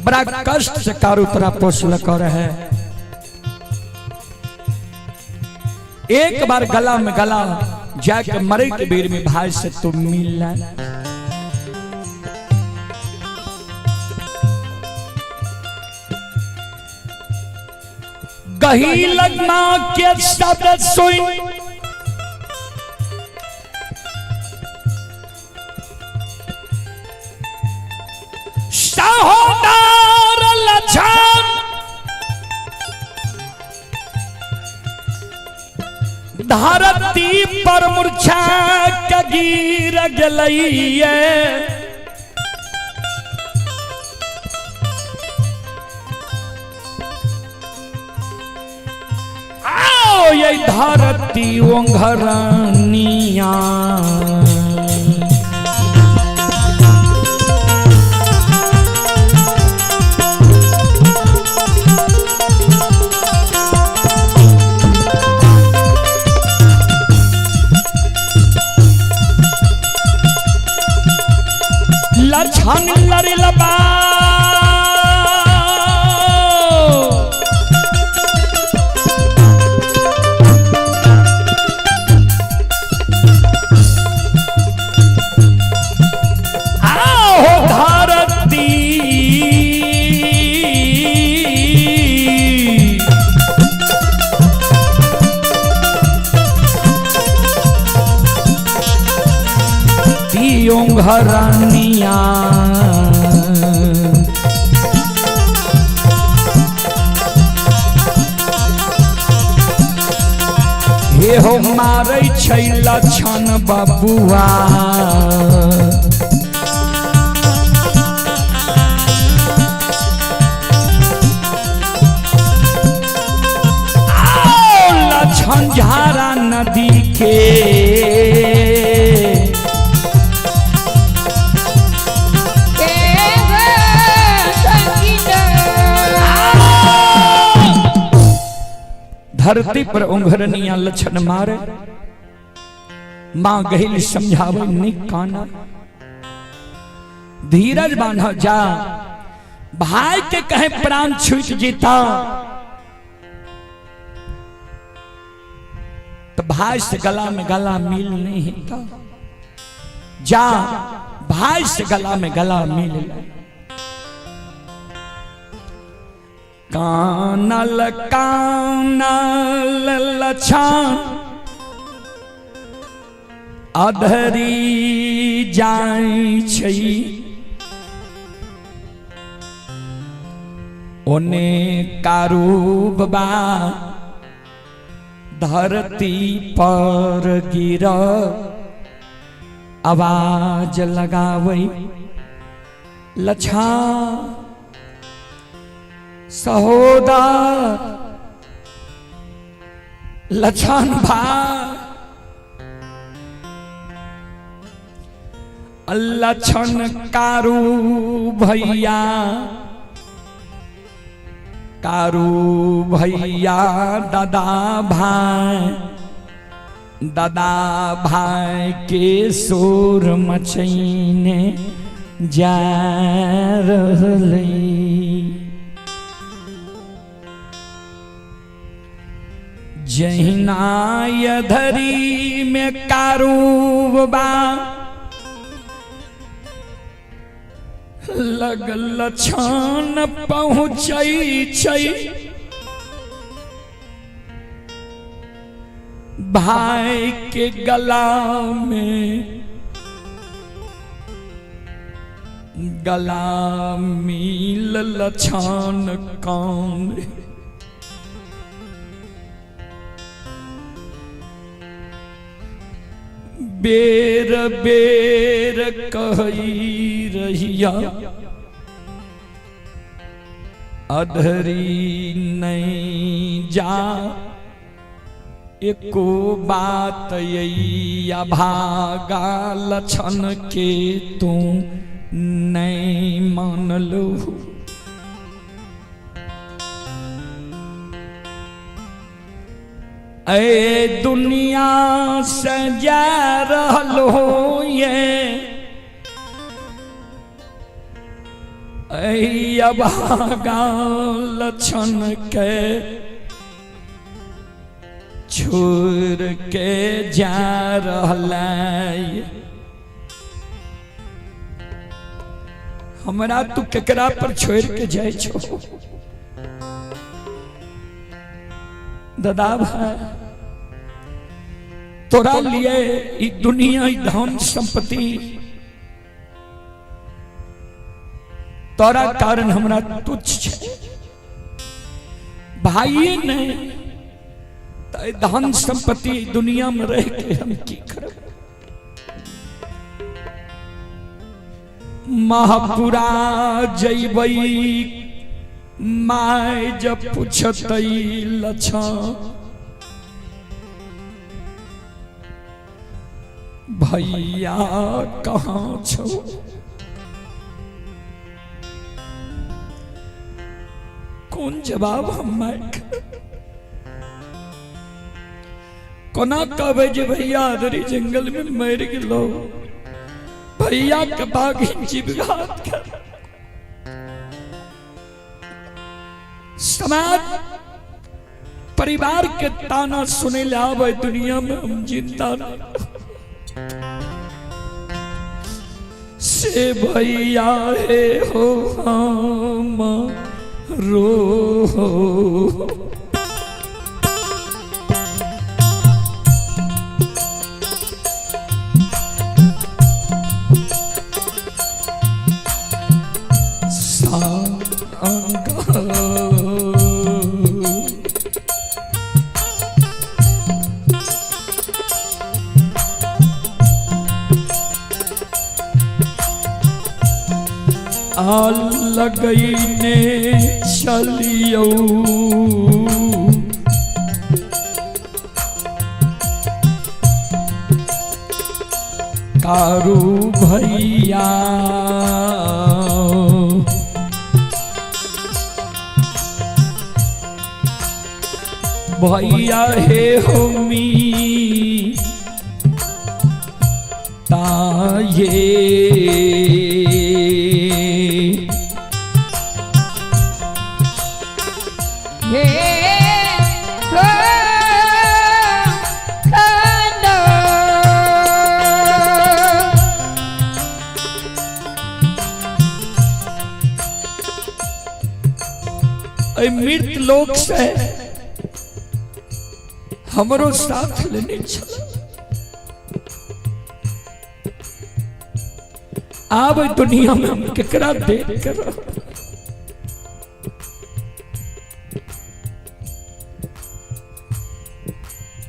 बड़ा कष्ट से कारू तरा पोसल कर है एक बार गला में गला जाके मरे के बेर में भाई से तुम मिलना गही लगना के शब्द सुन सहोदर लछन धरती पर मूर्छा के गिर गलैये आओ ये धरती ओंघरनिया लछन लरिलबा आओ धरती ओंघरनिया हे हो मारै छै लछन बबुआ लछन झारा नदी के धरती पर ओंघरनिया लछन मारे मां गहिल समझावे निकाना धीरज बांधा जा भाई के कहे प्राण छूट जीता तो भाई से गला में गला मिल नहीं था जा भाई से गला में गला मिल कानल कानल लछन अधरी जाई छै ओने कारूबा धरती पर गिर आवाज लगावे लछन सहोदर लछन भाई लछन कारू भैया दादा भाई के शोर मचैने जा रहलै जहिना यधरी में कारूबा लगल लछन पहुँचै छै भाई के गला में गला मिल लछन कान बेर बेर कही रहिया अधरी नहीं जा एको बात यही भागा लछन के तू नहीं मान लो ए दुनिया से जा रहलो ये भागा लछन के छोड़ के जा रहला हमरा तू केकरा पर छोड़ के जाय छो दादा भाई तोरा लिए ई दुनिया ई धन संपत्ति तोरा कारण हमरा तुच्छ है भाई ने धन संपत्ति दुनिया में रह के हम की करब महापुरा जैबई माय जब पूछतई लछन भैया कहाँ छो कौन जवाब हम कोना कहबे जे भैया अदरी जंगल में मर गेलो भैया के बागी जीवघात कर समाज परिवार के ताना सुने ले आवे दुनिया में हम जिंदा से भैया है हो हम रो लगने चलियो कारू भैया भैया हे होमी ताये मृत लोक से हमरो साथ लेने चला आब दुनिया में हम केकरा देख कर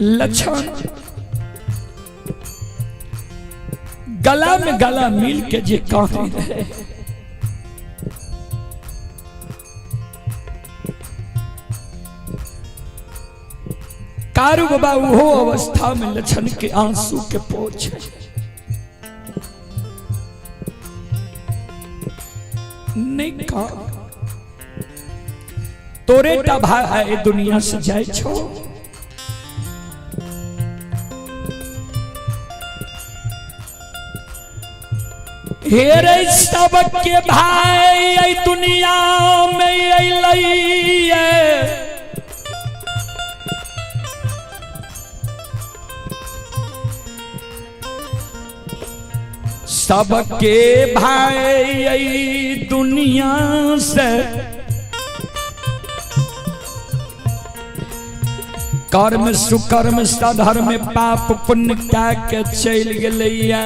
लक्षण गला में गला मिल के जे कहे रहे कारू बाबा वो अवस्था में लक्षण के आंसू के पोछ नहीं कहा तोरे टा भाई दुनिया से जाए छो हेरे सबके भाई दुनिया में अइलैये सबके भाई दुनिया से कर्म सुकर्म सधर्म पाप पुण्य क्या के चल गलैया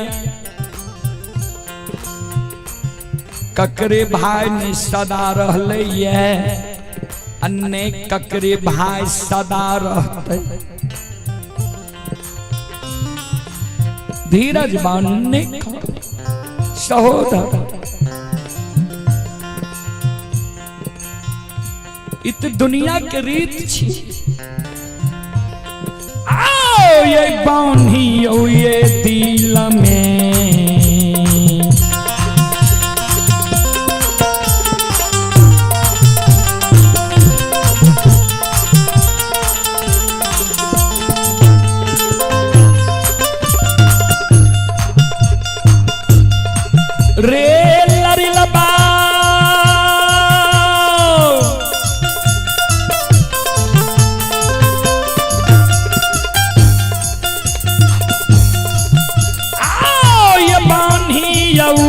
ककरे भाई ने सदा रहलैया अन्य ककरे भाई सदा रहते धीरज मानने सहोदर इत दुनिया के रीत छी आओ ये बानी ये दिल में रे लरी लबा आओ ये बानी यऊ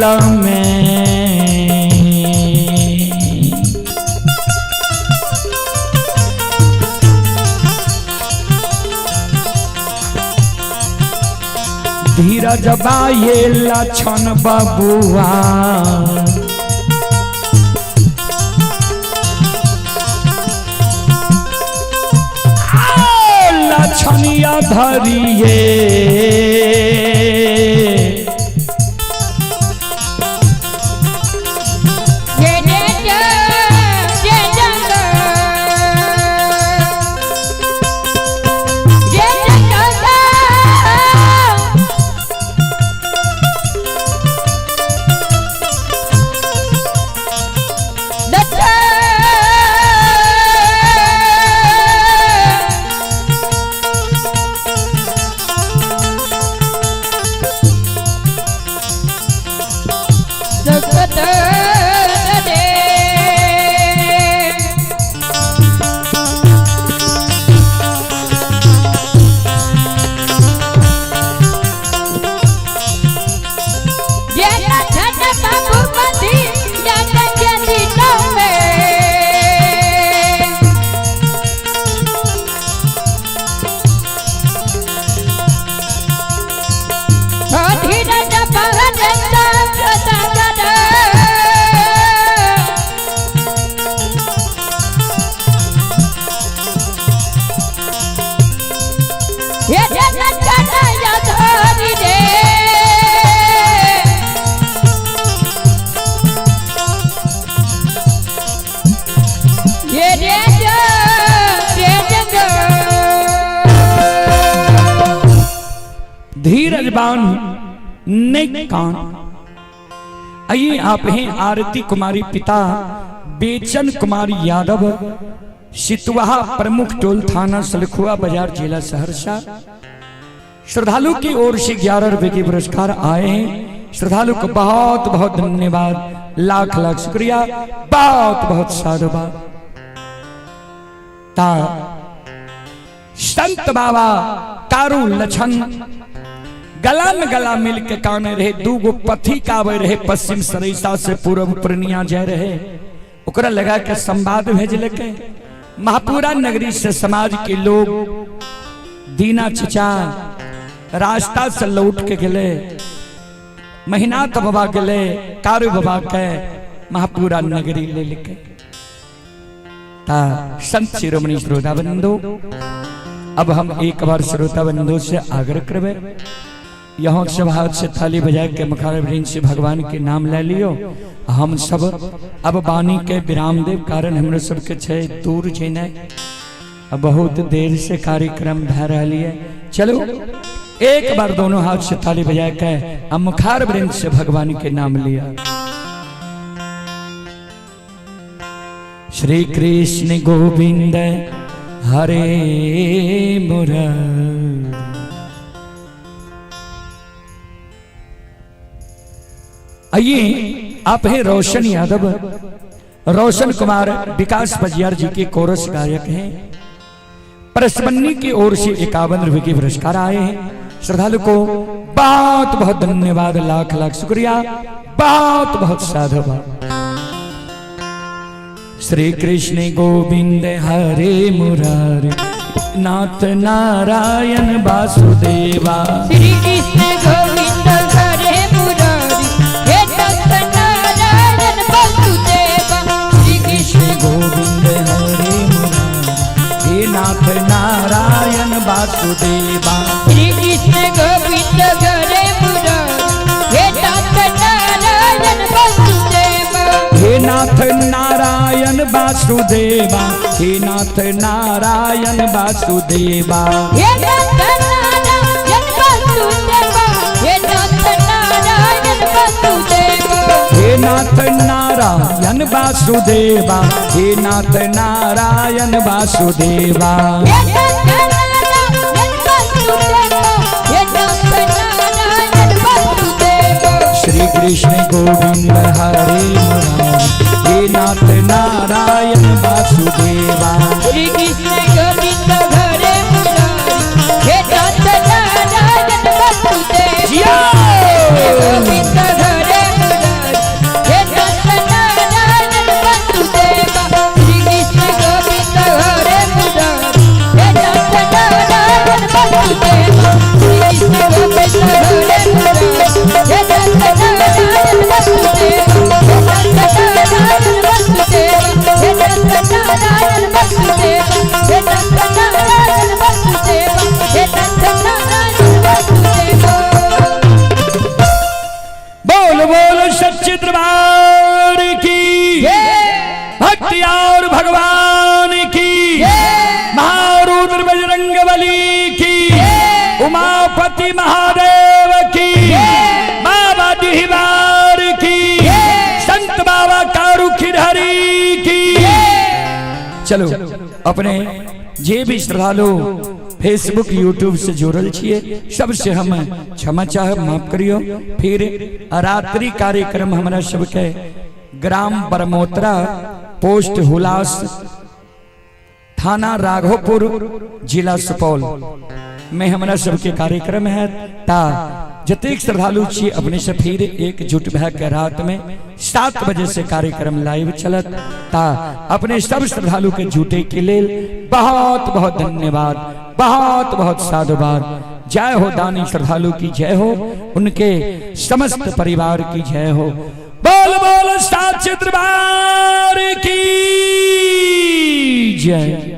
दिल में धीरज बाये लछन बबुआ लछनिया धरिए धीरजबान ने कान। आइए आप हैं आरती कुमारी पिता बेचन कुमार यादव, सितवाहा प्रमुख टोल थाना सलखुआ बाजार जिला सहरसा। श्रद्धालु की ओर से 11 रुपए के पुरस्कार आए हैं। श्रद्धालु को बहुत बहुत धन्यवाद, लाख लाख शुक्रिया, बहुत बहुत साधुवाद। संत बाबा तारू लछन गला में गला मिल के काने रहे, दूगो पथी कावे रहे, पश्चिम सरिसा से पूर्व पूर्णिया जा रहे। ओकरा लगा के संवाद भेजल के महापुरा नगरी से समाज के लोग दीना चचा रास्ता से लौट के गले, महीनाथ बाबा गले, कारू बाबा के महापुरा नगरी ले लेके संत शिरोमणि श्रोता बंधु। अब हम एक बार श्रोता बंधु से आग्रह करबे, यहाँ सब हाथ से थाली बजा के मुखारबिन से भगवान के नाम ले लियो। हम सब अब बानी के विराम देव, कारण हमरे सबके छे दूर जेने, अब बहुत देर से कार्यक्रम भा रही है। चलो एक बार दोनों हाथ से थाली बजा के हम मुखारबिन से भगवान के नाम लिया। श्री कृष्ण गोविंद हरे मुरारी। आइए आप हैं रोशन यादव, रोशन कुमार विकास बजियार जी के कोरस गायक हैं। परसबन्नी की ओर से 51 रुपए के पुरस्कार आए हैं। श्रद्धालु को बहुत बहुत धन्यवाद, लाख लाख शुक्रिया, बहुत बहुत साधुवाद। श्री कृष्ण गोविंद हरे मुरारी, नाथ नारायण वासुदेवा। श्री कृष्ण गोविंद हरे मुरारी, हे नाथ नारायण वासुदेवा। श्री कृष्ण गोविंद हरे मुरारी, हे नाथ नारायण वासुदेवा। श्री कृष्ण गोविंद हरे मुरारी, हे नाथ नारायण वासुदेवा। हे नाथ नारायण वासुदेवा, हे नाथ नारायण वासुदेवा। हे नाथ नारायण वासुदेवा, हे नाथ नारायण वासुदेवा। हे नाथ नारायण वासुदेवा, हे नाथ नारायण वासुदेवा। हे नाथ नारायण वासुदेवा, हे नाथ नारायण वासुदेवा। श्री कृष्ण गोविंद हरे मुरारी, हे नाथ नारायण वासुदेवा। श्री कृष्ण गोविंद हरे मुरारी, हे नाथ नारायण वासुदेवा। जिया गोविंद हरे गिरहरी की। चलो अपने जे भी श्रद्धालु फेसबुक यूट्यूब से जुड़ल छिए सबसे हम क्षमा चाह माफ करियो। फिर रात्रि कार्यक्रम हमारा सबके ग्राम बरमोत्रा पोस्ट हुलास थाना राघोपुर जिला सुपौल में हमारा सबके कार्यक्रम है। ता जतेक श्रद्धालु छी अपने से फिर एकजुट भै के रात में 7 बजे से कार्यक्रम लाइव चलत। ता अपने सब श्रद्धालु के जुटे के लेल बहुत बहुत धन्यवाद, बहुत बहुत साधुवाद। जय हो दानी श्रद्धालु की जय हो, उनके समस्त परिवार की जय हो। बोल बोल सात दरबार की जय।